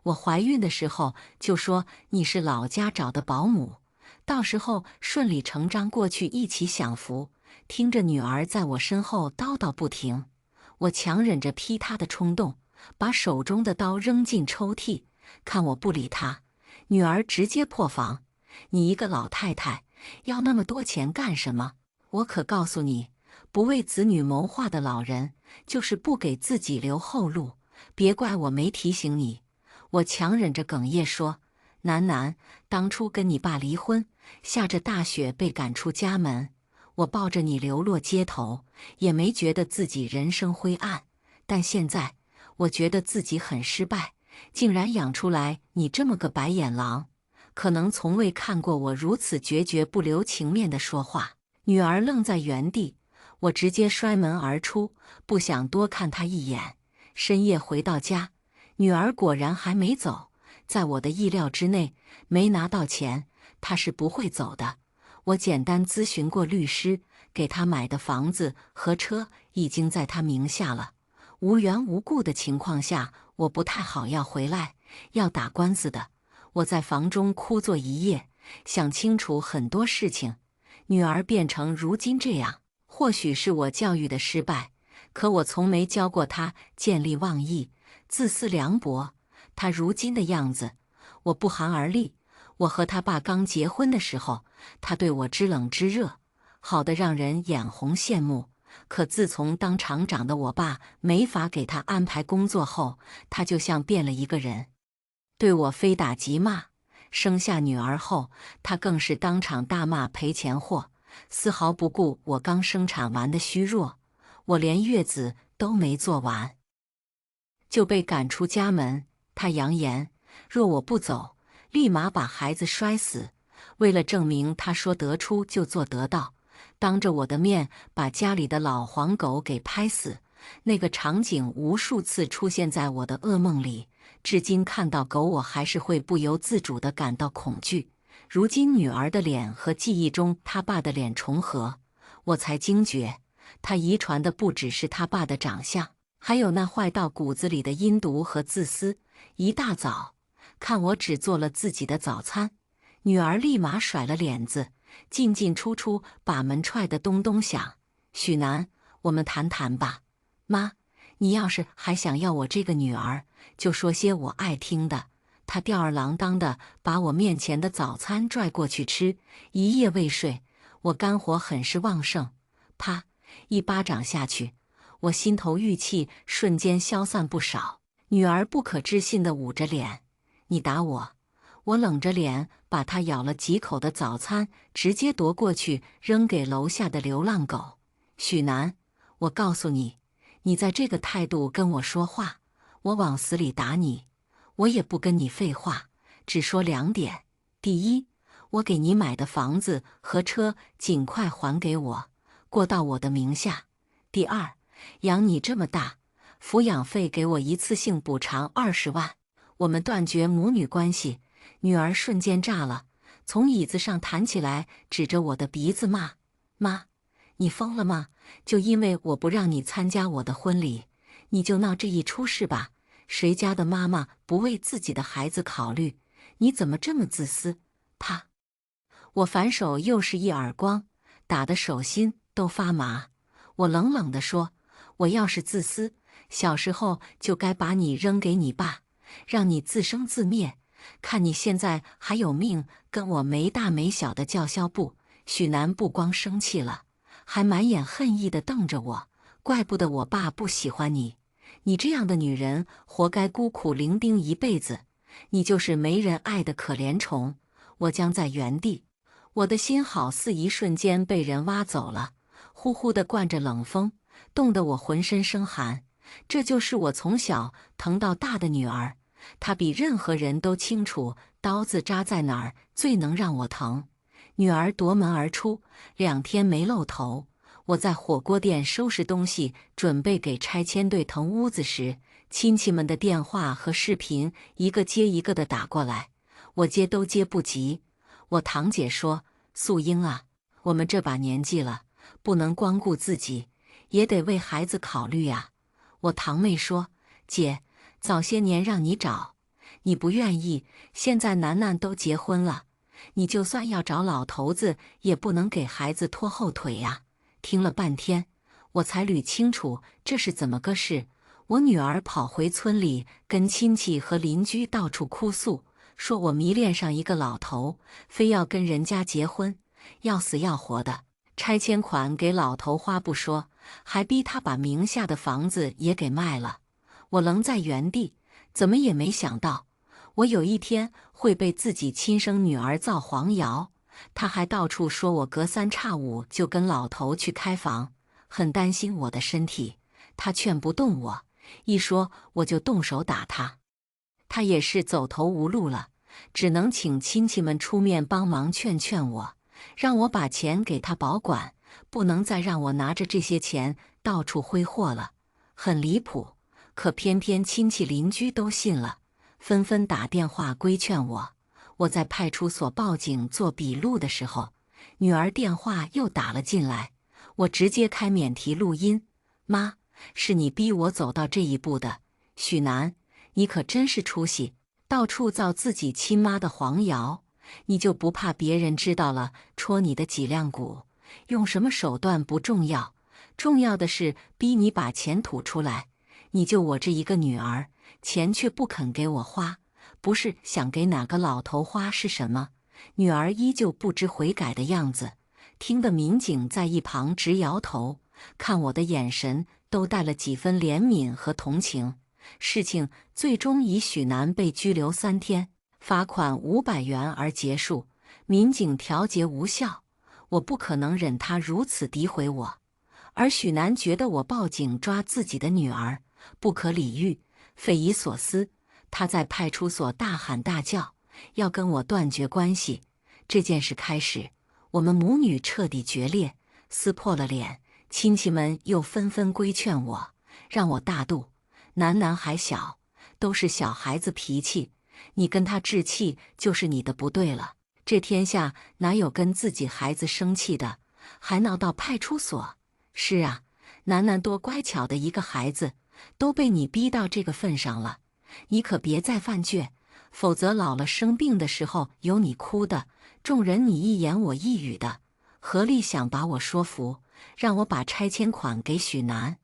我怀孕的时候就说你是老家找的保姆，到时候顺理成章过去一起享福。听着女儿在我身后叨叨不停，我强忍着劈她的冲动，把手中的刀扔进抽屉。看我不理她，女儿直接破防：你一个老太太要那么多钱干什么？我可告诉你，不为子女谋划的老人就是不给自己留后路。别怪我没提醒你。我强忍着哽咽说：楠，当初跟你爸离婚，下着大雪被赶出家门，我抱着你流落街头，也没觉得自己人生灰暗。但现在，我觉得自己很失败，竟然养出来你这么个白眼狼。可能从未看过我如此决绝不留情面的说话。女儿愣在原地，我直接摔门而出，不想多看她一眼。深夜回到家，女儿果然还没走，在我的意料之内，没拿到钱，她是不会走的。我简单咨询过律师，给她买的房子和车已经在她名下了。无缘无故的情况下，我不太好要回来，要打官司的。我在房中哭坐一夜，想清楚很多事情。女儿变成如今这样，或许是我教育的失败，可我从没教过她见利忘义、自私凉薄。她如今的样子，我不寒而栗。我和他爸刚结婚的时候，他对我知冷知热，好得让人眼红羡慕。可自从当厂长的我爸没法给他安排工作后，他就像变了一个人，对我非打即骂。生下女儿后，他更是当场大骂赔钱货，丝毫不顾我刚生产完的虚弱。我连月子都没做完，就被赶出家门。他扬言，若我不走，立马把孩子摔死。为了证明他说得出就做得到，当着我的面把家里的老黄狗给拍死。那个场景无数次出现在我的噩梦里，至今看到狗我还是会不由自主地感到恐惧。如今女儿的脸和记忆中他爸的脸重合，我才惊觉，他遗传的不只是他爸的长相，还有那坏到骨子里的阴毒和自私。一大早，看我只做了自己的早餐，女儿立马甩了脸子，进进出出把门踹得咚咚响。许楠，我们谈谈吧。妈，你要是还想要我这个女儿，就说些我爱听的。她吊儿郎当的把我面前的早餐拽过去吃，一夜未睡。我肝火很是旺盛，啪一巴掌下去，我心头郁气瞬间消散不少。女儿不可置信地捂着脸：你打我？我冷着脸把她咬了几口的早餐直接夺过去扔给楼下的流浪狗。许楠，我告诉你，你在这个态度跟我说话，我往死里打你。我也不跟你废话，只说2点。第一，我给你买的房子和车尽快还给我，过到我的名下。第二，养你这么大，抚养费给我一次性补偿20万，我们断绝母女关系。女儿瞬间炸了，从椅子上弹起来，指着我的鼻子骂：妈，你疯了吗？就因为我不让你参加我的婚礼，你就闹这一出是吧？谁家的妈妈不为自己的孩子考虑？你怎么这么自私？啪！我反手又是一耳光，打得手心都发麻。我冷冷地说：“我要是自私，小时候就该把你扔给你爸，让你自生自灭。看你现在还有命跟我没大没小的叫嚣不？”许南不光生气了，还满眼恨意地瞪着我。怪不得我爸不喜欢你，你这样的女人活该孤苦伶仃一辈子，你就是没人爱的可怜虫。我僵在原地，我的心好似一瞬间被人挖走了，呼呼地灌着冷风，冻得我浑身生寒。这就是我从小疼到大的女儿，她比任何人都清楚刀子扎在哪儿最能让我疼。女儿夺门而出，2天没露头。我在火锅店收拾东西，准备给拆迁队腾屋子时，亲戚们的电话和视频一个接一个的打过来，我接都接不及。我堂姐说：“素英啊，我们这把年纪了，不能光顾自己，也得为孩子考虑呀。”我堂妹说：“姐，早些年让你找，你不愿意，现在楠楠都结婚了。你就算要找老头子，也不能给孩子拖后腿呀。”听了半天，我才捋清楚这是怎么个事。我女儿跑回村里，跟亲戚和邻居到处哭诉，说我迷恋上一个老头，非要跟人家结婚，要死要活的。拆迁款给老头花不说，还逼他把名下的房子也给卖了。我愣在原地，怎么也没想到，我有一天会被自己亲生女儿造黄谣。他还到处说我隔3差5就跟老头去开房，很担心我的身体，他劝不动我，一说我就动手打他。他也是走投无路了，只能请亲戚们出面帮忙劝劝我，让我把钱给他保管，不能再让我拿着这些钱到处挥霍了。很离谱，可偏偏亲戚邻居都信了，纷纷打电话规劝我。我在派出所报警做笔录的时候，女儿电话又打了进来，我直接开免提录音：“妈，是你逼我走到这一步的。许南，你可真是出息，到处造自己亲妈的黄谣，你就不怕别人知道了戳你的脊梁骨？用什么手段不重要，重要的是逼你把钱吐出来。你就我这一个女儿，钱却不肯给我花。不是想给哪个老头花是什么？”女儿依旧不知悔改的样子，听得民警在一旁直摇头，看我的眼神都带了几分怜悯和同情。事情最终以许南被拘留3天，罚款500元而结束。民警调解无效，我不可能忍他如此诋毁我，而许南觉得我报警抓自己的女儿不可理喻，匪夷所思。他在派出所大喊大叫，要跟我断绝关系。这件事开始，我们母女彻底决裂，撕破了脸。亲戚们又纷纷规劝我，让我大度。楠楠还小，都是小孩子脾气，你跟他置气就是你的不对了。这天下哪有跟自己孩子生气的，还闹到派出所？是啊，楠楠多乖巧的一个孩子，都被你逼到这个份上了。你可别再犯倔，否则老了生病的时候有你哭的，众人你一言我一语的，合力想把我说服，让我把拆迁款给许南。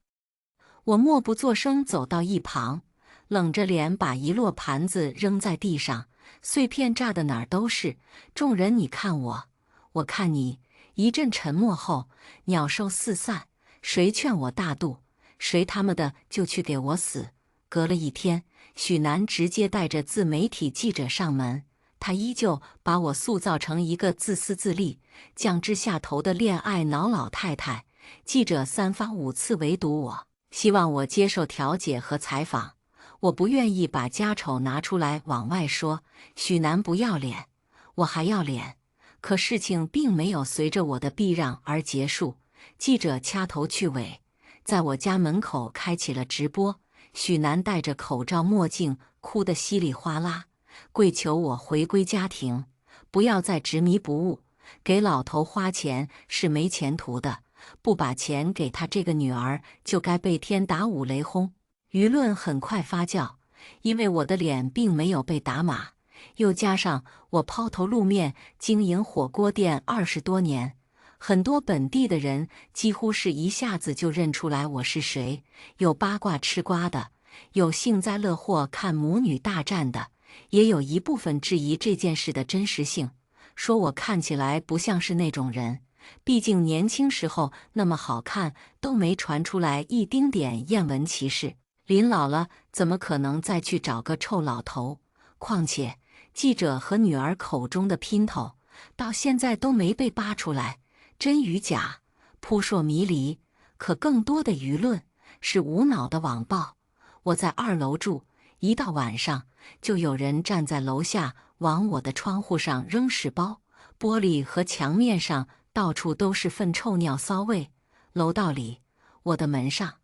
我默不作声走到一旁，冷着脸把一摞盘子扔在地上，碎片炸得哪儿都是。众人你看我，我看你，一阵沉默后，鸟兽四散，谁劝我大度，谁他妈的就去给我死。隔了1天，许南直接带着自媒体记者上门，他依旧把我塑造成一个自私自利、降至下头的恋爱脑老太太。记者3番5次围堵我，希望我接受调解和采访。我不愿意把家丑拿出来往外说，许南不要脸，我还要脸。可事情并没有随着我的避让而结束，记者掐头去尾，在我家门口开启了直播。许南戴着口罩墨镜，哭得稀里哗啦，跪求我回归家庭，不要再执迷不悟。给老头花钱是没前途的，不把钱给他这个女儿，就该被天打5雷轰。舆论很快发酵，因为我的脸并没有被打码，又加上我抛头露面经营火锅店20多年，很多本地的人几乎是一下子就认出来我是谁。有八卦吃瓜的，有幸灾乐祸看母女大战的，也有一部分质疑这件事的真实性，说我看起来不像是那种人。毕竟年轻时候那么好看，都没传出来一丁点艳闻奇事。临老了，怎么可能再去找个臭老头？况且记者和女儿口中的姘头，到现在都没被扒出来，真与假扑朔迷离。可更多的舆论是无脑的网暴。我在2楼住，一到晚上就有人站在楼下往我的窗户上扔屎包，玻璃和墙面上到处都是粪臭尿骚味。楼道里，我的门上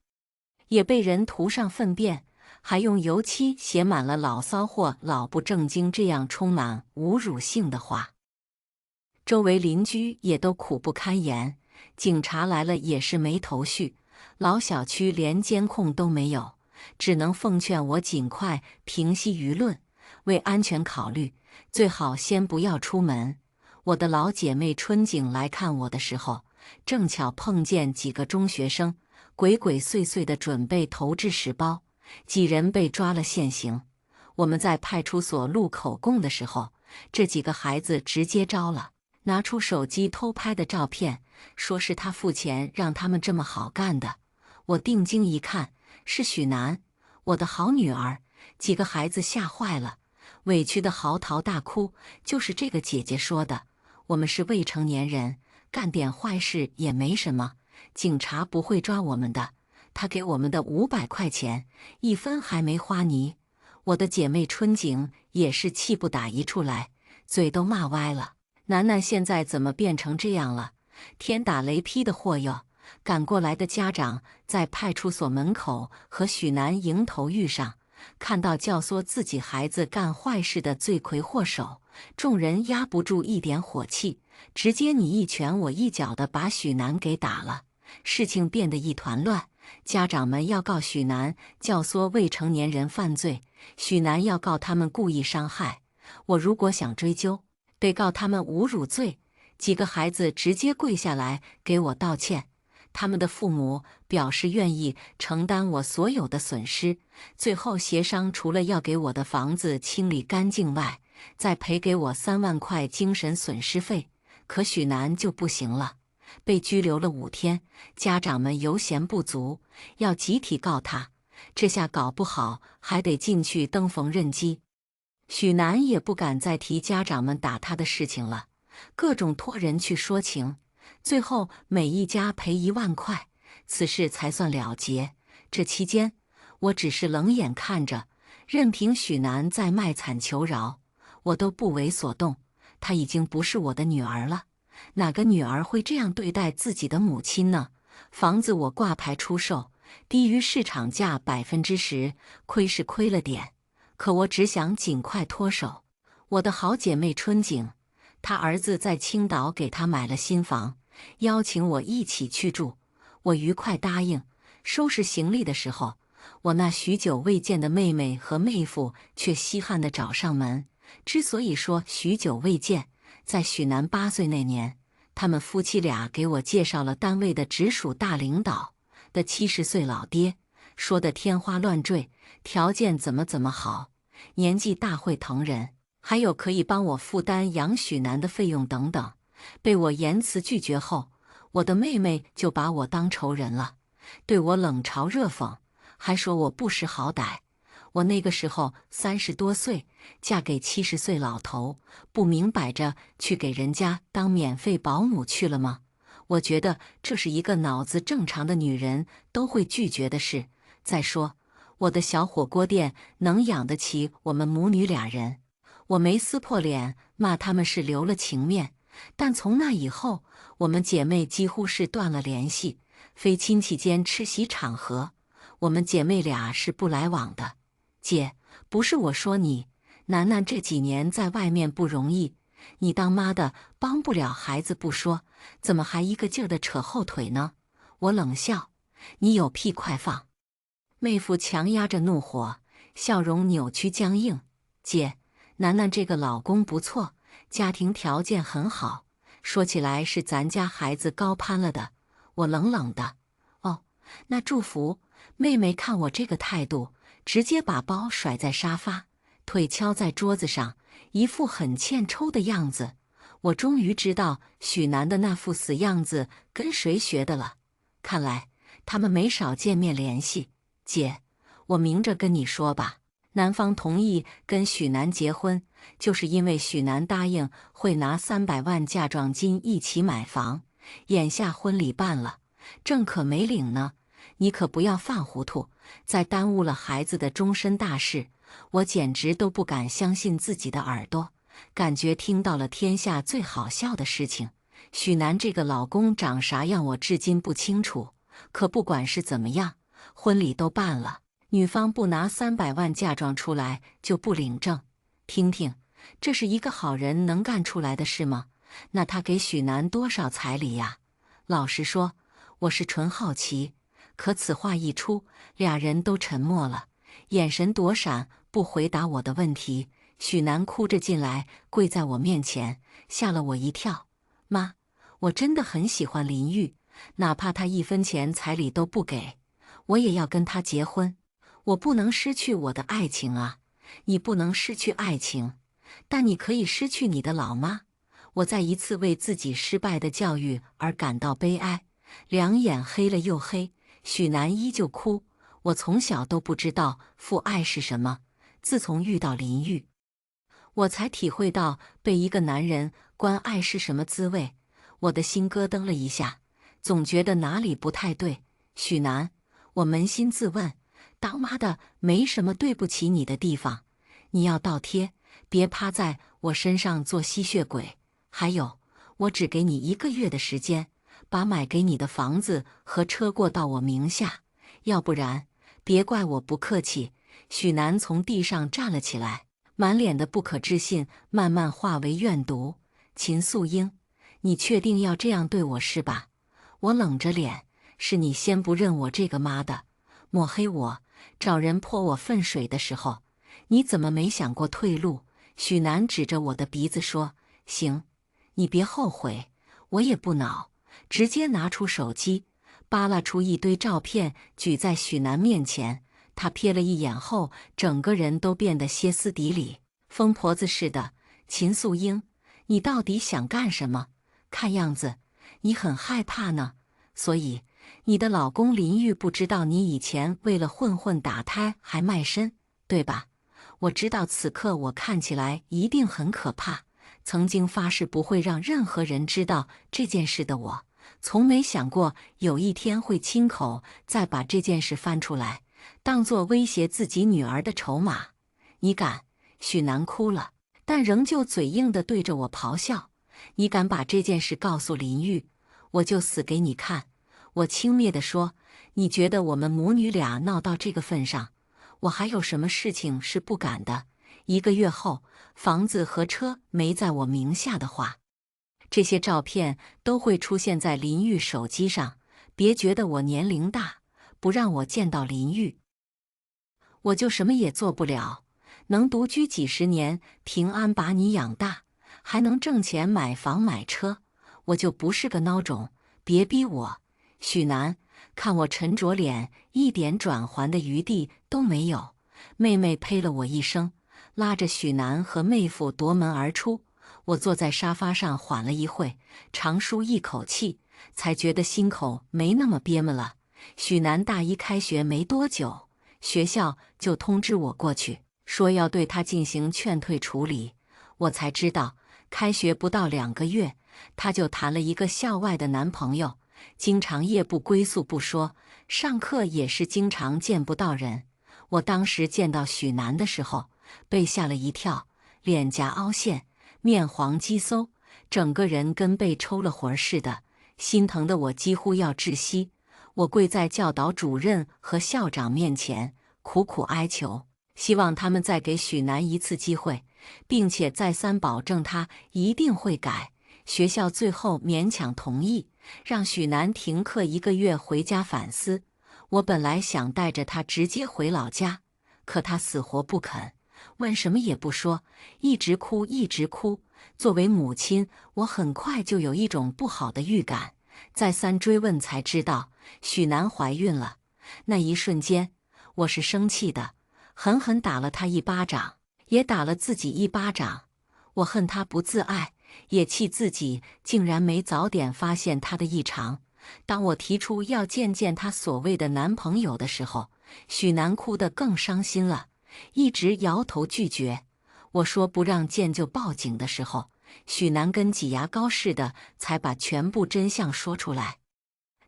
也被人涂上粪便，还用油漆写满了老骚货、老不正经这样充满侮辱性的话。周围邻居也都苦不堪言，警察来了也是没头绪，老小区连监控都没有，只能奉劝我尽快平息舆论，为安全考虑，最好先不要出门。我的老姐妹春景来看我的时候，正巧碰见几个中学生鬼鬼祟祟地准备投掷屎包，几人被抓了现行。我们在派出所录口供的时候，这几个孩子直接招了，拿出手机偷拍的照片，说是他付钱让他们这么好干的。我定睛一看，是许楠，我的好女儿。几个孩子吓坏了，委屈的嚎啕大哭。就是这个姐姐说的，我们是未成年人，干点坏事也没什么，警察不会抓我们的。他给我们的500块钱，1分还没花泥。我的姐妹春景也是气不打一处来，嘴都骂歪了。楠楠现在怎么变成这样了？天打雷劈的祸哟！赶过来的家长在派出所门口和许楠迎头遇上，看到教唆自己孩子干坏事的罪魁祸首，众人压不住一点火气，直接你一拳我一脚的把许楠给打了。事情变得一团乱，家长们要告许楠教唆未成年人犯罪，许楠要告他们故意伤害。我如果想追究，得告他们侮辱罪。几个孩子直接跪下来给我道歉，他们的父母表示愿意承担我所有的损失，最后协商除了要给我的房子清理干净外，再赔给我3万块精神损失费。可许楠就不行了，被拘留了5天，家长们犹嫌不足，要集体告他，这下搞不好还得进去登缝纫机。许楠也不敢再提家长们打他的事情了，各种托人去说情，最后每一家赔1万块，此事才算了结。这期间，我只是冷眼看着，任凭许楠在卖惨求饶，我都不为所动。她已经不是我的女儿了，哪个女儿会这样对待自己的母亲呢？房子我挂牌出售，低于市场价10%，亏是亏了点，可我只想尽快脱手。我的好姐妹春景，她儿子在青岛给她买了新房，邀请我一起去住，我愉快答应。收拾行李的时候，我那许久未见的妹妹和妹夫却稀罕地找上门。之所以说许久未见，在许楠8岁那年，他们夫妻俩给我介绍了单位的直属大领导的70岁老爹，说的天花乱坠，条件怎么好，年纪大会疼人，还有可以帮我负担养许楠的费用等等。被我严词拒绝后，我的妹妹就把我当仇人了，对我冷嘲热讽，还说我不识好歹。我那个时候30多岁，嫁给70岁老头，不明摆着去给人家当免费保姆去了吗？我觉得这是一个脑子正常的女人都会拒绝的事。再说，我的小火锅店能养得起我们母女俩人，我没撕破脸骂他们是留了情面。但从那以后，我们姐妹几乎是断了联系，非亲戚间吃席场合，我们姐妹俩是不来往的。姐，不是我说你，楠楠这几年在外面不容易，你当妈的帮不了孩子不说，怎么还一个劲儿的扯后腿呢？我冷笑，你有屁快放！妹夫强压着怒火，笑容扭曲僵硬。姐，楠楠这个老公不错，家庭条件很好，说起来是咱家孩子高攀了的。我冷冷的，哦，那祝福。妹妹看我这个态度，直接把包甩在沙发，腿敲在桌子上，一副很欠抽的样子。我终于知道许南的那副死样子跟谁学的了，看来他们没少见面联系。姐，我明着跟你说吧，男方同意跟许南结婚，就是因为许南答应会拿300万嫁妆金一起买房。眼下婚礼办了，证可没领呢，你可不要犯糊涂，再耽误了孩子的终身大事。我简直都不敢相信自己的耳朵，感觉听到了天下最好笑的事情。许南这个老公长啥样，我至今不清楚。可不管是怎么样，婚礼都办了，女方不拿300万嫁妆出来就不领证。听听，这是一个好人能干出来的事吗？那他给许南多少彩礼呀？老实说，我是纯好奇。可此话一出，俩人都沉默了，眼神躲闪，不回答我的问题。许南哭着进来，跪在我面前，吓了我一跳。妈，我真的很喜欢林玉，哪怕他1分钱彩礼都不给，我也要跟他结婚。我不能失去我的爱情啊！你不能失去爱情，但你可以失去你的老妈。我再一次为自己失败的教育而感到悲哀，两眼黑了又黑。许南依旧哭。我从小都不知道父爱是什么，自从遇到林玉，我才体会到被一个男人关爱是什么滋味。我的心咯噔了一下，总觉得哪里不太对。许南，我扪心自问，当妈的没什么对不起你的地方，你要倒贴，别趴在我身上做吸血鬼。还有，我只给你1个月的时间，把买给你的房子和车过到我名下，要不然别怪我不客气。许南从地上站了起来，满脸的不可置信慢慢化为怨毒。秦素英，你确定要这样对我是吧？我冷着脸，是你先不认我这个妈的，抹黑我，找人泼我粪水的时候，你怎么没想过退路？许南指着我的鼻子说，行，你别后悔，我也不恼，直接拿出手机，扒拉出一堆照片举在许南面前。他瞥了一眼后，整个人都变得歇斯底里，疯婆子似的。秦素英，你到底想干什么？看样子你很害怕呢。所以你的老公林玉不知道你以前为了混混打胎还卖身，对吧？我知道此刻我看起来一定很可怕，曾经发誓不会让任何人知道这件事的我，从没想过有一天会亲口再把这件事翻出来，当作威胁自己女儿的筹码。你敢？许南哭了，但仍旧嘴硬地对着我咆哮。你敢把这件事告诉林玉，我就死给你看。我轻蔑地说，你觉得我们母女俩闹到这个份上，我还有什么事情是不敢的？1个月后，房子和车没在我名下的话，这些照片都会出现在林玉手机上。别觉得我年龄大，不让我见到林玉，我就什么也做不了。能独居几十年，平安把你养大，还能挣钱买房买车，我就不是个孬种。别逼我。许南，看我沉着脸，一点转圜的余地都没有。妹妹呸了我一声，拉着许南和妹夫夺门而出。我坐在沙发上缓了一会，长舒一口气，才觉得心口没那么憋闷了。许南大1开学没多久，学校就通知我过去，说要对他进行劝退处理。我才知道，开学不到2个月，他就谈了一个校外的男朋友，经常夜不归宿不说，上课也是经常见不到人。我当时见到许南的时候，被吓了一跳，脸颊凹陷，面黄肌瘦，整个人跟被抽了魂似的，心疼得我几乎要窒息。我跪在教导主任和校长面前，苦苦哀求，希望他们再给许南一次机会，并且再三保证他一定会改。学校最后勉强同意，让许南停课1个月回家反思。我本来想带着他直接回老家，可他死活不肯，问什么也不说，一直哭一直哭。作为母亲，我很快就有一种不好的预感，再三追问才知道许楠怀孕了。那一瞬间，我是生气的，狠狠打了他一巴掌，也打了自己一巴掌。我恨他不自爱，也气自己竟然没早点发现他的异常。当我提出要见她所谓的男朋友的时候，许楠哭得更伤心了，一直摇头拒绝。我说不让见就报警的时候，许楠跟挤牙膏似的才把全部真相说出来。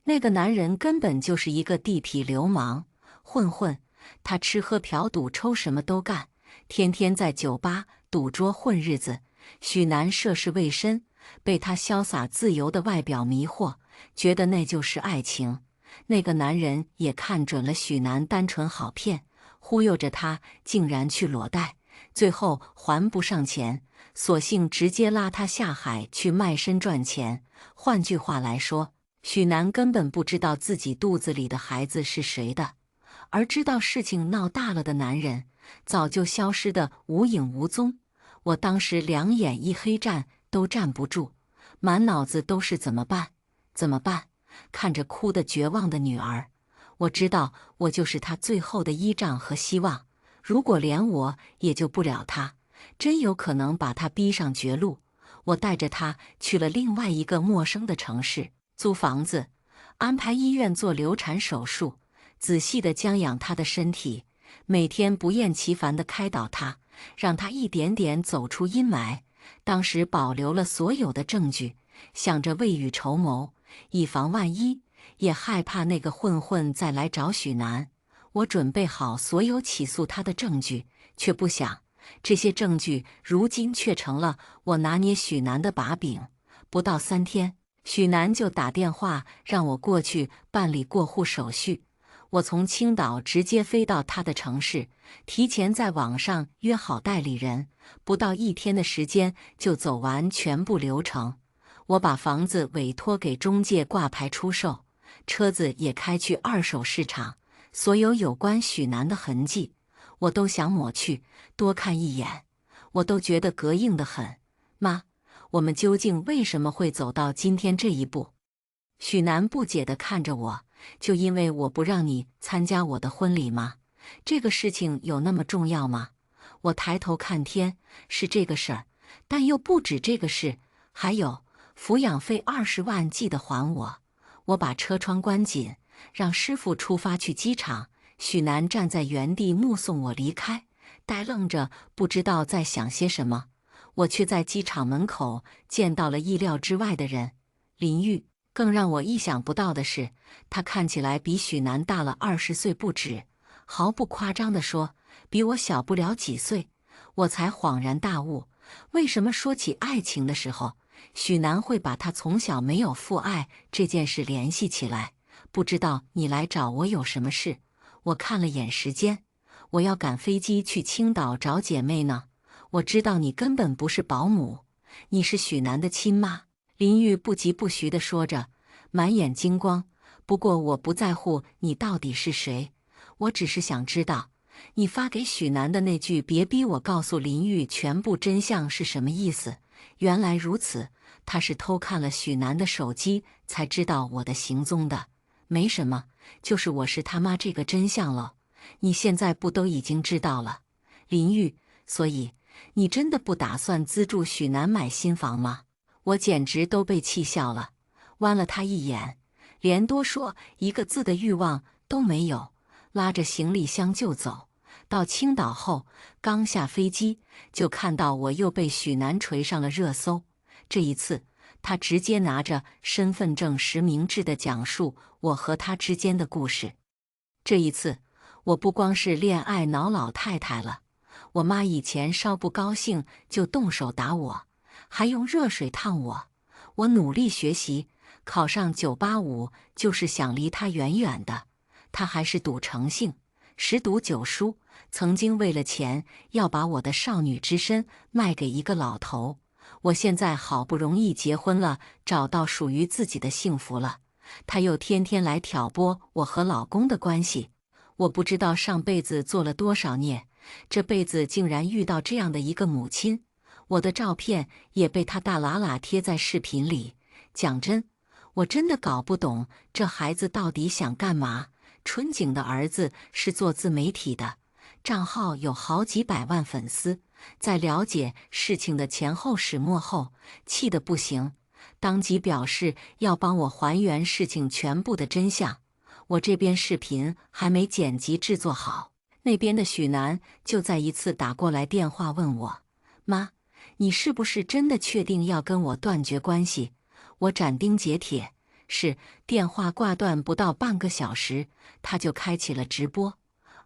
那个男人根本就是一个地痞流氓混混，他吃喝嫖赌抽什么都干，天天在酒吧赌桌混日子。许楠涉世未深，被他潇洒自由的外表迷惑，觉得那就是爱情。那个男人也看准了许楠单纯好骗，忽悠着他竟然去裸贷，最后还不上钱，索性直接拉他下海去卖身赚钱。换句话来说，许楠根本不知道自己肚子里的孩子是谁的，而知道事情闹大了的男人早就消失得无影无踪。我当时两眼一黑，站都站不住，满脑子都是怎么办，怎么办。看着哭得绝望的女儿，我知道我就是她最后的依仗和希望。如果连我也救不了她，真有可能把她逼上绝路。我带着她去了另外一个陌生的城市，租房子，安排医院做流产手术，仔细地将养她的身体，每天不厌其烦地开导她，让她一点点走出阴霾。当时保留了所有的证据，想着未雨绸缪，以防万一，也害怕那个混混再来找许楠。我准备好所有起诉他的证据，却不想这些证据如今却成了我拿捏许楠的把柄。不到3天，许楠就打电话让我过去办理过户手续。我从青岛直接飞到他的城市，提前在网上约好代理人，不到1天的时间就走完全部流程。我把房子委托给中介挂牌出售，车子也开去二手市场，所有有关许楠的痕迹，我都想抹去，多看一眼。我都觉得膈应得很。妈，我们究竟为什么会走到今天这一步？许楠不解地看着我，就因为我不让你参加我的婚礼吗？这个事情有那么重要吗？我抬头看天，是这个事儿，但又不止这个事，还有抚养费20万记得还我。我把车窗关紧，让师傅出发去机场。许楠站在原地目送我离开，呆愣着，不知道在想些什么。我却在机场门口见到了意料之外的人，林玉。更让我意想不到的是，他看起来比许楠大了20岁不止，毫不夸张地说，比我小不了几岁。我才恍然大悟，为什么说起爱情的时候，许楠会把他从小没有父爱这件事联系起来。不知道你来找我有什么事？我看了眼时间，我要赶飞机去青岛找姐妹呢。我知道你根本不是保姆，你是许楠的亲妈。林玉不疾不徐地说着，满眼金光。不过我不在乎你到底是谁，我只是想知道，你发给许楠的那句"别逼我告诉林玉全部真相"是什么意思？原来如此，他是偷看了许楠的手机才知道我的行踪的。没什么，就是我是他妈这个真相了。你现在不都已经知道了，林玉？所以你真的不打算资助许楠买新房吗？我简直都被气笑了，剜了他一眼，连多说一个字的欲望都没有，拉着行李箱就走。到青岛后，刚下飞机就看到我又被许楠锤上了热搜。这一次，他直接拿着身份证实名制地讲述我和他之间的故事。这一次，我不光是恋爱脑老太太了，我妈以前稍不高兴就动手打我，还用热水烫我。我努力学习，考上985，就是想离他远远的。他还是赌成性，10赌9输，曾经为了钱要把我的少女之身卖给一个老头。我现在好不容易结婚了，找到属于自己的幸福了，他又天天来挑拨我和老公的关系。我不知道上辈子做了多少孽，这辈子竟然遇到这样的一个母亲。我的照片也被他大喇喇贴在视频里。讲真，我真的搞不懂这孩子到底想干嘛。春景的儿子是做自媒体的，账号有好几百万粉丝。在了解事情的前后始末后，气得不行，当即表示要帮我还原事情全部的真相。我这边视频还没剪辑制作好，那边的许南就再一次打过来电话问我：“妈，你是不是真的确定要跟我断绝关系？”我斩钉截铁：“是。”电话挂断不到半个小时，他就开启了直播，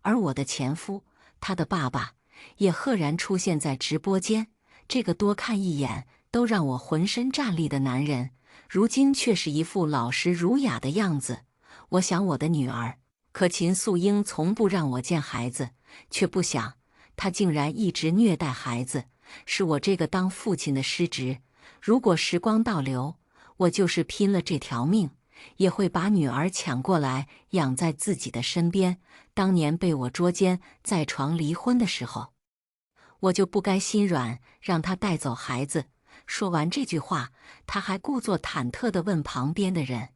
而我的前夫，他的爸爸，也赫然出现在直播间。这个多看一眼都让我浑身战栗的男人，如今却是一副老实儒雅的样子。我想我的女儿，可秦素英从不让我见孩子，却不想她竟然一直虐待孩子，是我这个当父亲的失职。如果时光倒流，我就是拼了这条命，也会把女儿抢过来养在自己的身边。当年被我捉奸在床离婚的时候，我就不该心软让她带走孩子。说完这句话，他还故作忐忑地问旁边的人：“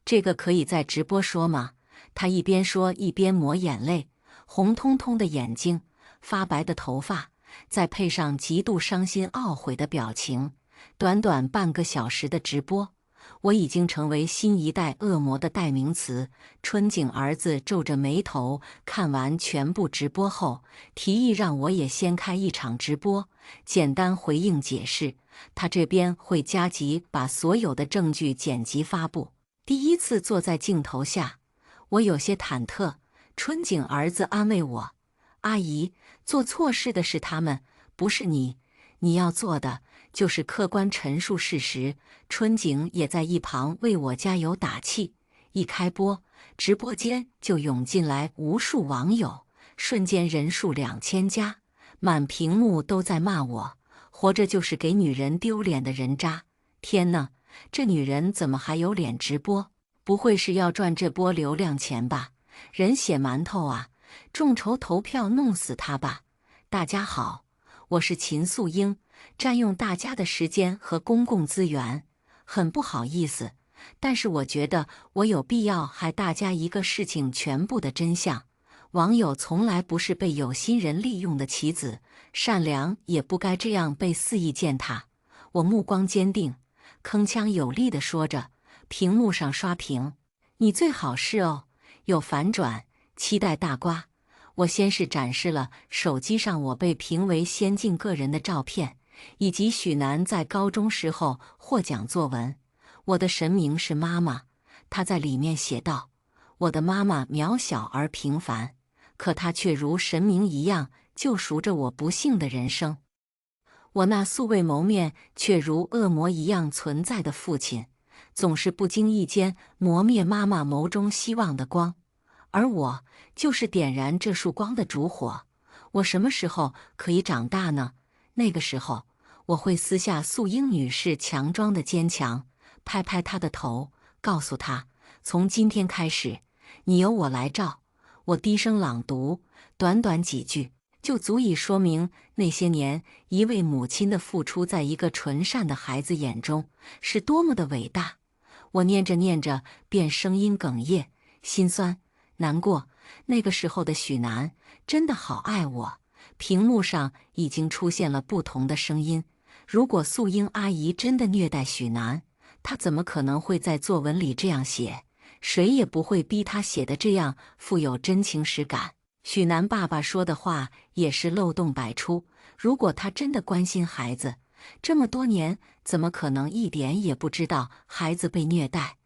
这个可以在直播说吗？”他一边说一边抹眼泪，红彤彤的眼睛，发白的头发，再配上极度伤心懊悔的表情。短短半个小时的直播，我已经成为新一代恶魔的代名词。春景儿子皱着眉头看完全部直播后，提议让我也先开一场直播，简单回应解释，他这边会加急把所有的证据剪辑发布。第一次坐在镜头下，我有些忐忑。春景儿子安慰我：“阿姨，做错事的是他们，不是你。你要做的就是客观陈述事实。”春景也在一旁为我加油打气。一开播，直播间就涌进来无数网友，瞬间人数2000加，满屏幕都在骂我：“活着就是给女人丢脸的人渣！”天哪，这女人怎么还有脸直播？不会是要赚这波流量钱吧？人血馒头啊！众筹投票弄死她吧！大家好，我是秦素英，占用大家的时间和公共资源，很不好意思，但是我觉得我有必要害大家一个事情全部的真相。网友从来不是被有心人利用的棋子，善良也不该这样被肆意践踏。我目光坚定，铿锵有力地说着，屏幕上刷屏：“你最好是哦，有反转，期待大瓜。”我先是展示了手机上我被评为先进个人的照片，以及许南在高中时候获奖作文。我的神明是妈妈，她在里面写道：“我的妈妈渺小而平凡，可她却如神明一样救赎着我不幸的人生。我那素未谋面却如恶魔一样存在的父亲，总是不经意间磨灭妈妈眸中希望的光，而我就是点燃这束光的烛火。我什么时候可以长大呢？那个时候，我会撕下素英女士强装的坚强，拍拍她的头，告诉她，从今天开始，你由我来照。”我低声朗读，短短几句就足以说明那些年一位母亲的付出，在一个纯善的孩子眼中是多么的伟大。我念着念着，便声音哽咽，心酸难过。那个时候的许南真的好爱我。屏幕上已经出现了不同的声音。如果素英阿姨真的虐待许南，她怎么可能会在作文里这样写？谁也不会逼她写的这样富有真情实感。许南爸爸说的话也是漏洞百出。如果他真的关心孩子，这么多年怎么可能一点也不知道孩子被虐待？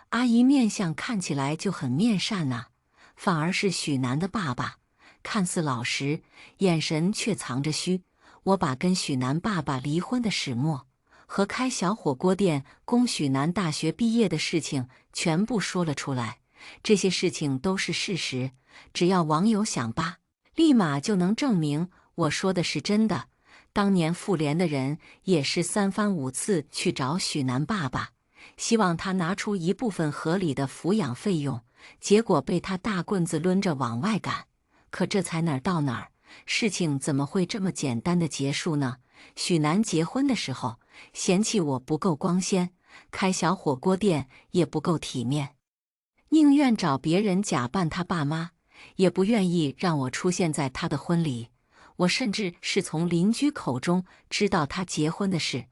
阿姨面相看起来就很面善啊，反而是许南的爸爸，看似老实，眼神却藏着虚。我把跟许南爸爸离婚的始末和开小火锅店供许南大学毕业的事情全部说了出来。这些事情都是事实，只要网友想扒，立马就能证明我说的是真的。当年妇联的人也是3番5次去找许南爸爸，希望他拿出一部分合理的抚养费用，结果被他大棍子抡着往外赶。可这才哪儿到哪儿，事情怎么会这么简单的结束呢？许南结婚的时候嫌弃我不够光鲜，开小火锅店也不够体面，宁愿找别人假扮他爸妈，也不愿意让我出现在他的婚礼。我甚至是从邻居口中知道他结婚的事，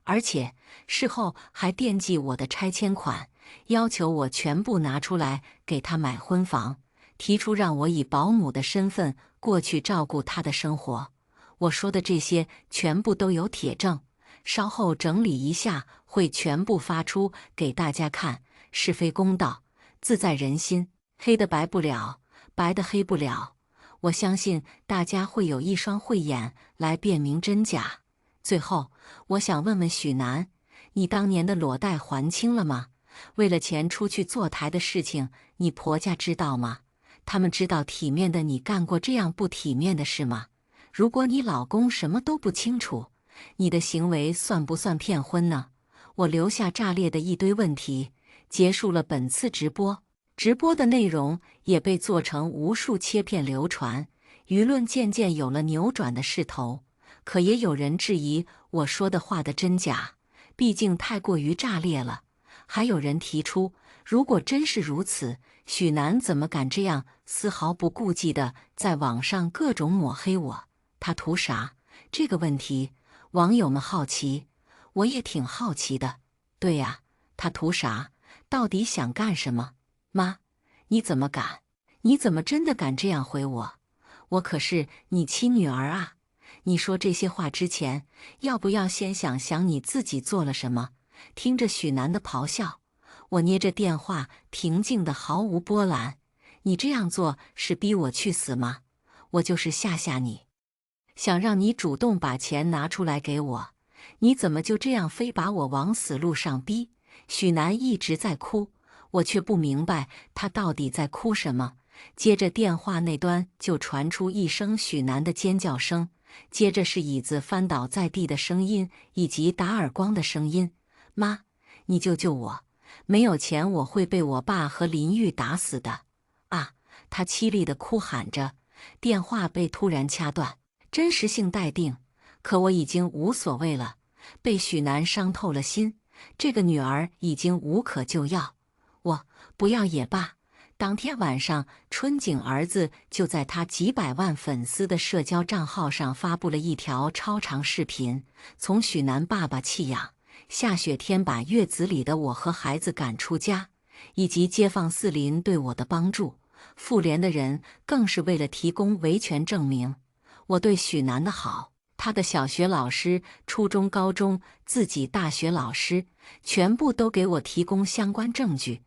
而且事后还惦记我的拆迁款，要求我全部拿出来给他买婚房，提出让我以保姆的身份过去照顾他的生活。我说的这些全部都有铁证，稍后整理一下会全部发出给大家看。是非公道，自在人心，黑的白不了，白的黑不了。我相信大家会有一双慧眼来辨明真假。最后，我想问问许南，你当年的裸贷还清了吗？为了钱出去坐台的事情，你婆家知道吗？他们知道体面的你干过这样不体面的事吗？如果你老公什么都不清楚，你的行为算不算骗婚呢？我留下炸裂的一堆问题，结束了本次直播。直播的内容也被做成无数切片流传，舆论渐渐有了扭转的势头。可也有人质疑我说的话的真假，毕竟太过于炸裂了。还有人提出，如果真是如此，许南怎么敢这样丝毫不顾忌地在网上各种抹黑我？他图啥？这个问题，网友们好奇，我也挺好奇的。对呀，他图啥？到底想干什么？妈，你怎么敢？你怎么真的敢这样回我？我可是你亲女儿啊！你说这些话之前，要不要先想想你自己做了什么？听着许南的咆哮，我捏着电话，平静的毫无波澜。你这样做是逼我去死吗？我就是吓吓你，想让你主动把钱拿出来给我。你怎么就这样非把我往死路上逼？许南一直在哭。我却不明白他到底在哭什么。接着电话那端就传出一声许南的尖叫声，接着是椅子翻倒在地的声音，以及打耳光的声音。妈，你救救我！没有钱我会被我爸和林玉打死的！啊！他凄厉地哭喊着。电话被突然掐断，真实性待定。可我已经无所谓了，被许南伤透了心。这个女儿已经无可救药。我不要也罢。当天晚上，春景儿子就在他几百万粉丝的社交账号上发布了一条超长视频，从许南爸爸弃养、下雪天把月子里的我和孩子赶出家，以及街坊四邻对我的帮助。妇联的人更是为了提供维权证明，我对许南的好，他的小学老师、初中、高中，自己大学老师，全部都给我提供相关证据。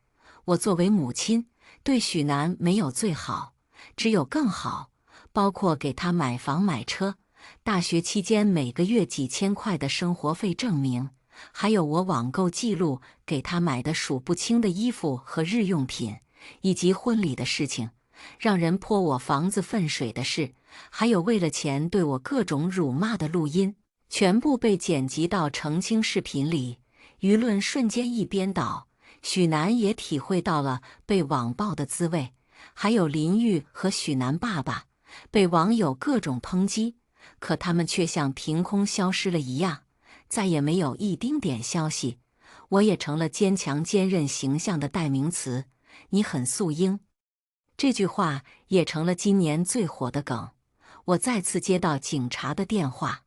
我作为母亲，对许南没有最好，只有更好，包括给他买房买车，大学期间每个月几千块的生活费证明，还有我网购记录给他买的数不清的衣服和日用品，以及婚礼的事情，让人泼我房子粪水的事，还有为了钱对我各种辱骂的录音，全部被剪辑到澄清视频里。舆论瞬间一边倒，许南也体会到了被网暴的滋味。还有林玉和许南爸爸被网友各种抨击，可他们却像凭空消失了一样，再也没有一丁点消息。我也成了坚强坚韧形象的代名词。你很素英，这句话也成了今年最火的梗。我再次接到警察的电话，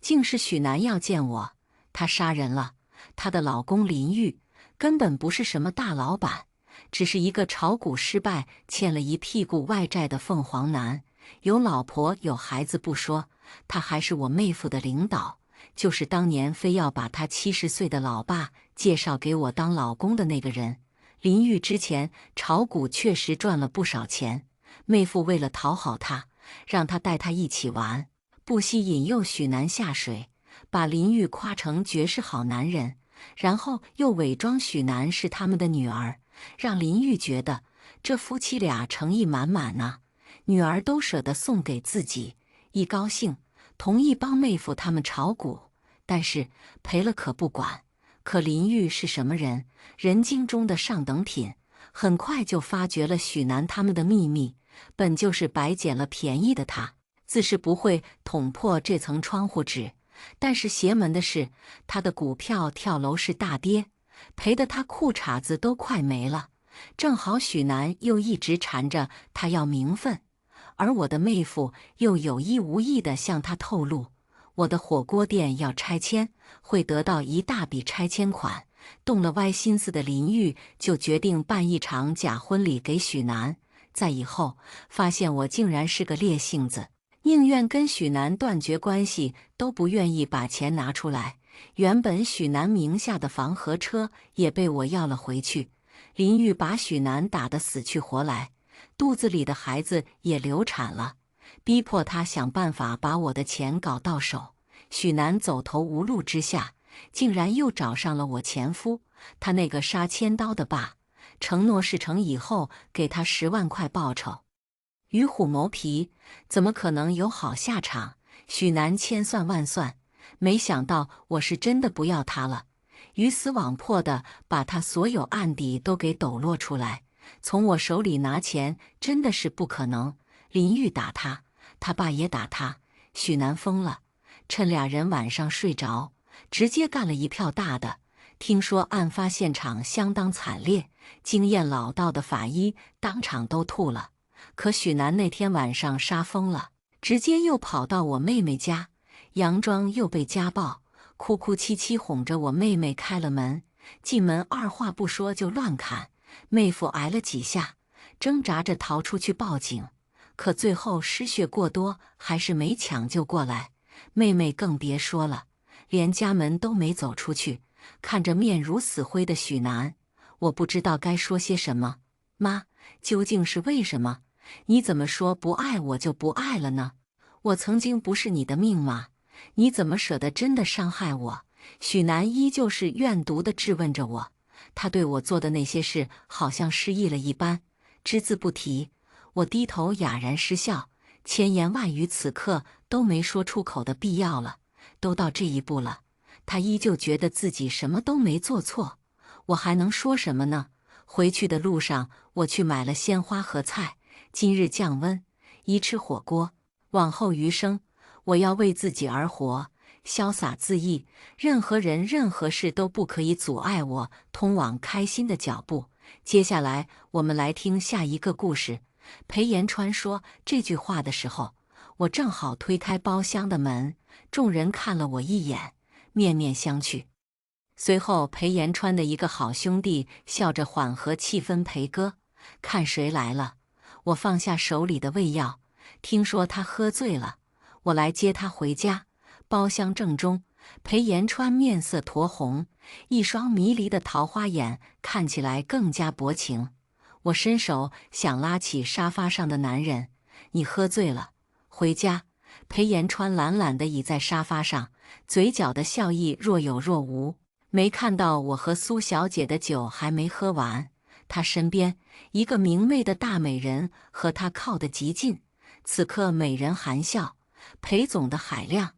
竟是许南要见我。他杀人了，他的老公林玉根本不是什么大老板，只是一个炒股失败、欠了一屁股外债的凤凰男。有老婆有孩子不说，他还是我妹夫的领导，就是当年非要把他70岁的老爸介绍给我当老公的那个人。林玉之前炒股确实赚了不少钱，妹夫为了讨好他，让他带他一起玩，不惜引诱许南下水，把林玉夸成绝世好男人，然后又伪装许南是他们的女儿，让林玉觉得这夫妻俩诚意满满啊，女儿都舍得送给自己。一高兴，同意帮妹夫他们炒股，但是赔了可不管。可林玉是什么人？人精中的上等品，很快就发觉了许南他们的秘密。本就是白捡了便宜的他，自是不会捅破这层窗户纸。但是邪门的是，他的股票跳楼是大跌，赔得他裤衩子都快没了。正好许南又一直缠着他要名分，而我的妹夫又有意无意地向他透露，我的火锅店要拆迁，会得到一大笔拆迁款。动了歪心思的林玉就决定办一场假婚礼给许南。在以后发现我竟然是个烈性子，宁愿跟许南断绝关系，都不愿意把钱拿出来。原本许南名下的房和车也被我要了回去。林玉把许南打得死去活来，肚子里的孩子也流产了，逼迫他想办法把我的钱搞到手。许南走投无路之下，竟然又找上了我前夫，他那个杀千刀的爸，承诺事成以后给他10万块报酬。与虎谋皮，怎么可能有好下场？许南千算万算，没想到我是真的不要他了，鱼死网破的把他所有案底都给抖落出来。从我手里拿钱真的是不可能。林玉打他，他爸也打他，许南疯了，趁俩人晚上睡着，直接干了一票大的。听说案发现场相当惨烈，经验老道的法医当场都吐了。可许南那天晚上杀疯了，直接又跑到我妹妹家，佯装又被家暴，哭哭啼啼哄着我妹妹开了门，进门二话不说就乱砍。妹夫挨了几下，挣扎着逃出去报警，可最后失血过多，还是没抢救过来。妹妹更别说了，连家门都没走出去。看着面如死灰的许南，我不知道该说些什么。妈，究竟是为什么？你怎么说不爱我就不爱了呢？我曾经不是你的命吗？你怎么舍得真的伤害我？许南依旧是怨毒地质问着我，他对我做的那些事好像失忆了一般，只字不提。我低头哑然失笑，千言万语此刻都没说出口的必要了。都到这一步了，他依旧觉得自己什么都没做错，我还能说什么呢？回去的路上，我去买了鲜花和菜。今日降温，宜吃火锅。往后余生，我要为自己而活，潇洒恣意，任何人任何事都不可以阻碍我通往开心的脚步。接下来我们来听下一个故事。裴延川说这句话的时候，我正好推开包厢的门，众人看了我一眼，面面相觑。随后裴延川的一个好兄弟笑着缓和气氛：“裴哥，看谁来了。”我放下手里的胃药，听说他喝醉了，我来接他回家。包厢正中，裴延川面色酡红，一双迷离的桃花眼看起来更加薄情。我伸手想拉起沙发上的男人：“你喝醉了，回家。”裴延川懒懒地倚在沙发上，嘴角的笑意若有若无，没看到我和苏小姐的酒还没喝完。他身边一个明媚的大美人和他靠得极近，此刻美人含笑，裴总的海量，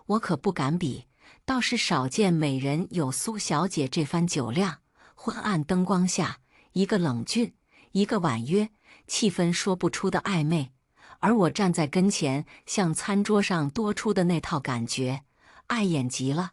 我可不敢比，倒是少见美人有苏小姐这番酒量。昏暗灯光下，一个冷峻，一个婉约，气氛说不出的暧昧。而我站在跟前，像餐桌上多出的那套感觉，碍眼极了。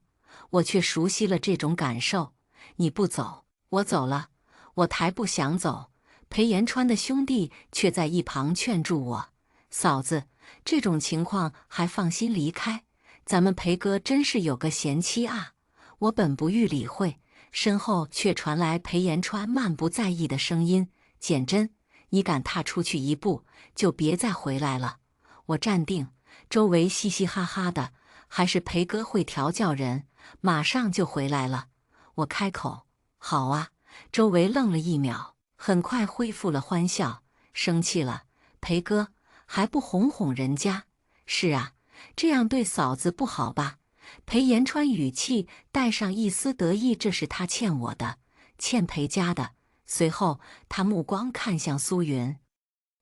我却熟悉了这种感受。你不走，我走了。我抬步想走，裴延川的兄弟却在一旁劝住我：“嫂子，这种情况还放心离开？咱们裴哥真是有个贤妻啊！”我本不予理会，身后却传来裴延川漫不在意的声音：“简真，你敢踏出去一步，就别再回来了。”我站定，周围嘻嘻哈哈的，还是裴哥会调教人，马上就回来了。我开口：“好啊。”周围愣了一秒，很快恢复了欢笑。生气了，裴哥还不哄哄人家？是啊，这样对嫂子不好吧？裴延川语气带上一丝得意，这是他欠我的，欠裴家的。随后他目光看向苏云，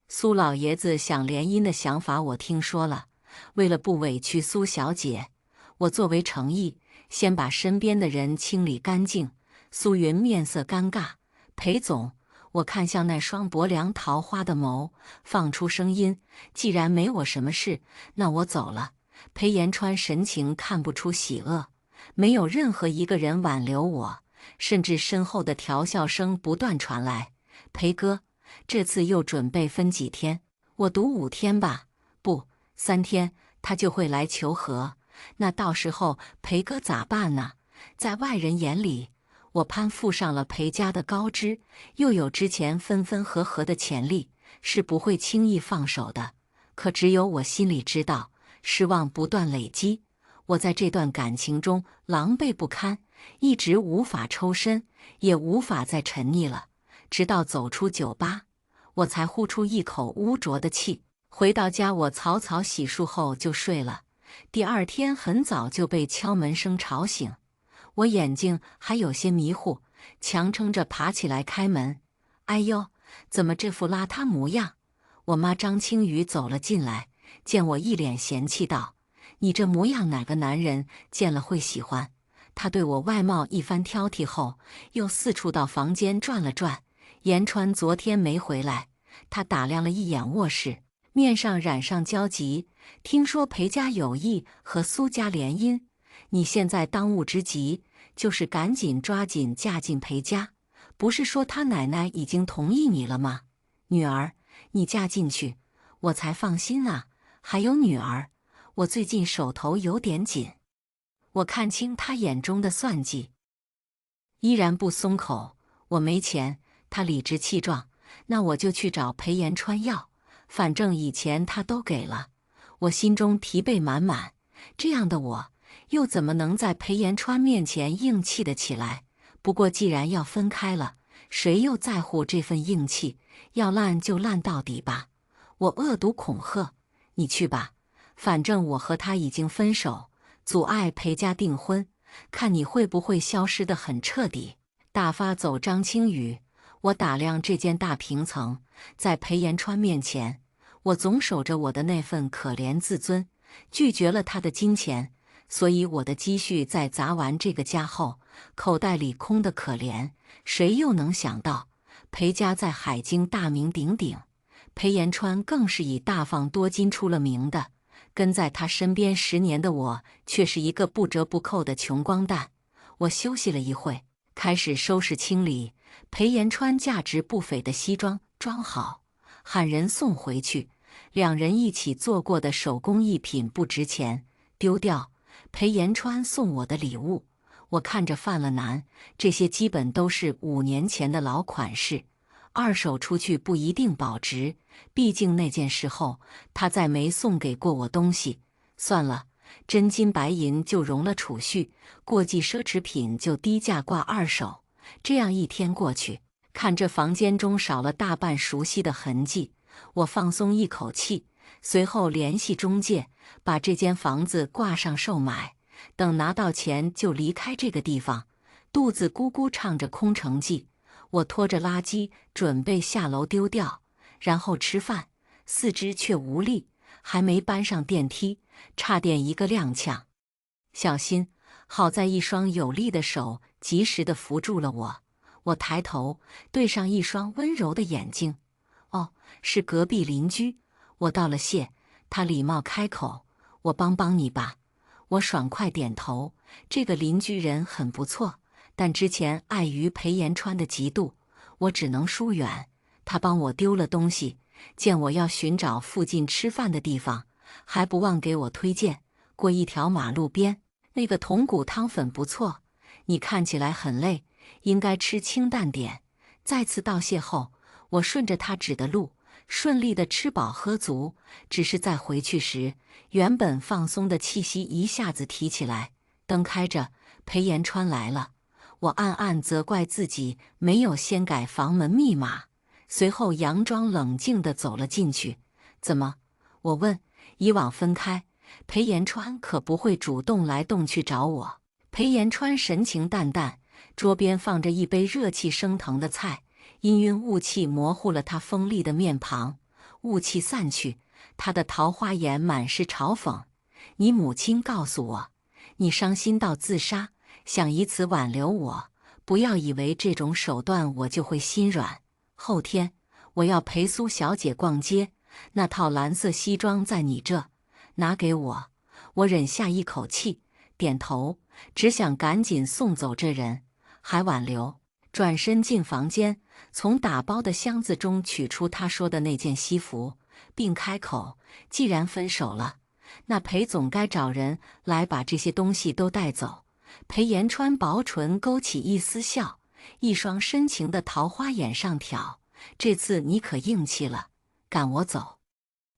苏老爷子想联姻的想法我听说了，为了不委屈苏小姐，我作为诚意，先把身边的人清理干净。苏云面色尴尬：“裴总，我看向那双薄凉桃花的眸，放出声音：“既然没我什么事，那我走了。”裴延川神情看不出喜恶，没有任何一个人挽留我，甚至身后的调笑声不断传来：“裴哥，这次又准备分几天？我赌5天吧，不，3天，他就会来求和。那到时候裴哥咋办呢？”在外人眼里，我攀附上了裴家的高枝，又有之前分分合合的潜力，是不会轻易放手的。可只有我心里知道，失望不断累积，我在这段感情中狼狈不堪，一直无法抽身，也无法再沉溺了。直到走出酒吧，我才呼出一口污浊的气。回到家，我草草洗漱后就睡了。第二天很早就被敲门声吵醒。我眼睛还有些迷糊，强撑着爬起来开门。哎呦，怎么这副邋遢模样？我妈张青雨走了进来，见我一脸嫌弃道：“你这模样哪个男人见了会喜欢？”她对我外貌一番挑剔后，又四处到房间转了转。延川昨天没回来，她打量了一眼卧室，面上染上焦急。听说裴家有意和苏家联姻，你现在当务之急就是赶紧抓紧嫁进裴家。不是说他奶奶已经同意你了吗？女儿，你嫁进去，我才放心啊。还有女儿，我最近手头有点紧。我看清他眼中的算计，依然不松口。我没钱，他理直气壮，那我就去找裴延川要，反正以前他都给了。我心中疲惫满满，这样的我又怎么能在裴延川面前硬气得起来？不过既然要分开了，谁又在乎这份硬气？要烂就烂到底吧。我恶毒恐吓：“你去吧，反正我和他已经分手，阻碍裴家订婚，看你会不会消失得很彻底。”打发走张青雨，我打量这间大平层，在裴延川面前，我总守着我的那份可怜自尊，拒绝了他的金钱。所以我的积蓄在砸完这个家后，口袋里空得可怜。谁又能想到，裴家在海京大名鼎鼎，裴延川更是以大方多金出了名的。跟在他身边10年的我，却是一个不折不扣的穷光蛋。我休息了一会，开始收拾清理裴延川价值不菲的西装，装好，喊人送回去。2人一起做过的手工艺品不值钱，丢掉。裴延川送我的礼物，我看着犯了难。这些基本都是5年前的老款式，二手出去不一定保值。毕竟那件事后，他再没送给过我东西。算了，真金白银就容了储蓄，过季奢侈品就低价挂二手。这样一天过去，看着房间中少了大半熟悉的痕迹，我放松一口气。随后联系中介，把这间房子挂上售买，等拿到钱就离开这个地方。肚子咕咕唱着空城计，我拖着垃圾准备下楼丢掉，然后吃饭，四肢却无力，还没搬上电梯，差点一个踉跄。小心！好在一双有力的手及时地扶住了我。我抬头对上一双温柔的眼睛，哦，是隔壁邻居。我道了谢，他礼貌开口：“我帮你吧。”我爽快点头。这个邻居人很不错，但之前碍于裴延川的嫉妒，我只能疏远。他帮我丢了东西，见我要寻找附近吃饭的地方，还不忘给我推荐。过一条马路边，那个筒骨汤粉不错，你看起来很累，应该吃清淡点。再次道谢后，我顺着他指的路，顺利的吃饱喝足。只是在回去时，原本放松的气息一下子提起来。灯开着，裴延川来了，我暗暗责怪自己没有先改房门密码。随后佯装冷静地走了进去。怎么？我问。以往分开，裴延川可不会主动来动去找我。裴延川神情淡淡，桌边放着一杯热气升腾的菜，氤氲雾气模糊了他锋利的面庞。雾气散去，他的桃花眼满是嘲讽：“你母亲告诉我，你伤心到自杀，想以此挽留我。不要以为这种手段我就会心软。”后天我要陪苏小姐逛街，那套蓝色西装在你这，拿给我。我忍下一口气，点头，只想赶紧送走这人，还挽留。转身进房间，从打包的箱子中取出他说的那件西服，并开口：既然分手了，那裴总该找人来把这些东西都带走。裴延川薄唇勾起一丝笑，一双深情的桃花眼上挑。这次你可硬气了，赶我走。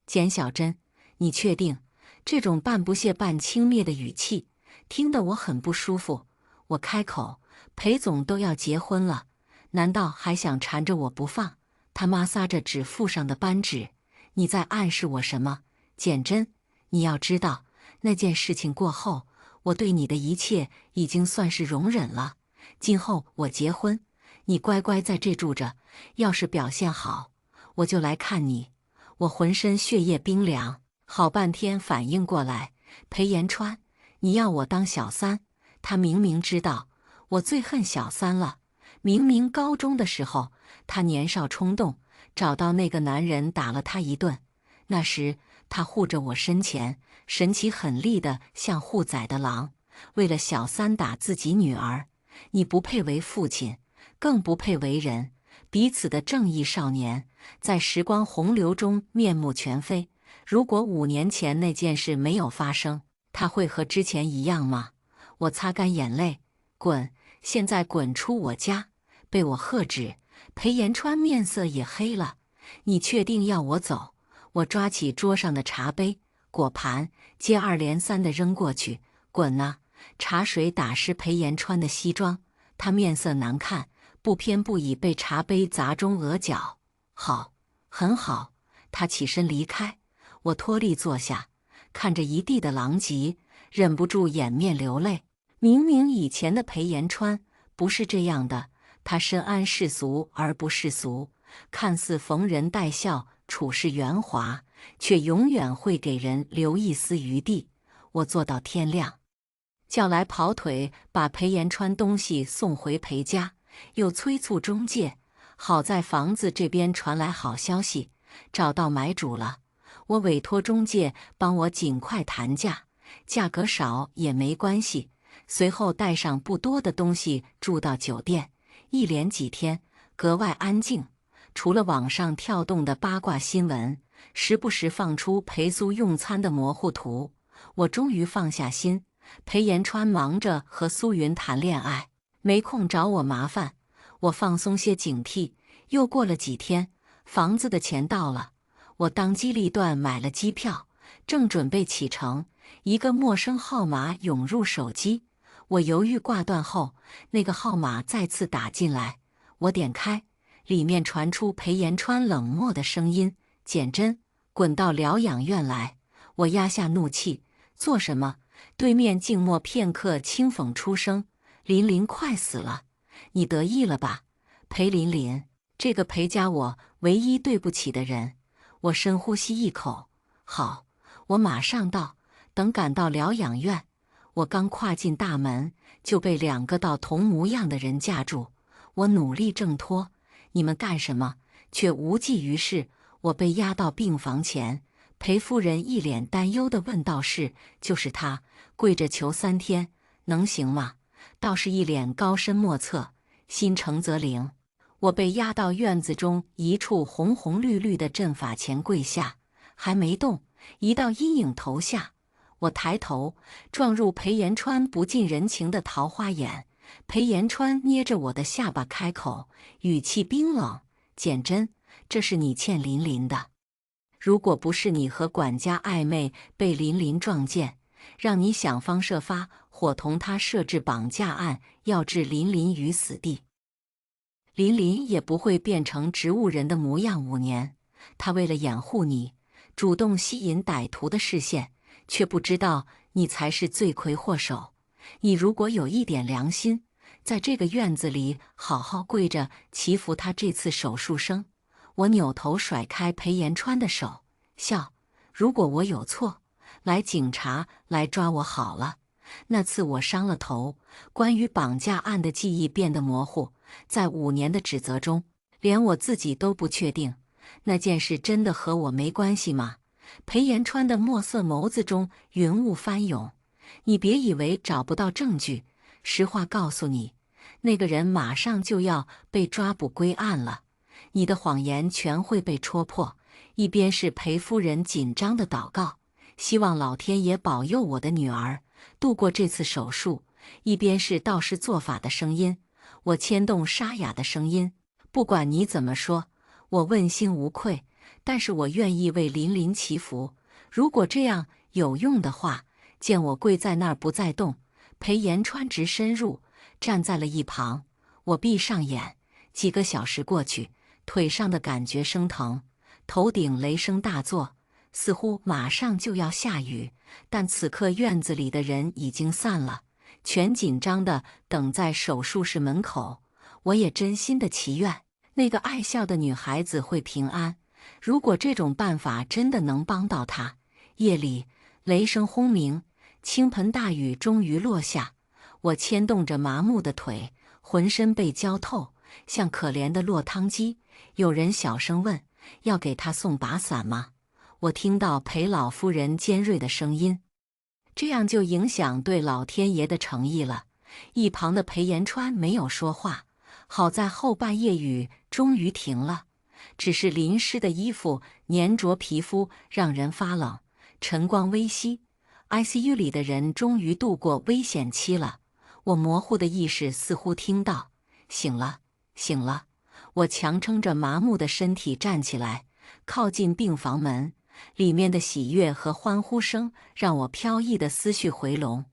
简小珍，你确定？这种半不屑半轻蔑的语气，听得我很不舒服。我开口：裴总都要结婚了，难道还想缠着我不放？他摩挲着指腹上的扳指，你在暗示我什么？简真，你要知道，那件事情过后，我对你的一切已经算是容忍了。今后我结婚，你乖乖在这住着，要是表现好，我就来看你。我浑身血液冰凉，好半天反应过来，裴延川，你要我当小三？他明明知道我最恨小三了。明明高中的时候，他年少冲动，找到那个男人打了他一顿。那时他护着我身前，神气狠厉的像护崽的狼，为了小三打自己女儿。你不配为父亲，更不配为人。彼此的正义少年，在时光洪流中面目全非。如果5年前那件事没有发生，他会和之前一样吗？我擦干眼泪，滚！现在滚出我家！被我喝止，裴延川面色也黑了。你确定要我走？我抓起桌上的茶杯、果盘，接二连三地扔过去。滚啊！茶水打湿裴延川的西装，他面色难看，不偏不倚被茶杯砸中额角。好，很好。他起身离开，我脱力坐下，看着一地的狼藉，忍不住掩面流泪。明明以前的裴延川不是这样的，他深谙世俗而不世俗，看似逢人带笑，处事圆滑，却永远会给人留一丝余地。我做到天亮，叫来跑腿，把裴延川东西送回裴家，又催促中介。好在房子这边传来好消息，找到买主了。我委托中介帮我尽快谈价，价格少也没关系。随后带上不多的东西住到酒店，一连几天格外安静，除了网上跳动的八卦新闻，时不时放出裴苏用餐的模糊图。我终于放下心。裴延川忙着和苏云谈恋爱，没空找我麻烦，我放松些警惕。又过了几天，房子的钱到了，我当机立断买了机票，正准备启程，一个陌生号码涌入手机。我犹豫挂断后，那个号码再次打进来，我点开，里面传出裴延川冷漠的声音：简真，滚到疗养院来。我压下怒气，做什么？对面静默片刻，轻讽出声：琳琳快死了，你得意了吧？裴琳琳，这个裴家我唯一对不起的人。我深呼吸一口，好，我马上到。等赶到疗养院，我刚跨进大门，就被2个道同模样的人架住。我努力挣脱，你们干什么？却无济于事。我被押到病房前，裴夫人一脸担忧地问道：是，就是他，跪着求3天，能行吗？道士一脸高深莫测，心诚则灵。我被押到院子中一处红红绿绿的阵法前跪下，还没动，一道阴影投下。我抬头，撞入裴延川不近人情的桃花眼。裴延川捏着我的下巴开口，语气冰冷：简真，这是你欠琳琳的。如果不是你和管家暧昧，被琳琳撞见，让你想方设法伙同他设置绑架案，要置琳琳于死地，琳琳也不会变成植物人的模样。5年，他为了掩护你，主动吸引歹徒的视线，却不知道你才是罪魁祸首。你如果有一点良心，在这个院子里好好跪着祈福他这次手术生。我扭头甩开裴延川的手，笑：如果我有错，来警察来抓我好了。那次我伤了头，关于绑架案的记忆变得模糊，在5年的指责中，连我自己都不确定，那件事真的和我没关系吗？裴延川的墨色眸子中云雾翻涌。你别以为找不到证据，实话告诉你，那个人马上就要被抓捕归案了，你的谎言全会被戳破。一边是裴夫人紧张的祷告，希望老天爷保佑我的女儿度过这次手术，一边是道士做法的声音，我牵动沙哑的声音，不管你怎么说，我问心无愧，但是我愿意为琳琳祈福，如果这样有用的话。见我跪在那儿不再动，裴延川直深入，站在了一旁。我闭上眼，几个小时过去，腿上的感觉生疼，头顶雷声大作，似乎马上就要下雨。但此刻院子里的人已经散了，全紧张地等在手术室门口。我也真心的祈愿那个爱笑的女孩子会平安。如果这种办法真的能帮到她。夜里，雷声轰鸣。倾盆大雨终于落下，我牵动着麻木的腿，浑身被浇透，像可怜的落汤鸡。有人小声问：“要给他送把伞吗？”我听到裴老夫人尖锐的声音：“这样就影响对老天爷的诚意了。”一旁的裴延川没有说话。好在后半夜雨终于停了，只是淋湿的衣服粘着皮肤，让人发冷。晨光微熹。ICU 里的人终于度过危险期了，我模糊的意识似乎听到，醒了，醒了。我强撑着麻木的身体站起来，靠近病房门，里面的喜悦和欢呼声让我飘逸的思绪回笼。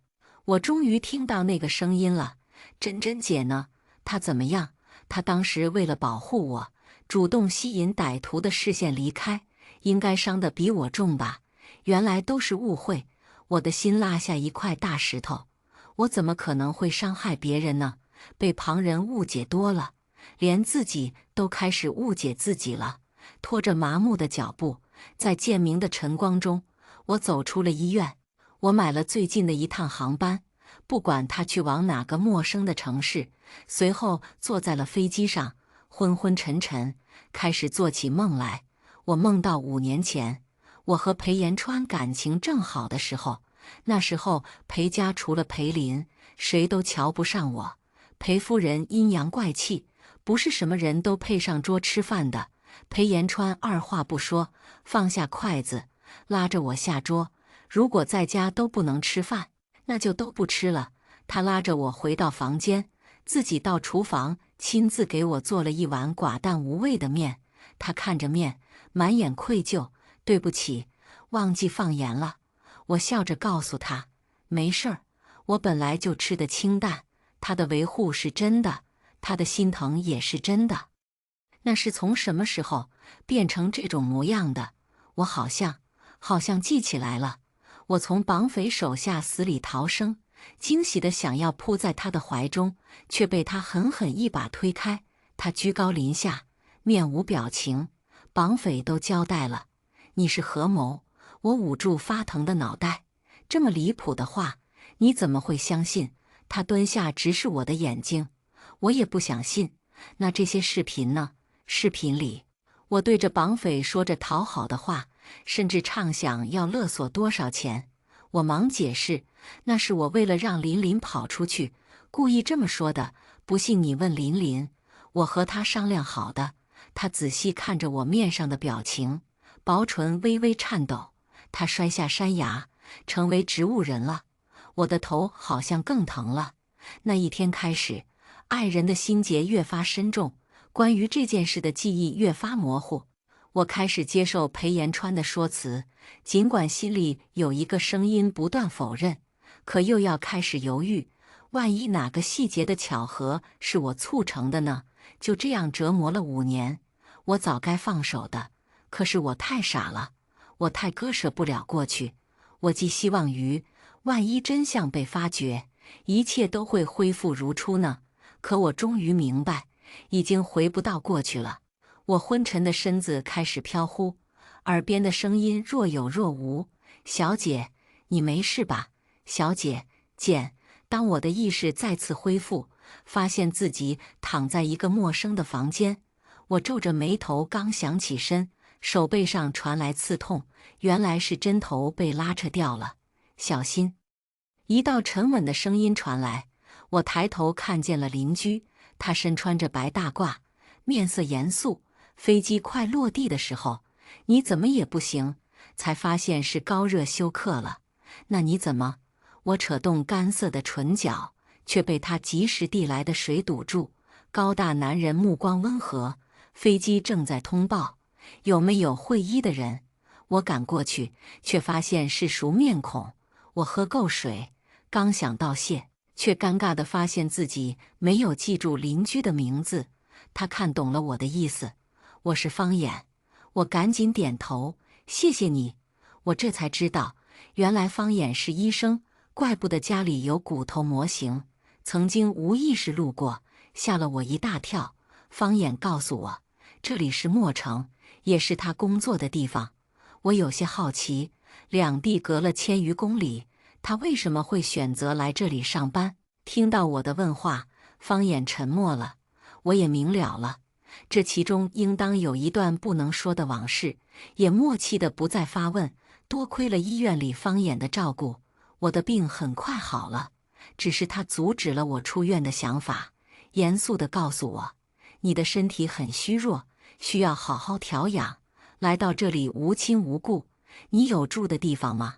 我终于听到那个声音了，珍珍姐呢？她怎么样？她当时为了保护我，主动吸引歹徒的视线离开，应该伤得比我重吧？原来都是误会。我的心落下一块大石头，我怎么可能会伤害别人呢？被旁人误解多了，连自己都开始误解自己了。拖着麻木的脚步，在渐明的晨光中，我走出了医院。我买了最近的一趟航班，不管他去往哪个陌生的城市。随后坐在了飞机上，昏昏沉沉，开始做起梦来。我梦到5年前。我和裴延川感情正好的时候，那时候裴家除了裴林，谁都瞧不上我。裴夫人阴阳怪气，不是什么人都配上桌吃饭的。裴延川二话不说，放下筷子，拉着我下桌。如果在家都不能吃饭，那就都不吃了。他拉着我回到房间，自己到厨房亲自给我做了一碗寡淡无味的面。他看着面，满眼愧疚。对不起，忘记放盐了。我笑着告诉他，没事儿，我本来就吃得清淡。他的维护是真的，他的心疼也是真的。那是从什么时候变成这种模样的？我好像记起来了。我从绑匪手下死里逃生，惊喜地想要扑在他的怀中，却被他狠狠一把推开。他居高临下，面无表情。绑匪都交代了。你是合谋，我捂住发疼的脑袋。这么离谱的话，你怎么会相信？他蹲下直视我的眼睛，我也不想信。那这些视频呢？视频里，我对着绑匪说着讨好的话，甚至畅想要勒索多少钱。我忙解释，那是我为了让琳琳跑出去，故意这么说的。不信你问琳琳，我和她商量好的。她仔细看着我面上的表情。薄唇微微颤抖，他摔下山崖，成为植物人了。我的头好像更疼了。那一天开始，爱人的心结越发深重，关于这件事的记忆越发模糊。我开始接受裴延川的说辞，尽管心里有一个声音不断否认，可又要开始犹豫。万一哪个细节的巧合是我促成的呢？就这样折磨了5年，我早该放手的。可是我太傻了，我太割舍不了过去。我寄希望于，万一真相被发觉，一切都会恢复如初呢？可我终于明白，已经回不到过去了。我昏沉的身子开始飘忽，耳边的声音若有若无：“小姐，你没事吧？小姐，简。”当我的意识再次恢复，发现自己躺在一个陌生的房间。我皱着眉头，刚想起身，手背上传来刺痛，原来是针头被拉扯掉了。小心！一道沉稳的声音传来。我抬头看见了邻居，他身穿着白大褂，面色严肃。飞机快落地的时候，你怎么也不行，才发现是高热休克了。那你怎么？我扯动干涩的唇角，却被他及时递来的水堵住。高大男人目光温和，飞机正在通报，有没有会医的人？我赶过去，却发现是熟面孔。我喝够水，刚想道谢，却尴尬地发现自己没有记住邻居的名字。他看懂了我的意思，我是方衍。我赶紧点头，谢谢你。我这才知道，原来方衍是医生，怪不得家里有骨头模型。曾经无意识路过，吓了我一大跳。方衍告诉我，这里是墨城，也是他工作的地方。我有些好奇，两地隔了1000余公里，他为什么会选择来这里上班？听到我的问话，方衍沉默了。我也明了了，这其中应当有一段不能说的往事，也默契地不再发问。多亏了医院里方衍的照顾，我的病很快好了。只是他阻止了我出院的想法，严肃地告诉我，你的身体很虚弱，需要好好调养。来到这里无亲无故，你有住的地方吗？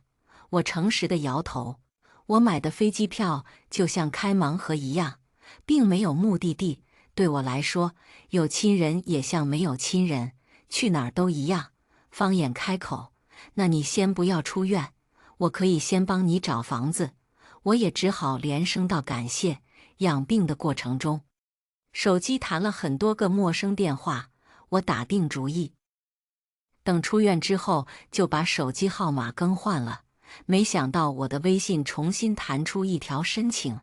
我诚实地摇头。我买的飞机票就像开盲盒一样，并没有目的地。对我来说，有亲人也像没有亲人，去哪儿都一样。方衍开口，那你先不要出院，我可以先帮你找房子。我也只好连声道感谢。养病的过程中，手机弹了很多个陌生电话，我打定主意，等出院之后就把手机号码更换了。没想到我的微信重新弹出一条申请，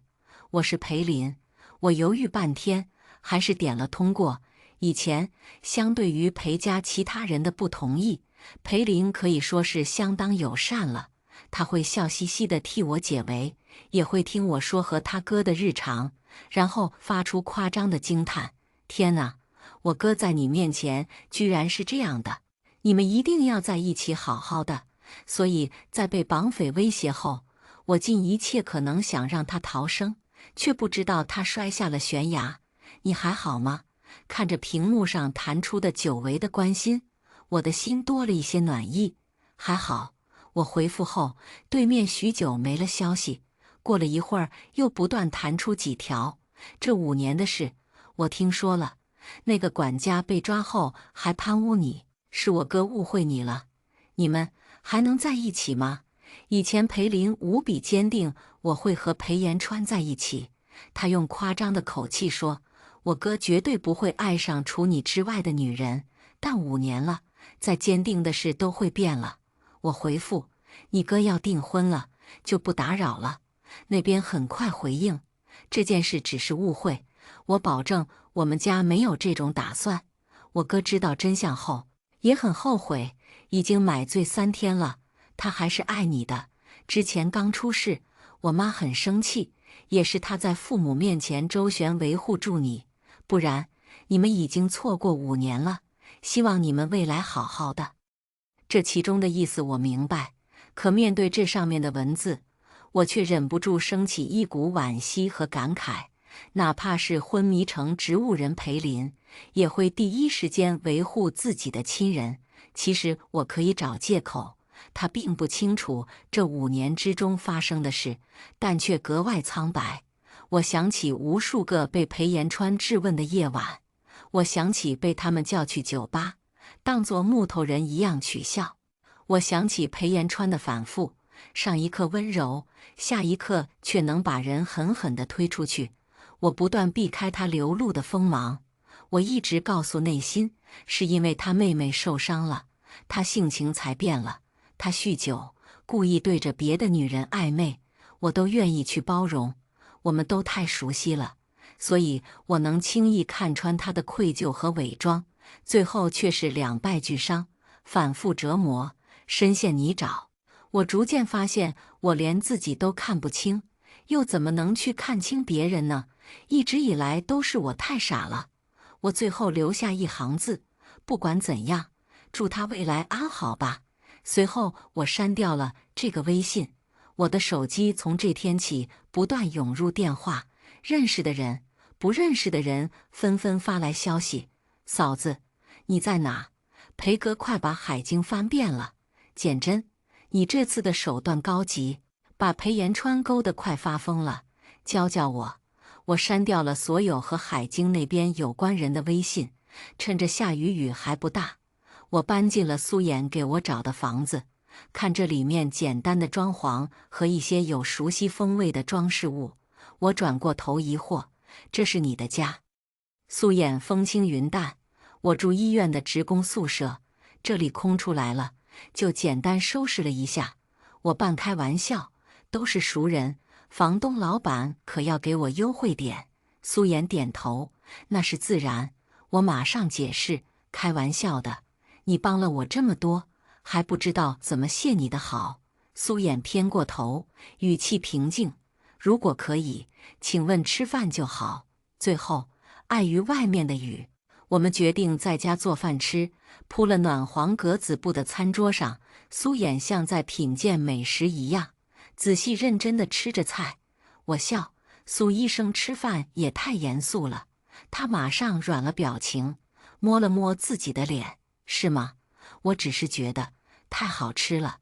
我是裴林。我犹豫半天，还是点了通过。以前相对于裴家其他人的不同意，裴林可以说是相当友善了。他会笑嘻嘻地替我解围，也会听我说和他哥的日常，然后发出夸张的惊叹：天哪，我哥在你面前居然是这样的，你们一定要在一起好好的。所以在被绑匪威胁后，我尽一切可能想让他逃生，却不知道他摔下了悬崖。你还好吗？看着屏幕上弹出的久违的关心，我的心多了一些暖意。还好。我回复后，对面许久没了消息。过了一会儿，又不断弹出几条。这5年的事，我听说了。那个管家被抓后还攀污你，是我哥误会你了。你们还能在一起吗？以前裴林无比坚定我会和裴延川在一起，他用夸张的口气说，我哥绝对不会爱上除你之外的女人。但5年了，再坚定的事都会变了。我回复，你哥要订婚了，就不打扰了。那边很快回应，这件事只是误会，我保证我们家没有这种打算。我哥知道真相后也很后悔，已经买醉3天了，他还是爱你的。之前刚出事，我妈很生气，也是他在父母面前周旋维护住你，不然你们已经错过5年了。希望你们未来好好的。这其中的意思我明白，可面对这上面的文字，我却忍不住升起一股惋惜和感慨。哪怕是昏迷成植物人裴林，也会第一时间维护自己的亲人。其实我可以找借口，他并不清楚这5年之中发生的事，但却格外苍白。我想起无数个被裴延川质问的夜晚，我想起被他们叫去酒吧，当作木头人一样取笑。我想起裴延川的反复，上一刻温柔，下一刻却能把人狠狠地推出去。我不断避开他流露的锋芒。我一直告诉内心，是因为他妹妹受伤了，他性情才变了。他酗酒，故意对着别的女人暧昧，我都愿意去包容。我们都太熟悉了，所以我能轻易看穿他的愧疚和伪装，最后却是两败俱伤，反复折磨，深陷泥沼。我逐渐发现，我连自己都看不清，又怎么能去看清别人呢？一直以来都是我太傻了。我最后留下一行字：不管怎样，祝他未来安好吧。随后我删掉了这个微信。我的手机从这天起不断涌入电话，认识的人、不认识的人纷纷发来消息：嫂子，你在哪？裴哥快把海经翻遍了。简真，你这次的手段高级，把裴延川勾得快发疯了，教教我。我删掉了所有和海经那边有关人的微信，趁着下雨还不大，我搬进了苏衍给我找的房子，看这里面简单的装潢和一些有熟悉风味的装饰物，我转过头疑惑：这是你的家？苏衍风轻云淡：我住医院的职工宿舍，这里空出来了，就简单收拾了一下。我半开玩笑：都是熟人，房东老板可要给我优惠点。苏衍点头：那是自然。我马上解释：开玩笑的，你帮了我这么多，还不知道怎么谢你的好。苏衍偏过头，语气平静：如果可以，请问吃饭就好。最后，碍于外面的雨，我们决定在家做饭吃。铺了暖黄格子布的餐桌上，苏衍像在品鉴美食一样，仔细认真地吃着菜。我笑：苏医生吃饭也太严肃了。他马上软了表情，摸了摸自己的脸：是吗？我只是觉得太好吃了。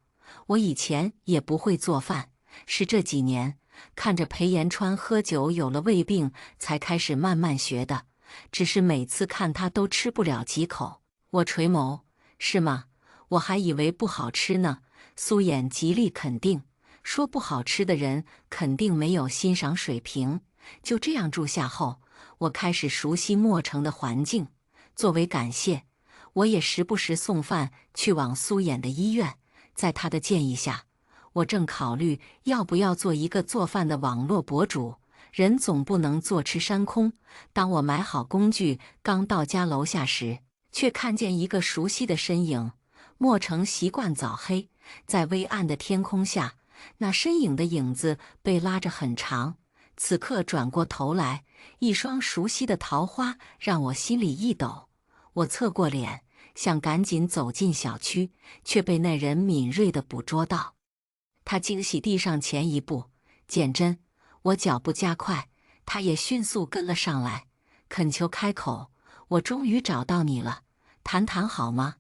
我以前也不会做饭，是这几年看着裴延川喝酒有了胃病，才开始慢慢学的。只是每次看他都吃不了几口。我垂眸：是吗？我还以为不好吃呢。苏衍极力肯定，说不好吃的人肯定没有欣赏水平。就这样住下后，我开始熟悉墨城的环境。作为感谢，我也时不时送饭去往苏衍的医院。在他的建议下，我正考虑要不要做一个做饭的网络博主。人总不能坐吃山空。当我买好工具刚到家楼下时，却看见一个熟悉的身影。墨城习惯早黑，在微暗的天空下，那身影的影子被拉着很长。此刻转过头来，一双熟悉的桃花让我心里一抖。我侧过脸，想赶紧走进小区，却被那人敏锐地捕捉到。他惊喜地上前一步：简真。我脚步加快，他也迅速跟了上来，恳求开口：我终于找到你了，谈谈好吗？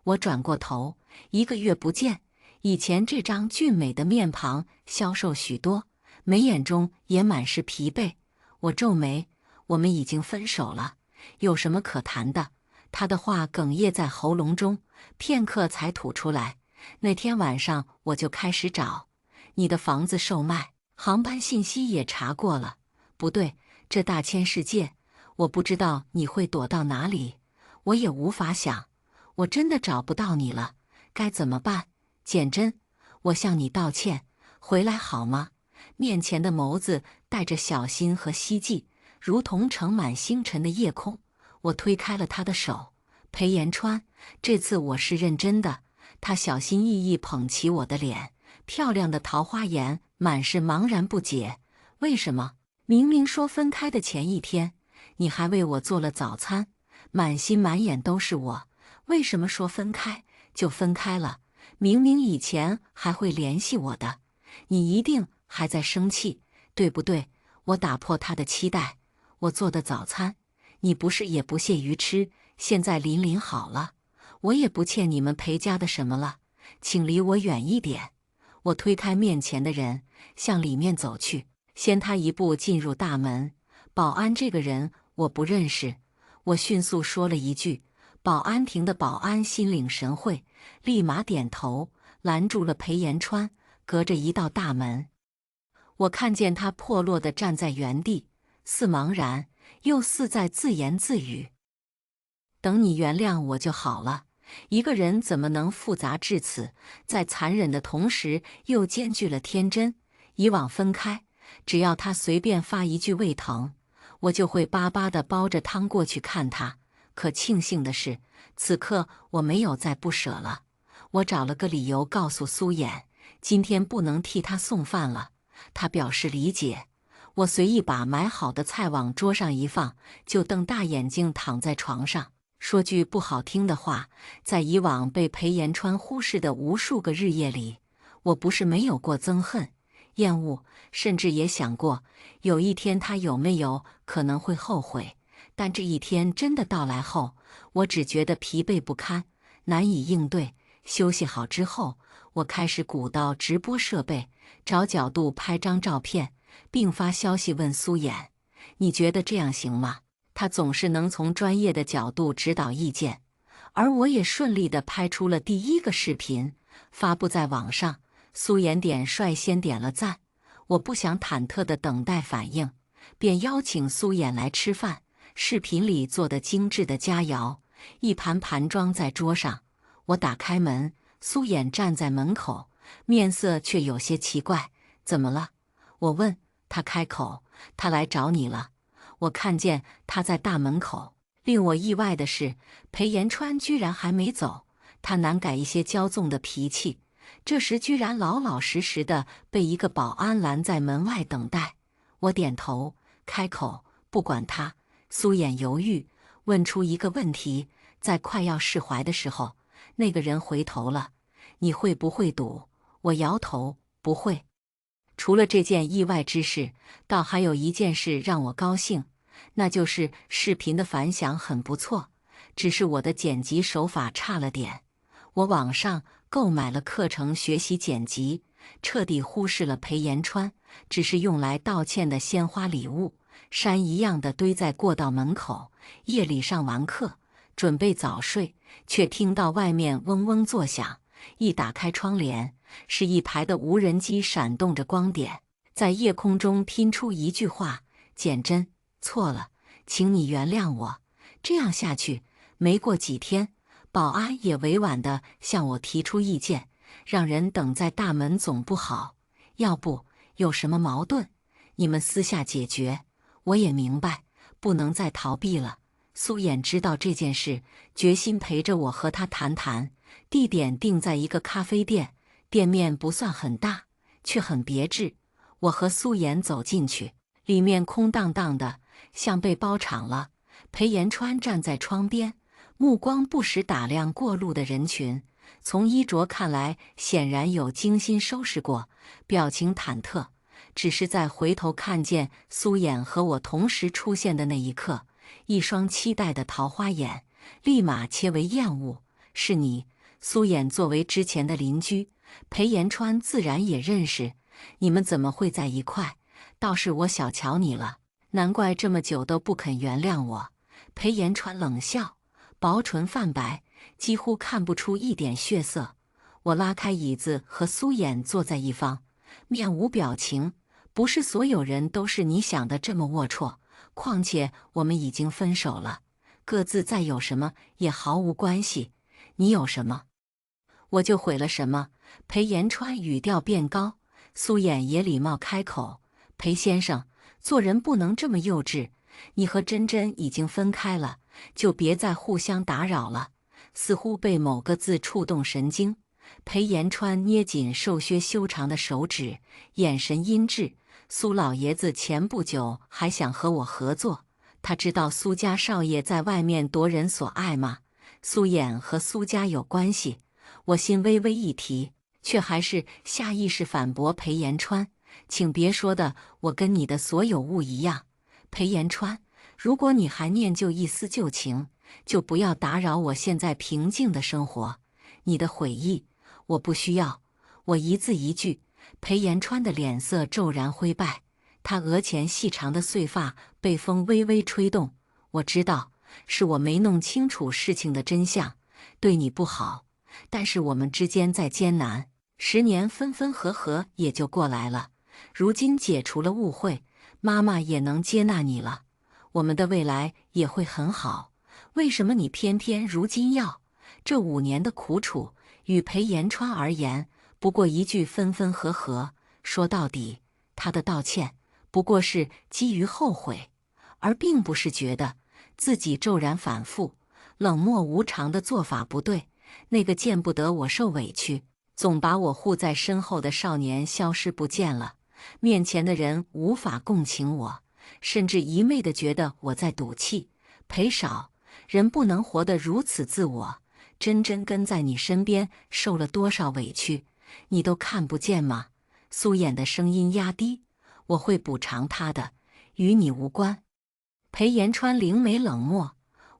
我转过头，1个月不见，以前这张俊美的面庞消瘦许多，眉眼中也满是疲惫。我皱眉：我们已经分手了，有什么可谈的？他的话哽咽在喉咙中，片刻才吐出来：那天晚上我就开始找你的房子售卖，航班信息也查过了。不对，这大千世界，我不知道你会躲到哪里，我也无法想。我真的找不到你了，该怎么办？简真，我向你道歉，回来好吗？面前的眸子带着小心和希冀，如同盛满星辰的夜空。我推开了他的手：裴延川，这次我是认真的。他小心翼翼捧起我的脸，漂亮的桃花眼满是茫然不解。为什么？明明说分开的前一天，你还为我做了早餐，满心满眼都是我，为什么说分开就分开了？明明以前还会联系我的，你一定还在生气，对不对？我打破他的期待，我做的早餐，你不是也不屑于吃？现在琳琳好了，我也不欠你们裴家的什么了，请离我远一点。我推开面前的人，向里面走去，先他一步进入大门。保安这个人我不认识，我迅速说了一句。保安亭的保安心领神会，立马点头，拦住了裴延川，隔着一道大门。我看见他破落地站在原地，似茫然，又似在自言自语：等你原谅我就好了。一个人怎么能复杂至此，在残忍的同时又兼具了天真？以往分开，只要他随便发一句胃疼，我就会巴巴地包着汤过去看他。可庆幸的是，此刻我没有再不舍了。我找了个理由告诉苏衍，今天不能替他送饭了。他表示理解。我随意把买好的菜往桌上一放，就瞪大眼睛躺在床上。说句不好听的话，在以往被裴延川忽视的无数个日夜里，我不是没有过憎恨、厌恶，甚至也想过，有一天他有没有可能会后悔。但这一天真的到来后，我只觉得疲惫不堪，难以应对。休息好之后，我开始鼓捣直播设备，找角度拍张照片，并发消息问苏衍：“你觉得这样行吗？”他总是能从专业的角度指导意见，而我也顺利地拍出了第一个视频，发布在网上。苏衍率先点了赞，我不想忐忑地等待反应，便邀请苏衍来吃饭。视频里做的精致的佳肴，一盘盘装在桌上。我打开门，苏衍站在门口，面色却有些奇怪。怎么了？我问。他开口：“他来找你了。”我看见他在大门口。令我意外的是，裴延川居然还没走。他难改一些骄纵的脾气，这时居然老老实实的被一个保安拦在门外等待。我点头，开口：“不管他。”苏衍犹豫，问出一个问题。在快要释怀的时候，那个人回头了：“你会不会赌？”我摇头：“不会。”除了这件意外之事，倒还有一件事让我高兴，那就是视频的反响很不错，只是我的剪辑手法差了点。我网上购买了课程学习剪辑，彻底忽视了裴延川，只是用来道歉的鲜花礼物，山一样的堆在过道门口。夜里上完课，准备早睡，却听到外面嗡嗡作响。一打开窗帘，是一排的无人机闪动着光点，在夜空中拼出一句话：“简真，错了，请你原谅我。”这样下去，没过几天，保安也委婉地向我提出意见，让人等在大门总不好。要不有什么矛盾，你们私下解决。我也明白，不能再逃避了。苏衍知道这件事，决心陪着我和他谈谈。地点定在一个咖啡店，店面不算很大，却很别致。我和苏衍走进去，里面空荡荡的，像被包场了。裴延川站在窗边，目光不时打量过路的人群。从衣着看来，显然有精心收拾过，表情忐忑。只是在回头看见苏衍和我同时出现的那一刻，一双期待的桃花眼立马切为厌恶。是你？苏衍作为之前的邻居，裴延川自然也认识。你们怎么会在一块？倒是我小瞧你了，难怪这么久都不肯原谅我。裴延川冷笑，薄唇泛白，几乎看不出一点血色。我拉开椅子和苏衍坐在一方，面无表情。不是所有人都是你想的这么龌龊，况且我们已经分手了，各自再有什么也毫无关系。你有什么，我就毁了什么。裴延川语调变高，苏衍也礼貌开口：“裴先生，做人不能这么幼稚。你和真真已经分开了，就别再互相打扰了。”似乎被某个字触动神经，裴延川捏紧瘦削修长的手指，眼神阴鸷。苏老爷子前不久还想和我合作，他知道苏家少爷在外面夺人所爱吗？苏衍和苏家有关系。我心微微一提，却还是下意识反驳裴延川：“请别说的我跟你的所有物一样。裴延川，如果你还念旧一丝旧情，就不要打扰我现在平静的生活。你的悔意，我不需要。”我一字一句。裴延川的脸色骤然灰败，他额前细长的碎发被风微微吹动。我知道，是我没弄清楚事情的真相，对你不好。但是我们之间再艰难，10年分分合合也就过来了。如今解除了误会，妈妈也能接纳你了，我们的未来也会很好。为什么你偏偏如今要？这5年的苦楚，与裴延川而言，不过一句分分合合。说到底，他的道歉不过是基于后悔，而并不是觉得自己骤然反复、冷漠无常的做法不对。那个见不得我受委屈，总把我护在身后的少年消失不见了。面前的人无法共情我，甚至一昧地觉得我在赌气赔少。人不能活得如此自我，真跟在你身边受了多少委屈，你都看不见吗？苏衍的声音压低，我会补偿他的，与你无关。裴延川灵眉冷漠，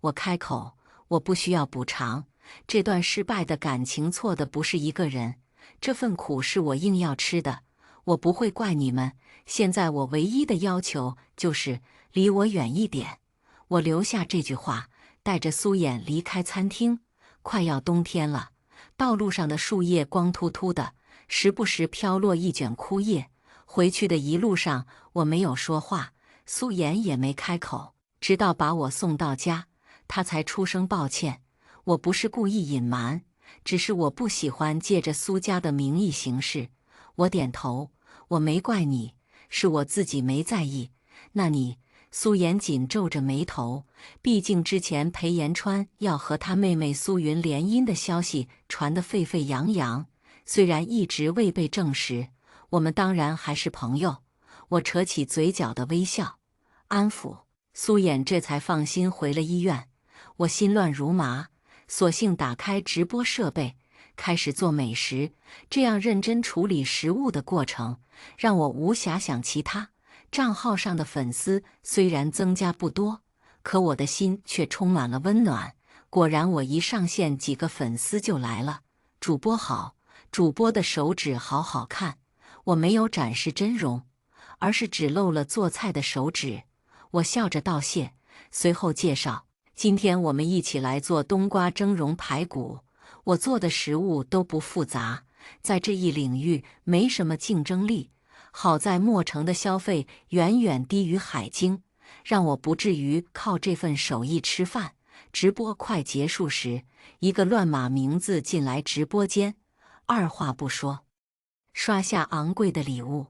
我开口，我不需要补偿。这段失败的感情错的不是一个人，这份苦是我硬要吃的，我不会怪你们。现在我唯一的要求就是离我远一点。我留下这句话，带着苏衍离开餐厅。快要冬天了，道路上的树叶光秃秃的，时不时飘落一卷枯叶。回去的一路上，我没有说话，苏衍也没开口，直到把我送到家，他才出声抱歉。我不是故意隐瞒，只是我不喜欢借着苏家的名义行事。我点头，我没怪你，是我自己没在意。那你……苏衍紧皱着眉头，毕竟之前裴延川要和他妹妹苏云联姻的消息传得沸沸扬扬，虽然一直未被证实，我们当然还是朋友。我扯起嘴角的微笑，安抚苏衍，这才放心回了医院。我心乱如麻，索性打开直播设备，开始做美食。这样认真处理食物的过程，让我无暇想其他。账号上的粉丝虽然增加不多，可我的心却充满了温暖。果然，我一上线，几个粉丝就来了。主播好，主播的手指好好看。我没有展示真容，而是只露了做菜的手指。我笑着道谢，随后介绍：今天我们一起来做冬瓜蒸蓉排骨。我做的食物都不复杂，在这一领域没什么竞争力。好在墨城的消费远远低于海京，让我不至于靠这份手艺吃饭。直播快结束时，一个乱码名字进来直播间，二话不说，刷下昂贵的礼物。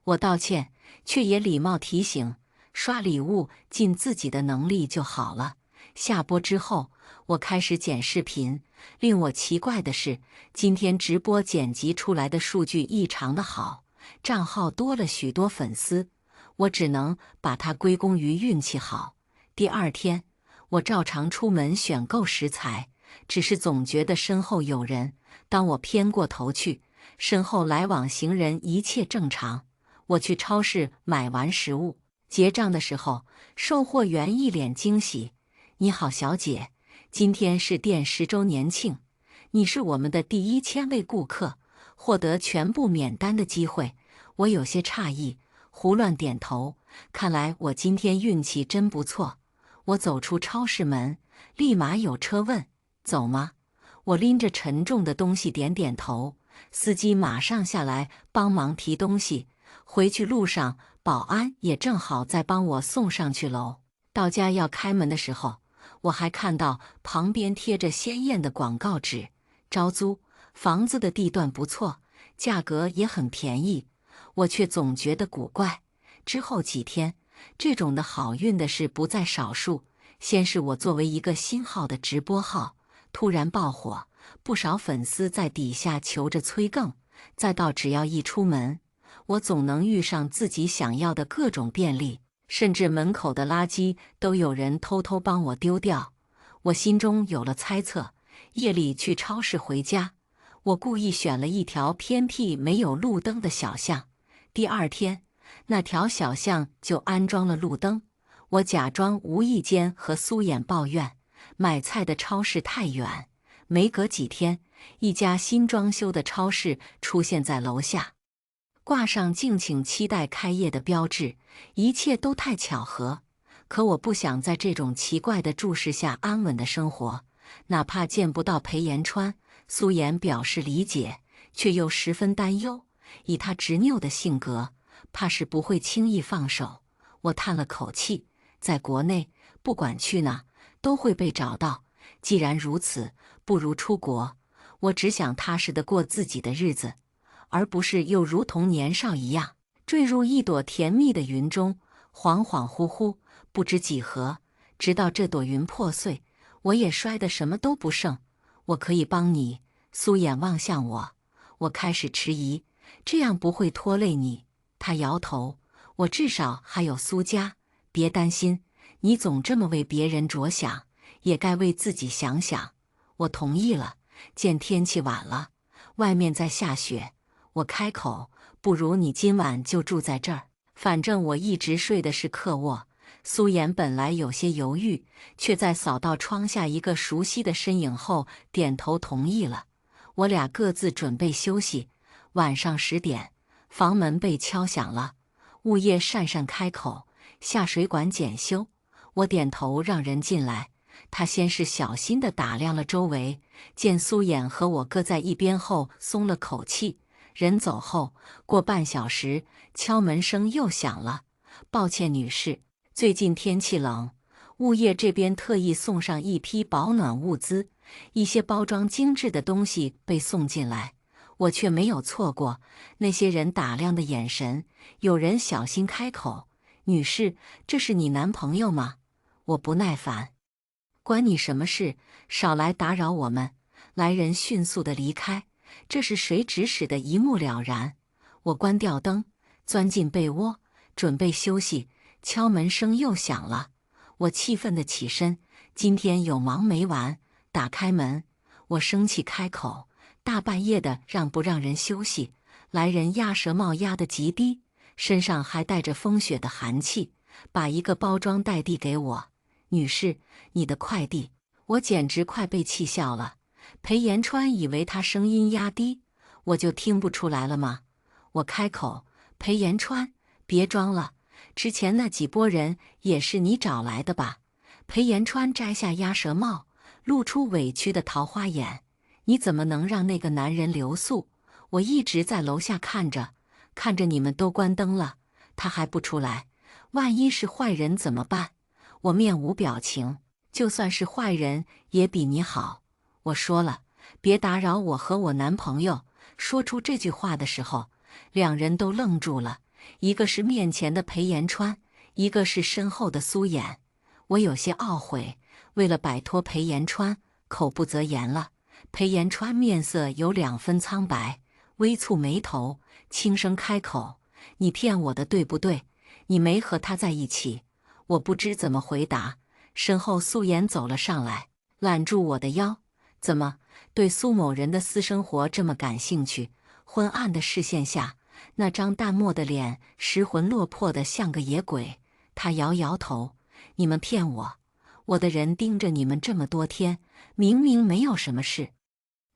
我道歉，却也礼貌提醒，刷礼物尽自己的能力就好了。下播之后，我开始剪视频。令我奇怪的是，今天直播剪辑出来的数据异常的好。账号多了许多粉丝，我只能把它归功于运气好。第二天，我照常出门选购食材，只是总觉得身后有人。当我偏过头去，身后来往行人一切正常。我去超市买完食物，结账的时候，售货员一脸惊喜：“你好，小姐，今天是店10周年庆，你是我们的第1000位顾客，获得全部免单的机会。”我有些诧异，胡乱点头。看来我今天运气真不错。我走出超市门，立马有车问：“走吗？”我拎着沉重的东西点点头，司机马上下来帮忙提东西。回去路上，保安也正好在帮我送上去楼。到家要开门的时候，我还看到旁边贴着鲜艳的广告纸，招租，房子的地段不错，价格也很便宜。我却总觉得古怪。之后几天，这种的好运的事不在少数。先是我作为一个新号的直播号突然爆火，不少粉丝在底下求着催更，再到只要一出门，我总能遇上自己想要的各种便利，甚至门口的垃圾都有人偷偷帮我丢掉。我心中有了猜测，夜里去超市回家，我故意选了一条偏僻没有路灯的小巷。第二天，那条小巷就安装了路灯。我假装无意间和苏衍抱怨，买菜的超市太远。没隔几天，一家新装修的超市出现在楼下，挂上敬请期待开业的标志。一切都太巧合。可我不想在这种奇怪的注视下安稳的生活，哪怕见不到裴延川。苏衍表示理解，却又十分担忧。以他执拗的性格，怕是不会轻易放手。我叹了口气，在国内，不管去哪，都会被找到。既然如此，不如出国。我只想踏实的过自己的日子，而不是又如同年少一样，坠入一朵甜蜜的云中，恍恍惚惚，不知几何。直到这朵云破碎，我也摔得什么都不剩。我可以帮你。苏衍望向我，我开始迟疑。这样不会拖累你。他摇头，我至少还有苏家，别担心，你总这么为别人着想，也该为自己想想。我同意了。见天气晚了，外面在下雪，我开口，不如你今晚就住在这儿，反正我一直睡的是客卧。苏妍本来有些犹豫，却在扫到窗下一个熟悉的身影后，点头同意了。我俩各自准备休息。晚上10点，房门被敲响了，物业讪讪开口：“下水管检修。”我点头让人进来。他先是小心地打量了周围，见苏衍和我搁在一边后，松了口气。人走后，过半小时，敲门声又响了。抱歉，女士，最近天气冷，物业这边特意送上一批保暖物资，一些包装精致的东西被送进来，我却没有错过。那些人打量的眼神，有人小心开口：“女士，这是你男朋友吗？”我不耐烦：“关你什么事？少来打扰我们！”来人迅速地离开。这是谁指使的，一目了然。我关掉灯，钻进被窝，准备休息。敲门声又响了，我气愤地起身，今天有忙没完。打开门，我生气开口：“大半夜的，让不让人休息？”来人鸭舌帽压得极低，身上还带着风雪的寒气，把一个包装袋递给我：“女士，你的快递。”我简直快被气笑了。裴延川以为他声音压低，我就听不出来了吗？我开口：“裴延川，别装了，之前那几拨人也是你找来的吧？”裴延川摘下鸭舌帽，露出委屈的桃花眼：“你怎么能让那个男人留宿？我一直在楼下看着你们都关灯了，他还不出来，万一是坏人怎么办？”我面无表情：“就算是坏人也比你好。”我说了，别打扰我和我男朋友。说出这句话的时候，两人都愣住了，一个是面前的裴延川，一个是身后的苏衍。我有些懊悔，为了摆脱裴延川，口不择言了。裴延川面色有2分苍白，微蹙眉头，轻声开口：“你骗我的，对不对？你没和他在一起。”我不知怎么回答。身后苏衍走了上来，揽住我的腰：“怎么，对苏某人的私生活这么感兴趣？”昏暗的视线下，那张淡漠的脸失魂落魄的像个野鬼。他摇摇头：“你们骗我，我的人盯着你们这么多天，明明没有什么事。”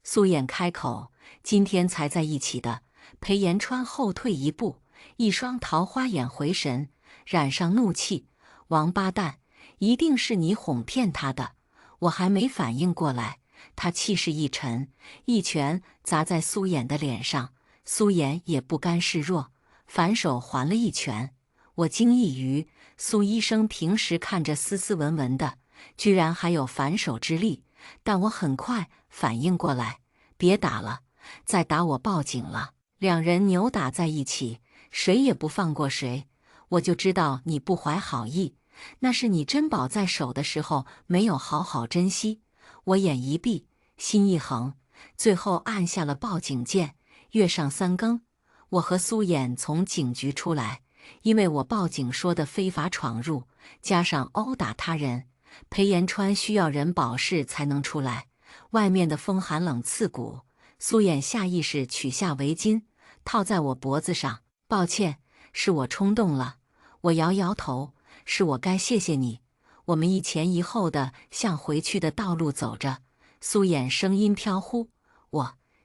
苏衍开口：“今天才在一起的。”裴延川后退一步，一双桃花眼回神，染上怒气：“王八蛋，一定是你哄骗他的！”我还没反应过来，他气势一沉，一拳砸在苏衍的脸上。苏衍也不甘示弱，反手还了一拳。我惊异于苏医生平时看着斯斯文文的，居然还有反手之力。但我很快反应过来，别打了，再打我报警了。两人扭打在一起，谁也不放过谁。我就知道你不怀好意，那是你珍宝在手的时候没有好好珍惜。我眼一闭，心一横，最后按下了报警键。月上3更，我和苏衍从警局出来，因为我报警说的非法闯入，加上殴打他人，裴延川需要人保释才能出来。外面的风寒冷刺骨，苏衍下意识取下围巾，套在我脖子上。抱歉，是我冲动了。我摇摇头，是我该谢谢你。我们一前一后的向回去的道路走着。苏衍声音飘忽：“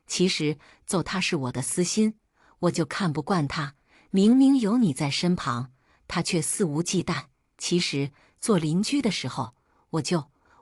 其实揍他是我的私心，我就看不惯他，明明有你在身旁，他却肆无忌惮。其实做邻居的时候，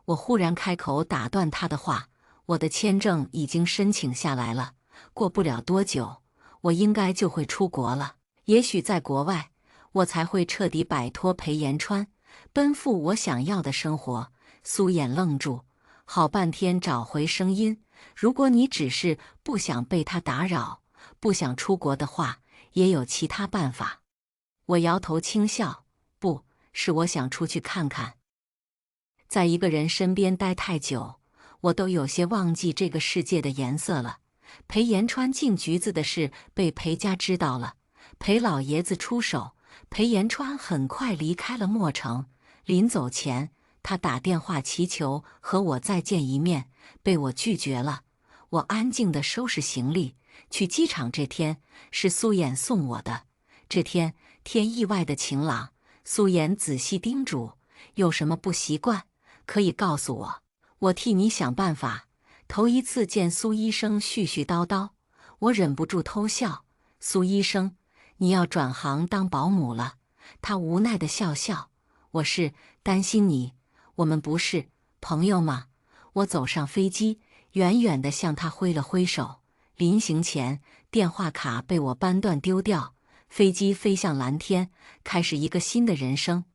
我忽然开口打断他的话：“我的签证已经申请下来了，过不了多久，我应该就会出国了。也许在国外，我才会彻底摆脱裴延川，奔赴我想要的生活。”苏衍愣住，好半天找回声音：“如果你只是不想被他打扰，不想出国的话，也有其他办法。”我摇头轻笑：“不是，我想出去看看。”在一个人身边待太久，我都有些忘记这个世界的颜色了。裴延川进局子的事被裴家知道了，裴老爷子出手，裴延川很快离开了墨城。临走前，他打电话祈求和我再见一面，被我拒绝了。我安静地收拾行李，去机场这天是苏妍送我的。这天天意外的晴朗，苏妍仔细叮嘱，有什么不习惯可以告诉我，我替你想办法。头一次见苏医生絮絮叨叨，我忍不住偷笑。苏医生，你要转行当保姆了？他无奈地笑笑。我是担心你，我们不是朋友吗？我走上飞机，远远地向他挥了挥手。临行前，电话卡被我扳断丢掉。飞机飞向蓝天，开始一个新的人生。